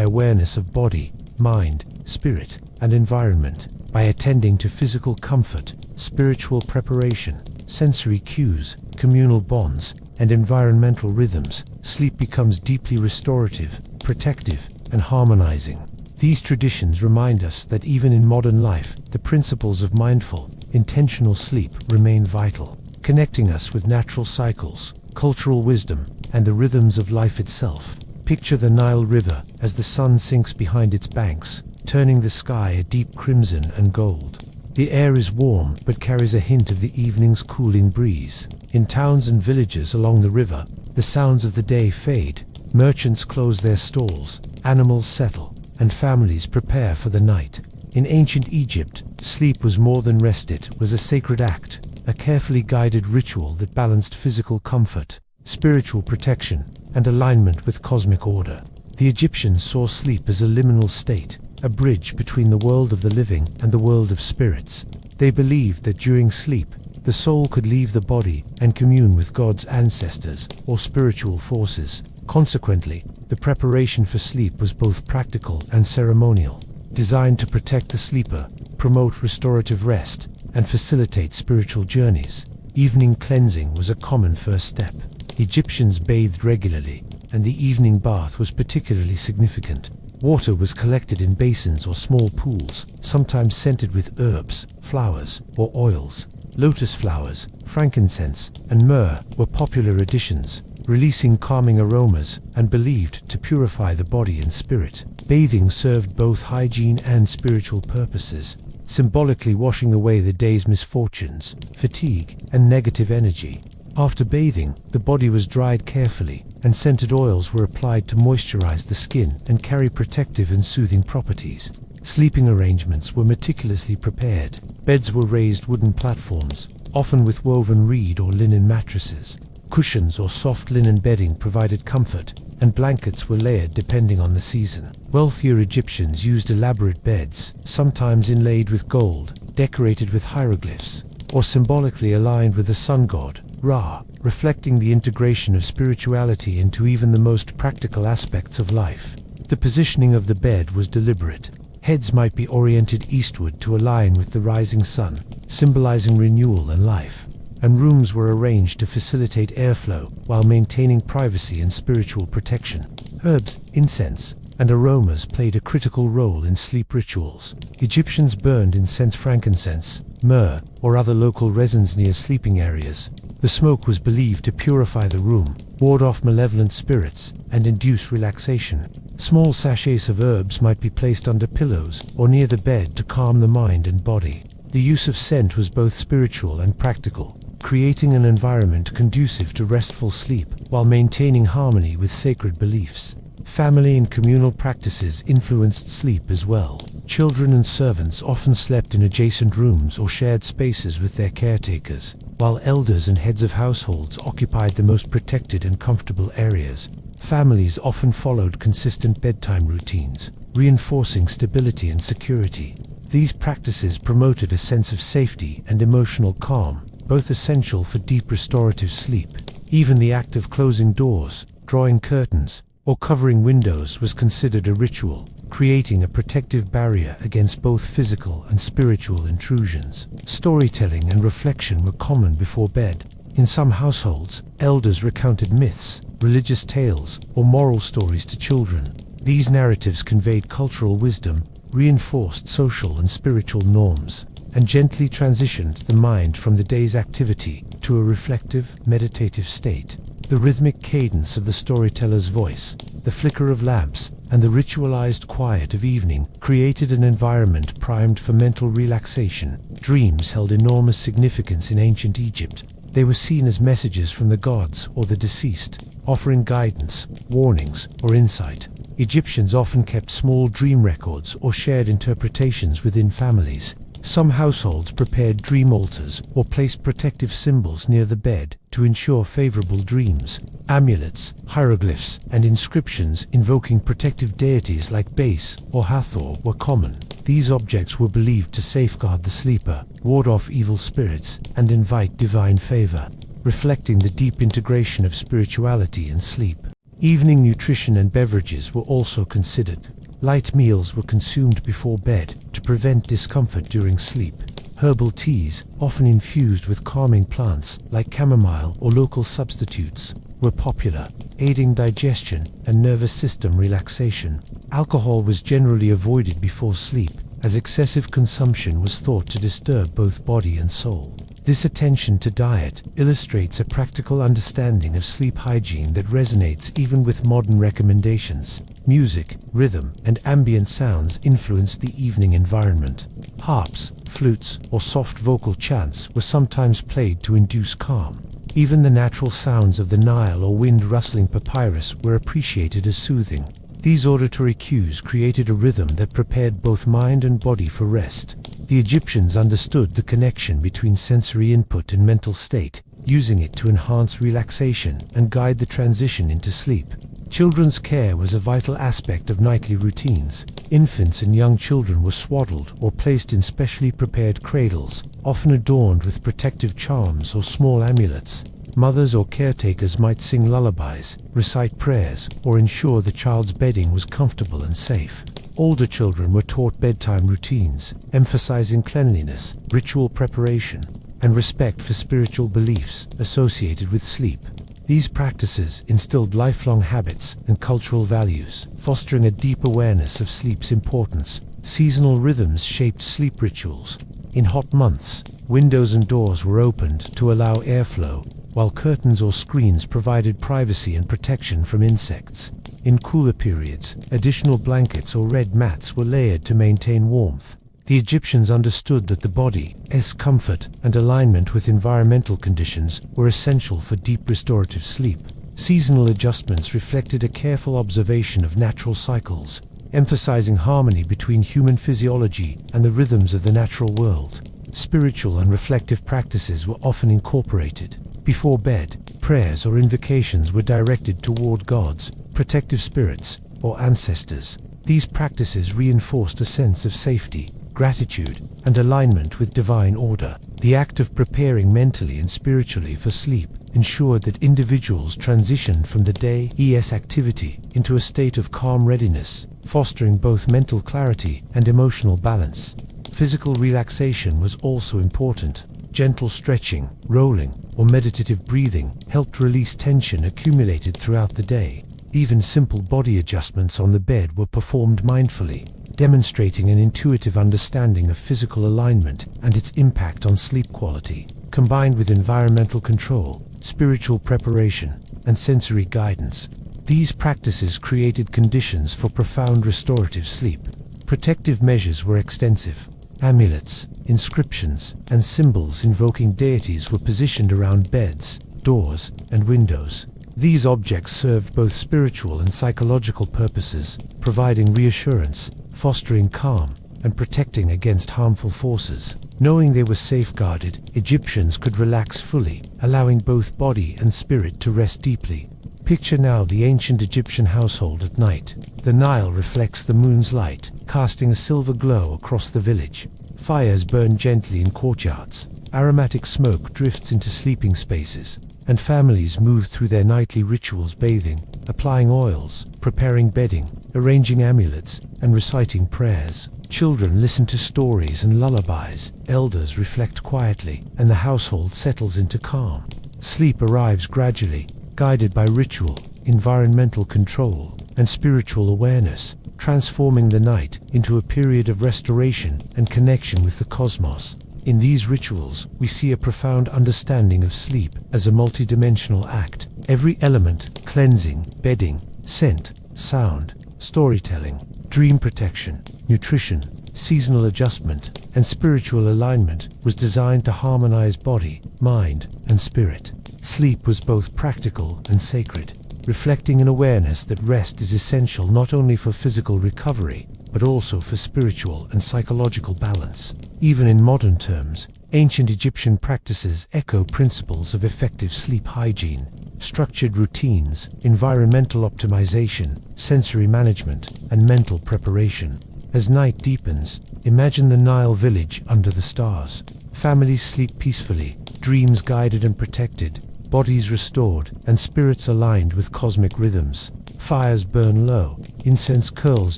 awareness of body, mind, spirit, and environment. By attending to physical comfort, spiritual preparation, sensory cues, communal bonds, and environmental rhythms, sleep becomes deeply restorative, protective, and harmonizing. These traditions remind us that even in modern life, the principles of mindful, intentional sleep remain vital, connecting us with natural cycles, cultural wisdom, and the rhythms of life itself. Picture the Nile River as the sun sinks behind its banks, turning the sky a deep crimson and gold. The air is warm but carries a hint of the evening's cooling breeze. In towns and villages along the river, the sounds of the day fade. Merchants close their stalls, animals settle, and families prepare for the night. In ancient Egypt, sleep was more than rest, it was a sacred act, a carefully guided ritual that balanced physical comfort, spiritual protection, and alignment with cosmic order. The Egyptians saw sleep as a liminal state, a bridge between the world of the living and the world of spirits. They believed that during sleep, the soul could leave the body and commune with God's ancestors or spiritual forces. Consequently, the preparation for sleep was both practical and ceremonial, designed to protect the sleeper, promote restorative rest, and facilitate spiritual journeys. Evening cleansing was a common first step. Egyptians bathed regularly, and the evening bath was particularly significant. Water was collected in basins or small pools, sometimes scented with herbs, flowers, or oils. Lotus flowers, frankincense, and myrrh were popular additions, releasing calming aromas and believed to purify the body and spirit. Bathing served both hygiene and spiritual purposes, symbolically washing away the day's misfortunes, fatigue, and negative energy. After bathing, the body was dried carefully, and scented oils were applied to moisturize the skin and carry protective and soothing properties. Sleeping arrangements were meticulously prepared. Beds were raised wooden platforms, often with woven reed or linen mattresses. Cushions or soft linen bedding provided comfort, and blankets were layered depending on the season. Wealthier Egyptians used elaborate beds, sometimes inlaid with gold, decorated with hieroglyphs, or symbolically aligned with the sun god, Ra, reflecting the integration of spirituality into even the most practical aspects of life. The positioning of the bed was deliberate. Heads might be oriented eastward to align with the rising sun, symbolizing renewal and life, and rooms were arranged to facilitate airflow while maintaining privacy and spiritual protection. Herbs, incense, and aromas played a critical role in sleep rituals. Egyptians burned incense, frankincense, myrrh, or other local resins near sleeping areas. The smoke was believed to purify the room, ward off malevolent spirits, and induce relaxation. Small sachets of herbs might be placed under pillows or near the bed to calm the mind and body. The use of scent was both spiritual and practical, creating an environment conducive to restful sleep while maintaining harmony with sacred beliefs. Family and communal practices influenced sleep as well. Children and servants often slept in adjacent rooms or shared spaces with their caretakers, while elders and heads of households occupied the most protected and comfortable areas. Families often followed consistent bedtime routines, reinforcing stability and security. These practices promoted a sense of safety and emotional calm, both essential for deep restorative sleep. Even the act of closing doors, drawing curtains, or covering windows was considered a ritual, creating a protective barrier against both physical and spiritual intrusions. Storytelling and reflection were common before bed. In some households, elders recounted myths, religious tales, or moral stories to children. These narratives conveyed cultural wisdom, reinforced social and spiritual norms, and gently transitioned the mind from the day's activity to a reflective, meditative state. The rhythmic cadence of the storyteller's voice, the flicker of lamps, and the ritualized quiet of evening created an environment primed for mental relaxation. Dreams held enormous significance in ancient Egypt. They were seen as messages from the gods or the deceased, offering guidance, warnings, or insight. Egyptians often kept small dream records or shared interpretations within families. Some households prepared dream altars or placed protective symbols near the bed to ensure favorable dreams. Amulets, hieroglyphs, and inscriptions invoking protective deities like Base or Hathor were common. These objects were believed to safeguard the sleeper, ward off evil spirits, and invite divine favor, reflecting the deep integration of spirituality and sleep. Evening nutrition and beverages were also considered. Light meals were consumed before bed to prevent discomfort during sleep. Herbal teas, often infused with calming plants like chamomile or local substitutes, were popular, aiding digestion and nervous system relaxation. Alcohol was generally avoided before sleep, as excessive consumption was thought to disturb both body and soul. This attention to diet illustrates a practical understanding of sleep hygiene that resonates even with modern recommendations. Music, rhythm, and ambient sounds influenced the evening environment. Harps, flutes, or soft vocal chants were sometimes played to induce calm. Even the natural sounds of the Nile or wind-rustling papyrus were appreciated as soothing. These auditory cues created a rhythm that prepared both mind and body for rest. The Egyptians understood the connection between sensory input and mental state, using it to enhance relaxation and guide the transition into sleep. Children's care was a vital aspect of nightly routines. Infants and young children were swaddled or placed in specially prepared cradles, often adorned with protective charms or small amulets. Mothers or caretakers might sing lullabies, recite prayers, or ensure the child's bedding was comfortable and safe. Older children were taught bedtime routines, emphasizing cleanliness, ritual preparation, and respect for spiritual beliefs associated with sleep. These practices instilled lifelong habits and cultural values, fostering a deep awareness of sleep's importance. Seasonal rhythms shaped sleep rituals. In hot months, windows and doors were opened to allow airflow, while curtains or screens provided privacy and protection from insects. In cooler periods, additional blankets or red mats were layered to maintain warmth. The Egyptians understood that the body's comfort and alignment with environmental conditions were essential for deep restorative sleep. Seasonal adjustments reflected a careful observation of natural cycles, emphasizing harmony between human physiology and the rhythms of the natural world. Spiritual and reflective practices were often incorporated. Before bed, prayers or invocations were directed toward gods, protective spirits, or ancestors. These practices reinforced a sense of safety, gratitude, and alignment with divine order. The act of preparing mentally and spiritually for sleep ensured that individuals transitioned from the day's activity into a state of calm readiness, fostering both mental clarity and emotional balance. Physical relaxation was also important. Gentle stretching, rolling, or meditative breathing helped release tension accumulated throughout the day. Even simple body adjustments on the bed were performed mindfully, demonstrating an intuitive understanding of physical alignment and its impact on sleep quality. Combined with environmental control, spiritual preparation, and sensory guidance, these practices created conditions for profound restorative sleep. Protective measures were extensive. Amulets, inscriptions, and symbols invoking deities were positioned around beds, doors, and windows. These objects served both spiritual and psychological purposes, providing reassurance, fostering calm, and protecting against harmful forces. Knowing they were safeguarded, Egyptians could relax fully, allowing both body and spirit to rest deeply. Picture now the ancient Egyptian household at night. The Nile reflects the moon's light, casting a silver glow across the village. Fires burn gently in courtyards. Aromatic smoke drifts into sleeping spaces, and families move through their nightly rituals, bathing, applying oils, preparing bedding, arranging amulets, and reciting prayers. Children listen to stories and lullabies. Elders reflect quietly, and the household settles into calm. Sleep arrives gradually, guided by ritual, environmental control, and spiritual awareness, transforming the night into a period of restoration and connection with the cosmos. In these rituals, we see a profound understanding of sleep as a multidimensional act. Every element, cleansing, bedding, scent, sound, storytelling, dream protection, nutrition, seasonal adjustment, and spiritual alignment was designed to harmonize body, mind, and spirit. Sleep was both practical and sacred, reflecting an awareness that rest is essential not only for physical recovery, but also for spiritual and psychological balance. Even in modern terms, ancient Egyptian practices echo principles of effective sleep hygiene, structured routines, environmental optimization, sensory management, and mental preparation. As night deepens, imagine the Nile village under the stars. Families sleep peacefully, dreams guided and protected, bodies restored, and spirits aligned with cosmic rhythms. Fires burn low, incense curls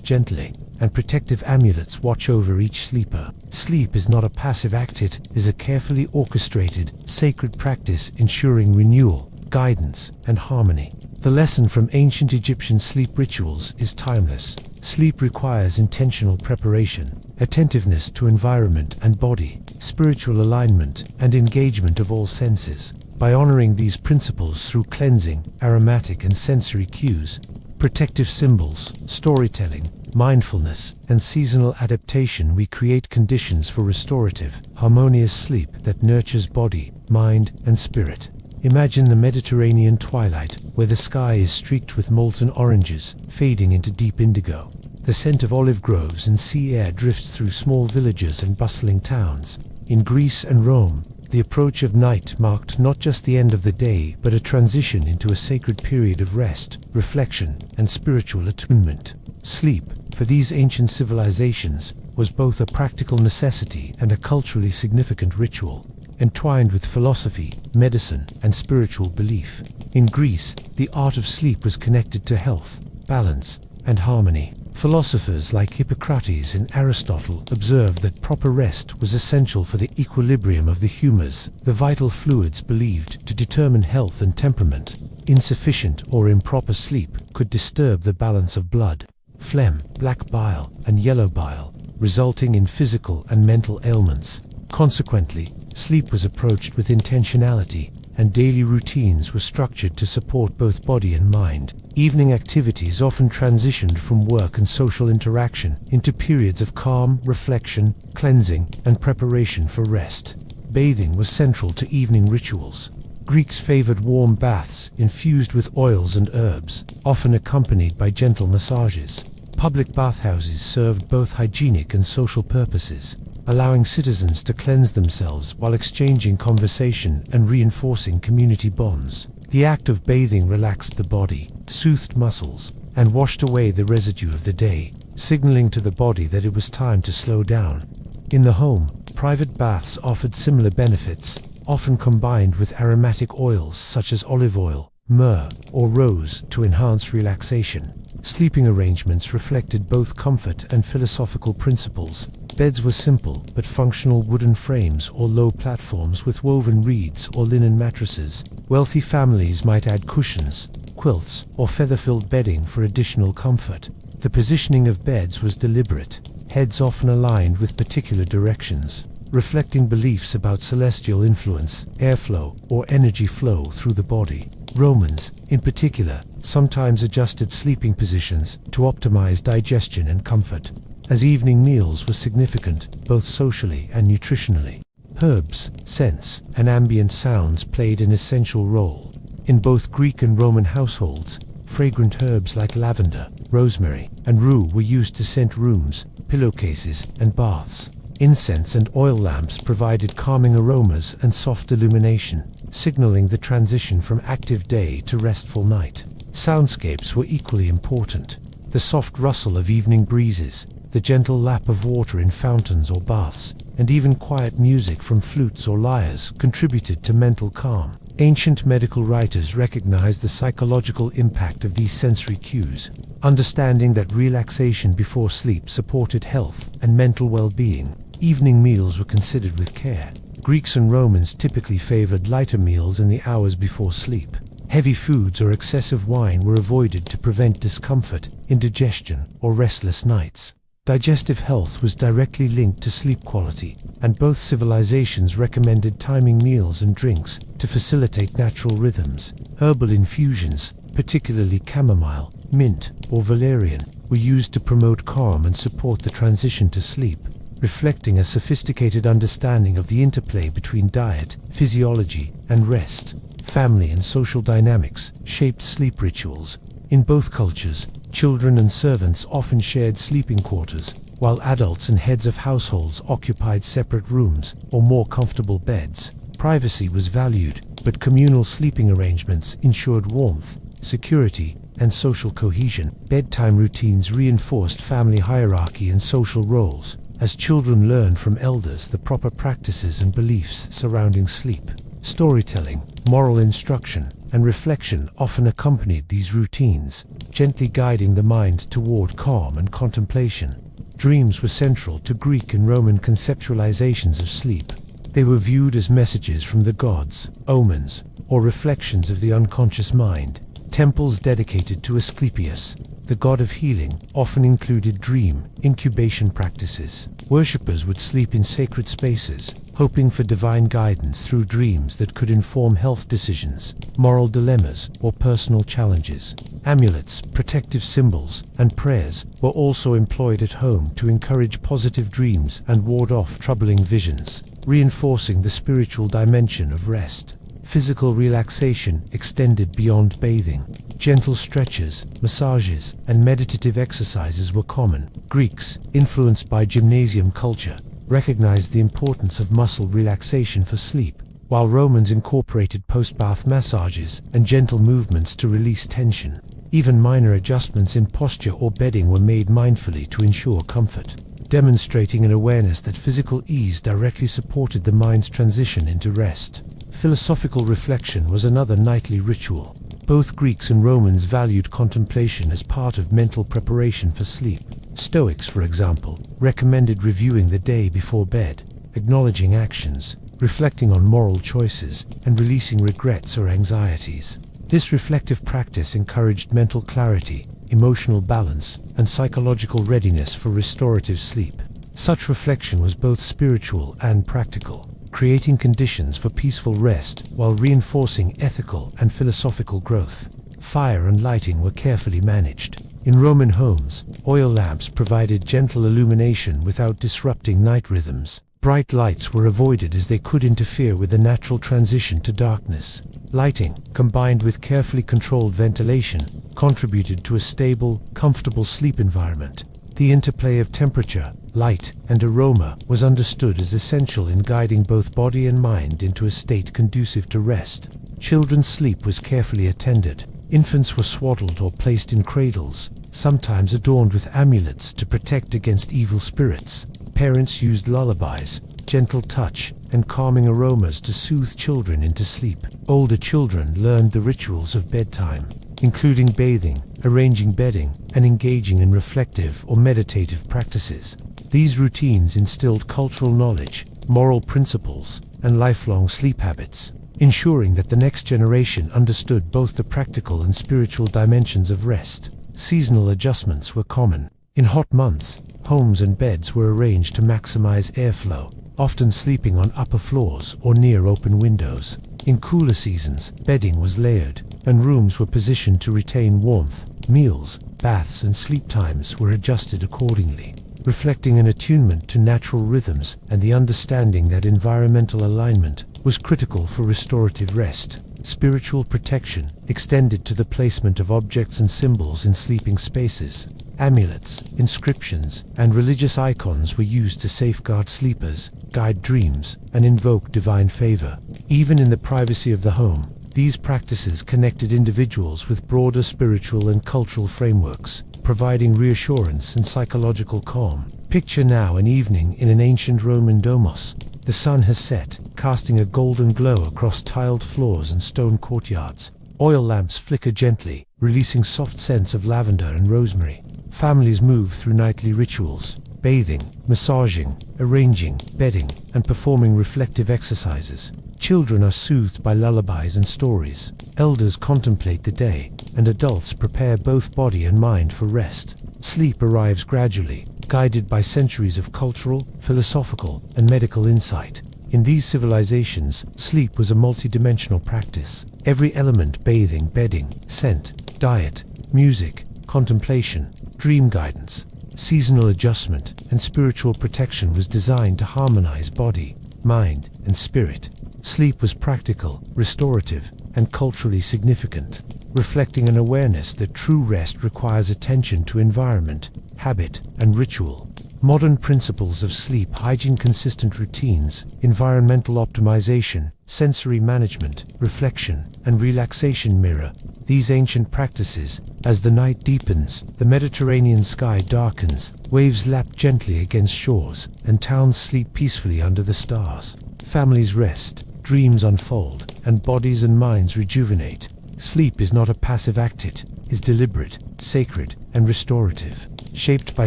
gently, and protective amulets watch over each sleeper. Sleep is not a passive act, it is a carefully orchestrated, sacred practice ensuring renewal, guidance, and harmony. The lesson from ancient Egyptian sleep rituals is timeless. Sleep requires intentional preparation, attentiveness to environment and body, spiritual alignment, and engagement of all senses. By honoring these principles through cleansing, aromatic and sensory cues, protective symbols, storytelling, mindfulness, and seasonal adaptation, we create conditions for restorative, harmonious sleep that nurtures body, mind, and spirit. Imagine the Mediterranean twilight, where the sky is streaked with molten oranges, fading into deep indigo. The scent of olive groves and sea air drifts through small villages and bustling towns. In Greece and Rome, the approach of night marked not just the end of the day, but a transition into a sacred period of rest, reflection, and spiritual attunement. Sleep, for these ancient civilizations, was both a practical necessity and a culturally significant ritual, entwined with philosophy, medicine, and spiritual belief. In Greece, the art of sleep was connected to health, balance, and harmony. Philosophers like Hippocrates and Aristotle observed that proper rest was essential for the equilibrium of the humors, the vital fluids believed to determine health and temperament. Insufficient or improper sleep could disturb the balance of blood, phlegm, black bile, and yellow bile, resulting in physical and mental ailments. Consequently, sleep was approached with intentionality, and daily routines were structured to support both body and mind. Evening activities often transitioned from work and social interaction into periods of calm, reflection, cleansing, and preparation for rest. Bathing was central to evening rituals. Greeks favored warm baths infused with oils and herbs, often accompanied by gentle massages. Public bathhouses served both hygienic and social purposes, allowing citizens to cleanse themselves while exchanging conversation and reinforcing community bonds. The act of bathing relaxed the body, soothed muscles, and washed away the residue of the day, signaling to the body that it was time to slow down. In the home, private baths offered similar benefits, often combined with aromatic oils such as olive oil, myrrh, or rose to enhance relaxation. Sleeping arrangements reflected both comfort and philosophical principles. Beds were simple but functional wooden frames or low platforms with woven reeds or linen mattresses. Wealthy families might add cushions, quilts, or feather-filled bedding for additional comfort. The positioning of beds was deliberate, heads often aligned with particular directions, reflecting beliefs about celestial influence, airflow, or energy flow through the body. Romans, in particular, sometimes adjusted sleeping positions to optimize digestion and comfort, as evening meals were significant, both socially and nutritionally. Herbs, scents, and ambient sounds played an essential role. In both Greek and Roman households, fragrant herbs like lavender, rosemary, and rue were used to scent rooms, pillowcases, and baths. Incense and oil lamps provided calming aromas and soft illumination, signaling the transition from active day to restful night. Soundscapes were equally important. The soft rustle of evening breezes, the gentle lap of water in fountains or baths, and even quiet music from flutes or lyres contributed to mental calm. Ancient medical writers recognized the psychological impact of these sensory cues, understanding that relaxation before sleep supported health and mental well-being. Evening meals were considered with care. Greeks and Romans typically favored lighter meals in the hours before sleep. Heavy foods or excessive wine were avoided to prevent discomfort, indigestion, or restless nights. Digestive health was directly linked to sleep quality, and both civilizations recommended timing meals and drinks to facilitate natural rhythms. Herbal infusions, particularly chamomile, mint, or valerian, were used to promote calm and support the transition to sleep, reflecting a sophisticated understanding of the interplay between diet, physiology, and rest. Family and social dynamics shaped sleep rituals. In both cultures, children and servants often shared sleeping quarters, while adults and heads of households occupied separate rooms or more comfortable beds. Privacy was valued, but communal sleeping arrangements ensured warmth, security, and social cohesion. Bedtime routines reinforced family hierarchy and social roles, as children learned from elders the proper practices and beliefs surrounding sleep. Storytelling, moral instruction, and reflection often accompanied these routines, gently guiding the mind toward calm and contemplation. Dreams were central to Greek and Roman conceptualizations of sleep. They were viewed as messages from the gods, omens, or reflections of the unconscious mind. Temples dedicated to Asclepius, the god of healing, often included dream incubation practices. Worshippers would sleep in sacred spaces, hoping for divine guidance through dreams that could inform health decisions, moral dilemmas, or personal challenges. Amulets, protective symbols, and prayers were also employed at home to encourage positive dreams and ward off troubling visions, reinforcing the spiritual dimension of rest. Physical relaxation extended beyond bathing. Gentle stretches, massages, and meditative exercises were common. Greeks, influenced by gymnasium culture, recognized the importance of muscle relaxation for sleep, while Romans incorporated post-bath massages and gentle movements to release tension. Even minor adjustments in posture or bedding were made mindfully to ensure comfort, demonstrating an awareness that physical ease directly supported the mind's transition into rest. Philosophical reflection was another nightly ritual. Both Greeks and Romans valued contemplation as part of mental preparation for sleep. Stoics, for example, recommended reviewing the day before bed, acknowledging actions, reflecting on moral choices, and releasing regrets or anxieties. This reflective practice encouraged mental clarity, emotional balance, and psychological readiness for restorative sleep. Such reflection was both spiritual and practical, creating conditions for peaceful rest while reinforcing ethical and philosophical growth. Fire and lighting were carefully managed. In Roman homes, oil lamps provided gentle illumination without disrupting night rhythms. Bright lights were avoided as they could interfere with the natural transition to darkness. Lighting, combined with carefully controlled ventilation, contributed to a stable, comfortable sleep environment. The interplay of temperature, light, and aroma was understood as essential in guiding both body and mind into a state conducive to rest. Children's sleep was carefully attended. Infants were swaddled or placed in cradles, sometimes adorned with amulets to protect against evil spirits. Parents used lullabies, gentle touch, and calming aromas to soothe children into sleep. Older children learned the rituals of bedtime, including bathing, arranging bedding, and engaging in reflective or meditative practices. These routines instilled cultural knowledge, moral principles, and lifelong sleep habits, ensuring that the next generation understood both the practical and spiritual dimensions of rest. Seasonal adjustments were common. In hot months, homes and beds were arranged to maximize airflow, often sleeping on upper floors or near open windows. In cooler seasons, bedding was layered, and rooms were positioned to retain warmth. Meals, baths, and sleep times were adjusted accordingly, reflecting an attunement to natural rhythms and the understanding that environmental alignment was critical for restorative rest. Spiritual protection extended to the placement of objects and symbols in sleeping spaces. Amulets, inscriptions, and religious icons were used to safeguard sleepers, guide dreams, and invoke divine favor. Even in the privacy of the home, these practices connected individuals with broader spiritual and cultural frameworks, providing reassurance and psychological calm. Picture now an evening in an ancient Roman domus. The sun has set, casting a golden glow across tiled floors and stone courtyards. Oil lamps flicker gently, releasing soft scents of lavender and rosemary. Families move through nightly rituals, bathing, massaging, arranging, bedding, and performing reflective exercises. Children are soothed by lullabies and stories. Elders contemplate the day, and adults prepare both body and mind for rest. Sleep arrives gradually, guided by centuries of cultural, philosophical, and medical insight. In these civilizations, sleep was a multidimensional practice. Every element, bathing, bedding, scent, diet, music, contemplation, dream guidance, seasonal adjustment, and spiritual protection was designed to harmonize body, mind, and spirit. Sleep was practical, restorative, and culturally significant, reflecting an awareness that true rest requires attention to environment, habit, and ritual. Modern principles of sleep hygiene, consistent routines, environmental optimization, sensory management, reflection, and relaxation mirror these ancient practices. As the night deepens, the Mediterranean sky darkens, waves lap gently against shores, and towns sleep peacefully under the stars. Families rest, dreams unfold, and bodies and minds rejuvenate. Sleep is not a passive act, it is deliberate, sacred, and restorative, shaped by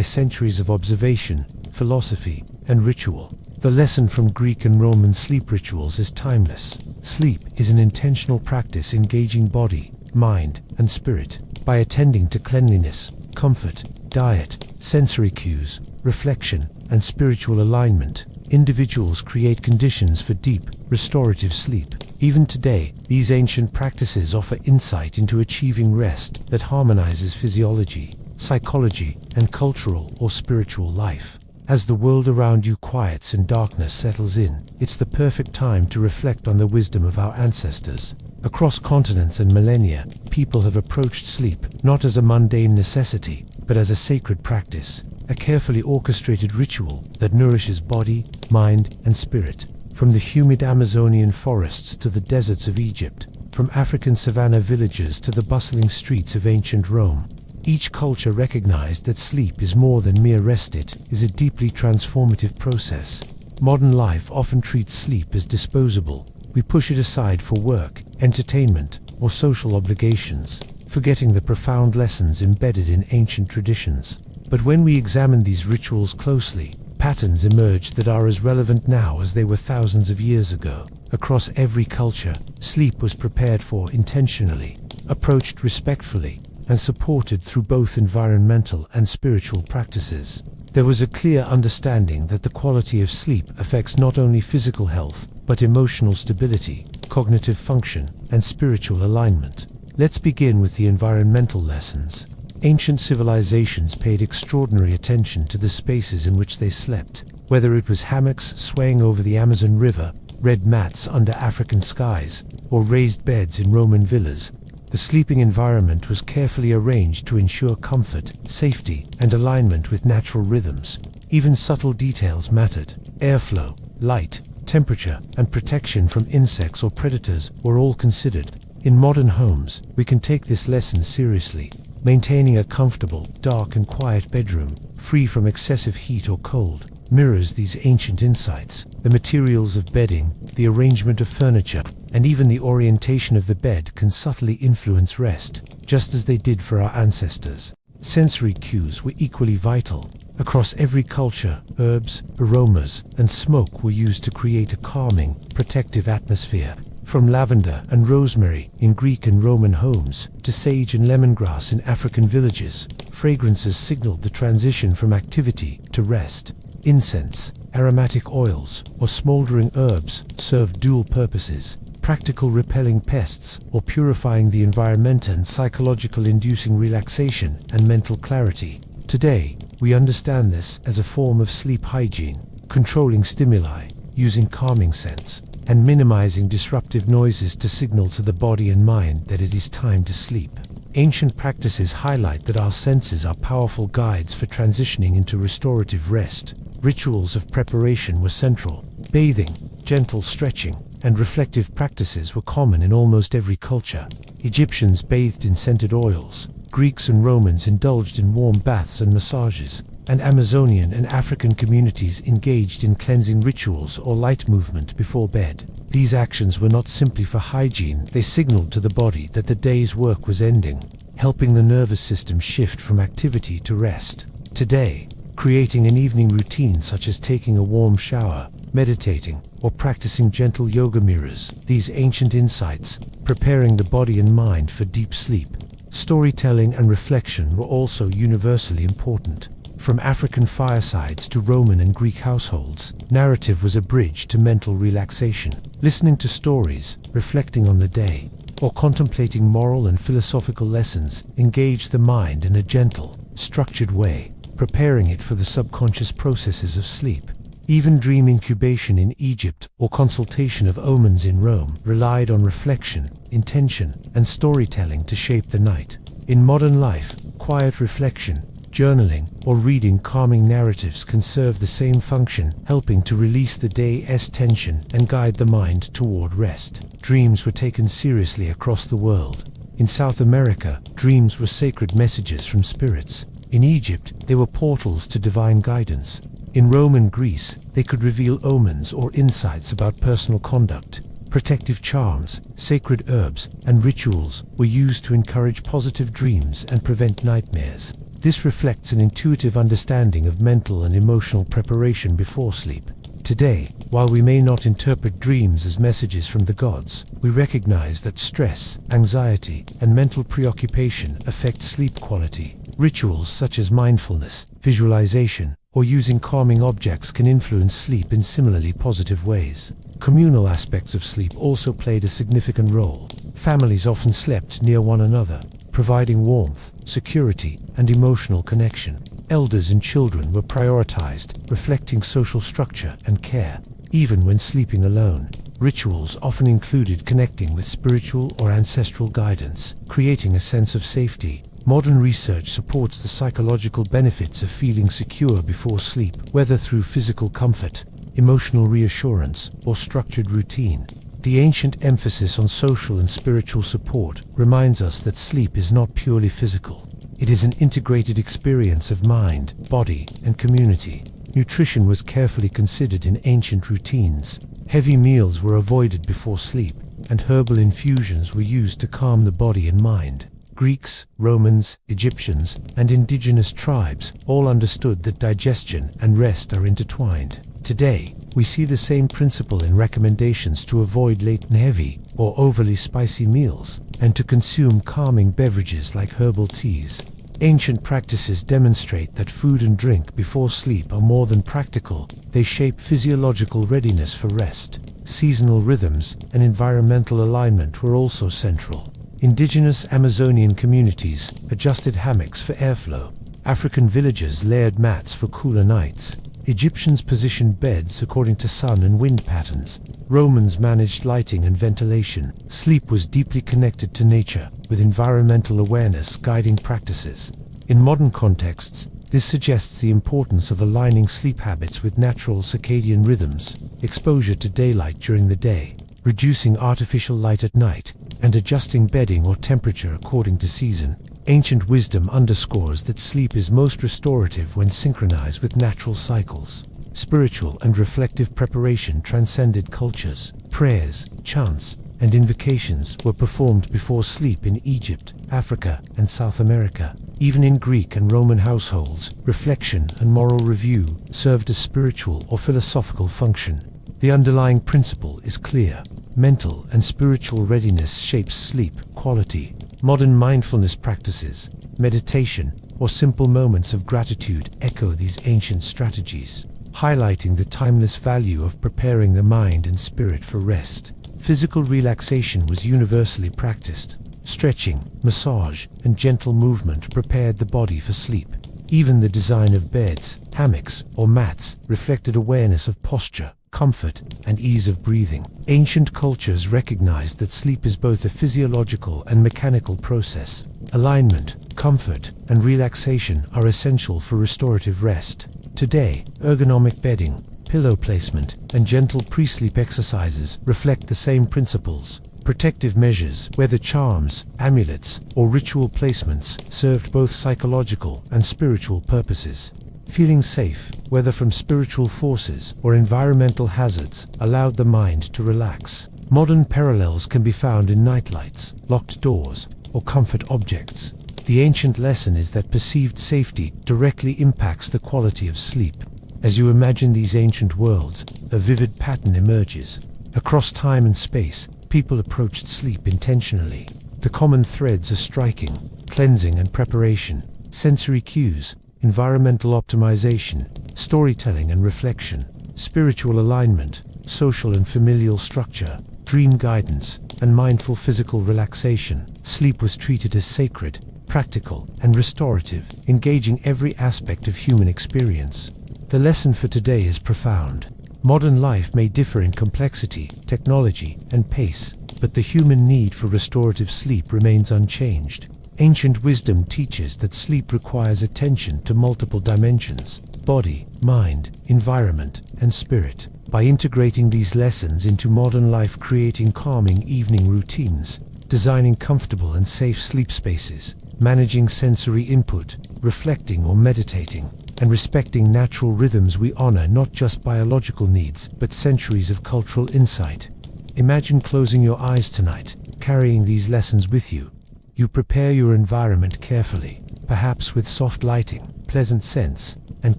centuries of observation, philosophy, and ritual. The lesson from Greek and Roman sleep rituals is timeless. Sleep is an intentional practice engaging body, mind, and spirit. By attending to cleanliness, comfort, diet, sensory cues, reflection, and spiritual alignment, individuals create conditions for deep, restorative sleep. Even today, these ancient practices offer insight into achieving rest that harmonizes physiology, psychology, and cultural or spiritual life. As the world around you quiets and darkness settles in, it's the perfect time to reflect on the wisdom of our ancestors. Across continents and millennia, people have approached sleep not as a mundane necessity, but as a sacred practice, a carefully orchestrated ritual that nourishes body, mind, and spirit. From the humid Amazonian forests to the deserts of Egypt, from African savanna villages to the bustling streets of ancient Rome, each culture recognized that sleep is more than mere rest. It is a deeply transformative process. Modern life often treats sleep as disposable. We push it aside for work, entertainment, or social obligations, forgetting the profound lessons embedded in ancient traditions. But when we examine these rituals closely, patterns emerge that are as relevant now as they were thousands of years ago. Across every culture, sleep was prepared for intentionally, approached respectfully, and supported through both environmental and spiritual practices. There was a clear understanding that the quality of sleep affects not only physical health, but emotional stability, cognitive function, and spiritual alignment. Let's begin with the environmental lessons. Ancient civilizations paid extraordinary attention to the spaces in which they slept. Whether it was hammocks swaying over the Amazon River, red mats under African skies, or raised beds in Roman villas, the sleeping environment was carefully arranged to ensure comfort, safety, and alignment with natural rhythms. Even subtle details mattered. Airflow, light, temperature, and protection from insects or predators were all considered. In modern homes, we can take this lesson seriously. Maintaining a comfortable, dark, and quiet bedroom, free from excessive heat or cold, mirrors these ancient insights. The materials of bedding, the arrangement of furniture, and even the orientation of the bed can subtly influence rest, just as they did for our ancestors. Sensory cues were equally vital. Across every culture, herbs, aromas, and smoke were used to create a calming, protective atmosphere. From lavender and rosemary in Greek and Roman homes to sage and lemongrass in African villages, fragrances signaled the transition from activity to rest. Incense, aromatic oils, or smoldering herbs served dual purposes: practical repelling pests or purifying the environment, and psychological inducing relaxation and mental clarity. Today, we understand this as a form of sleep hygiene, controlling stimuli, using calming scents, and minimizing disruptive noises to signal to the body and mind that it is time to sleep. Ancient practices highlight that our senses are powerful guides for transitioning into restorative rest. Rituals of preparation were central. Bathing, gentle stretching, and reflective practices were common in almost every culture. Egyptians bathed in scented oils, Greeks and Romans indulged in warm baths and massages, and Amazonian and African communities engaged in cleansing rituals or light movement before bed. These actions were not simply for hygiene, they signaled to the body that the day's work was ending, helping the nervous system shift from activity to rest. Today, creating an evening routine such as taking a warm shower, meditating, or practicing gentle yoga mirrors these ancient insights, preparing the body and mind for deep sleep. Storytelling and reflection were also universally important. From African firesides to Roman and Greek households, narrative was a bridge to mental relaxation. Listening to stories, reflecting on the day, or contemplating moral and philosophical lessons engage the mind in a gentle, structured way, preparing it for the subconscious processes of sleep. Even dream incubation in Egypt or consultation of omens in Rome relied on reflection, intention, and storytelling to shape the night. In modern life, quiet reflection, journaling, or reading calming narratives can serve the same function, helping to release the day's tension and guide the mind toward rest. Dreams were taken seriously across the world. In South America, dreams were sacred messages from spirits. In Egypt, they were portals to divine guidance. In Rome and Greece, they could reveal omens or insights about personal conduct. Protective charms, sacred herbs, and rituals were used to encourage positive dreams and prevent nightmares. This reflects an intuitive understanding of mental and emotional preparation before sleep. Today, while we may not interpret dreams as messages from the gods, we recognize that stress, anxiety, and mental preoccupation affect sleep quality. Rituals such as mindfulness, visualization, or using calming objects can influence sleep in similarly positive ways. Communal aspects of sleep also played a significant role. Families often slept near one another, providing warmth, security, and emotional connection. Elders and children were prioritized, reflecting social structure and care. Even when sleeping alone, rituals often included connecting with spiritual or ancestral guidance, creating a sense of safety. Modern research supports the psychological benefits of feeling secure before sleep, whether through physical comfort, emotional reassurance, or structured routine. The ancient emphasis on social and spiritual support reminds us that sleep is not purely physical. It is an integrated experience of mind, body, and community. Nutrition was carefully considered in ancient routines. Heavy meals were avoided before sleep, and herbal infusions were used to calm the body and mind. Greeks, Romans, Egyptians, and indigenous tribes all understood that digestion and rest are intertwined. Today, we see the same principle in recommendations to avoid late and heavy or overly spicy meals, and to consume calming beverages like herbal teas. Ancient practices demonstrate that food and drink before sleep are more than practical, they shape physiological readiness for rest. Seasonal rhythms and environmental alignment were also central. Indigenous Amazonian communities adjusted hammocks for airflow. African villagers layered mats for cooler nights. Egyptians positioned beds according to sun and wind patterns. Romans managed lighting and ventilation. Sleep was deeply connected to nature, with environmental awareness guiding practices. In modern contexts, this suggests the importance of aligning sleep habits with natural circadian rhythms, exposure to daylight during the day, reducing artificial light at night, and adjusting bedding or temperature according to season. Ancient wisdom underscores that sleep is most restorative when synchronized with natural cycles. Spiritual and reflective preparation transcended cultures. Prayers, chants, and invocations were performed before sleep in Egypt, Africa, and South America. Even in Greek and Roman households, reflection and moral review served a spiritual or philosophical function. The underlying principle is clear. Mental and spiritual readiness shapes sleep quality. Modern mindfulness practices, meditation, or simple moments of gratitude echo these ancient strategies, highlighting the timeless value of preparing the mind and spirit for rest. Physical relaxation was universally practiced. Stretching, massage, and gentle movement prepared the body for sleep. Even the design of beds, hammocks, or mats reflected awareness of posture, comfort, and ease of breathing. Ancient cultures recognized that sleep is both a physiological and mechanical process. Alignment, comfort, and relaxation are essential for restorative rest. Today, ergonomic bedding, pillow placement, and gentle pre-sleep exercises reflect the same principles. Protective measures, whether charms, amulets, or ritual placements, served both psychological and spiritual purposes. Feeling safe, whether from spiritual forces or environmental hazards, allowed the mind to relax. Modern parallels can be found in nightlights, locked doors, or comfort objects. The ancient lesson is that perceived safety directly impacts the quality of sleep. As you imagine these ancient worlds, a vivid pattern emerges. Across time and space, people approached sleep intentionally. The common threads are striking: cleansing and preparation, sensory cues, environmental optimization, storytelling and reflection, spiritual alignment, social and familial structure, dream guidance, and mindful physical relaxation, sleep was treated as sacred, practical, and restorative, engaging every aspect of human experience. The lesson for today is profound. Modern life may differ in complexity, technology, and pace, but the human need for restorative sleep remains unchanged. Ancient wisdom teaches that sleep requires attention to multiple dimensions: body, mind, environment, and spirit. By integrating these lessons into modern life, creating calming evening routines, designing comfortable and safe sleep spaces, managing sensory input, reflecting or meditating, and respecting natural rhythms, we honor not just biological needs, but centuries of cultural insight. Imagine closing your eyes tonight, carrying these lessons with you. You prepare your environment carefully, perhaps with soft lighting, pleasant scents, and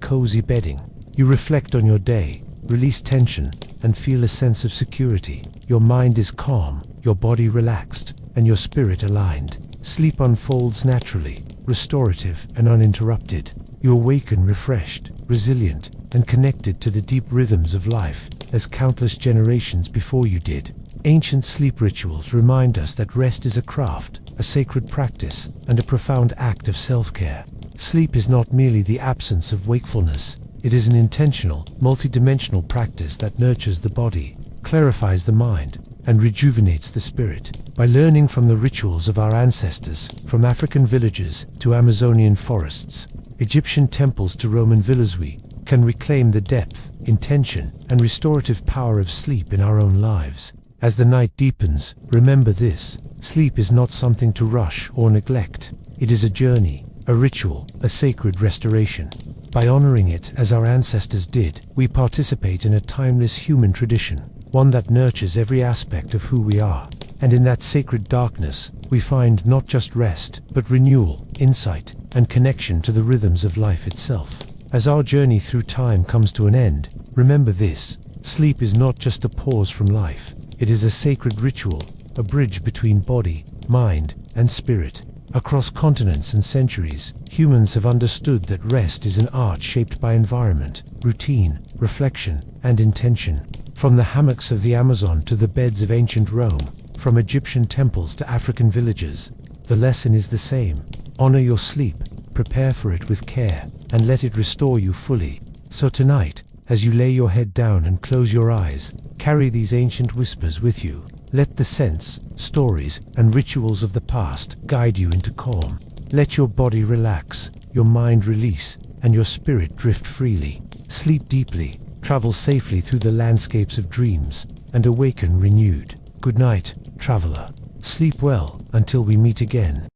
cozy bedding. You reflect on your day, release tension, and feel a sense of security. Your mind is calm, your body relaxed, and your spirit aligned. Sleep unfolds naturally, restorative and uninterrupted. You awaken refreshed, resilient, and connected to the deep rhythms of life, as countless generations before you did. Ancient sleep rituals remind us that rest is a craft, a sacred practice, and a profound act of self-care. Sleep is not merely the absence of wakefulness. It is an intentional, multidimensional practice that nurtures the body, clarifies the mind, and rejuvenates the spirit. By learning from the rituals of our ancestors, from African villages to Amazonian forests, Egyptian temples to Roman villas, we can reclaim the depth, intention, and restorative power of sleep in our own lives. As the night deepens, remember this: sleep is not something to rush or neglect. It is a journey, a ritual, a sacred restoration. By honoring it as our ancestors did, we participate in a timeless human tradition, one that nurtures every aspect of who we are. And in that sacred darkness, we find not just rest, but renewal, insight, and connection to the rhythms of life itself. As our journey through time comes to an end, remember this: sleep is not just a pause from life. It is a sacred ritual, a bridge between body, mind, and spirit. Across continents and centuries, humans have understood that rest is an art shaped by environment, routine, reflection, and intention. From the hammocks of the Amazon to the beds of ancient Rome, from Egyptian temples to African villages, the lesson is the same. Honor your sleep, prepare for it with care, and let it restore you fully. So tonight, as you lay your head down and close your eyes, carry these ancient whispers with you. Let the scents, stories, and rituals of the past guide you into calm. Let your body relax, your mind release, and your spirit drift freely. Sleep deeply, travel safely through the landscapes of dreams, and awaken renewed. Good night, traveler. Sleep well until we meet again.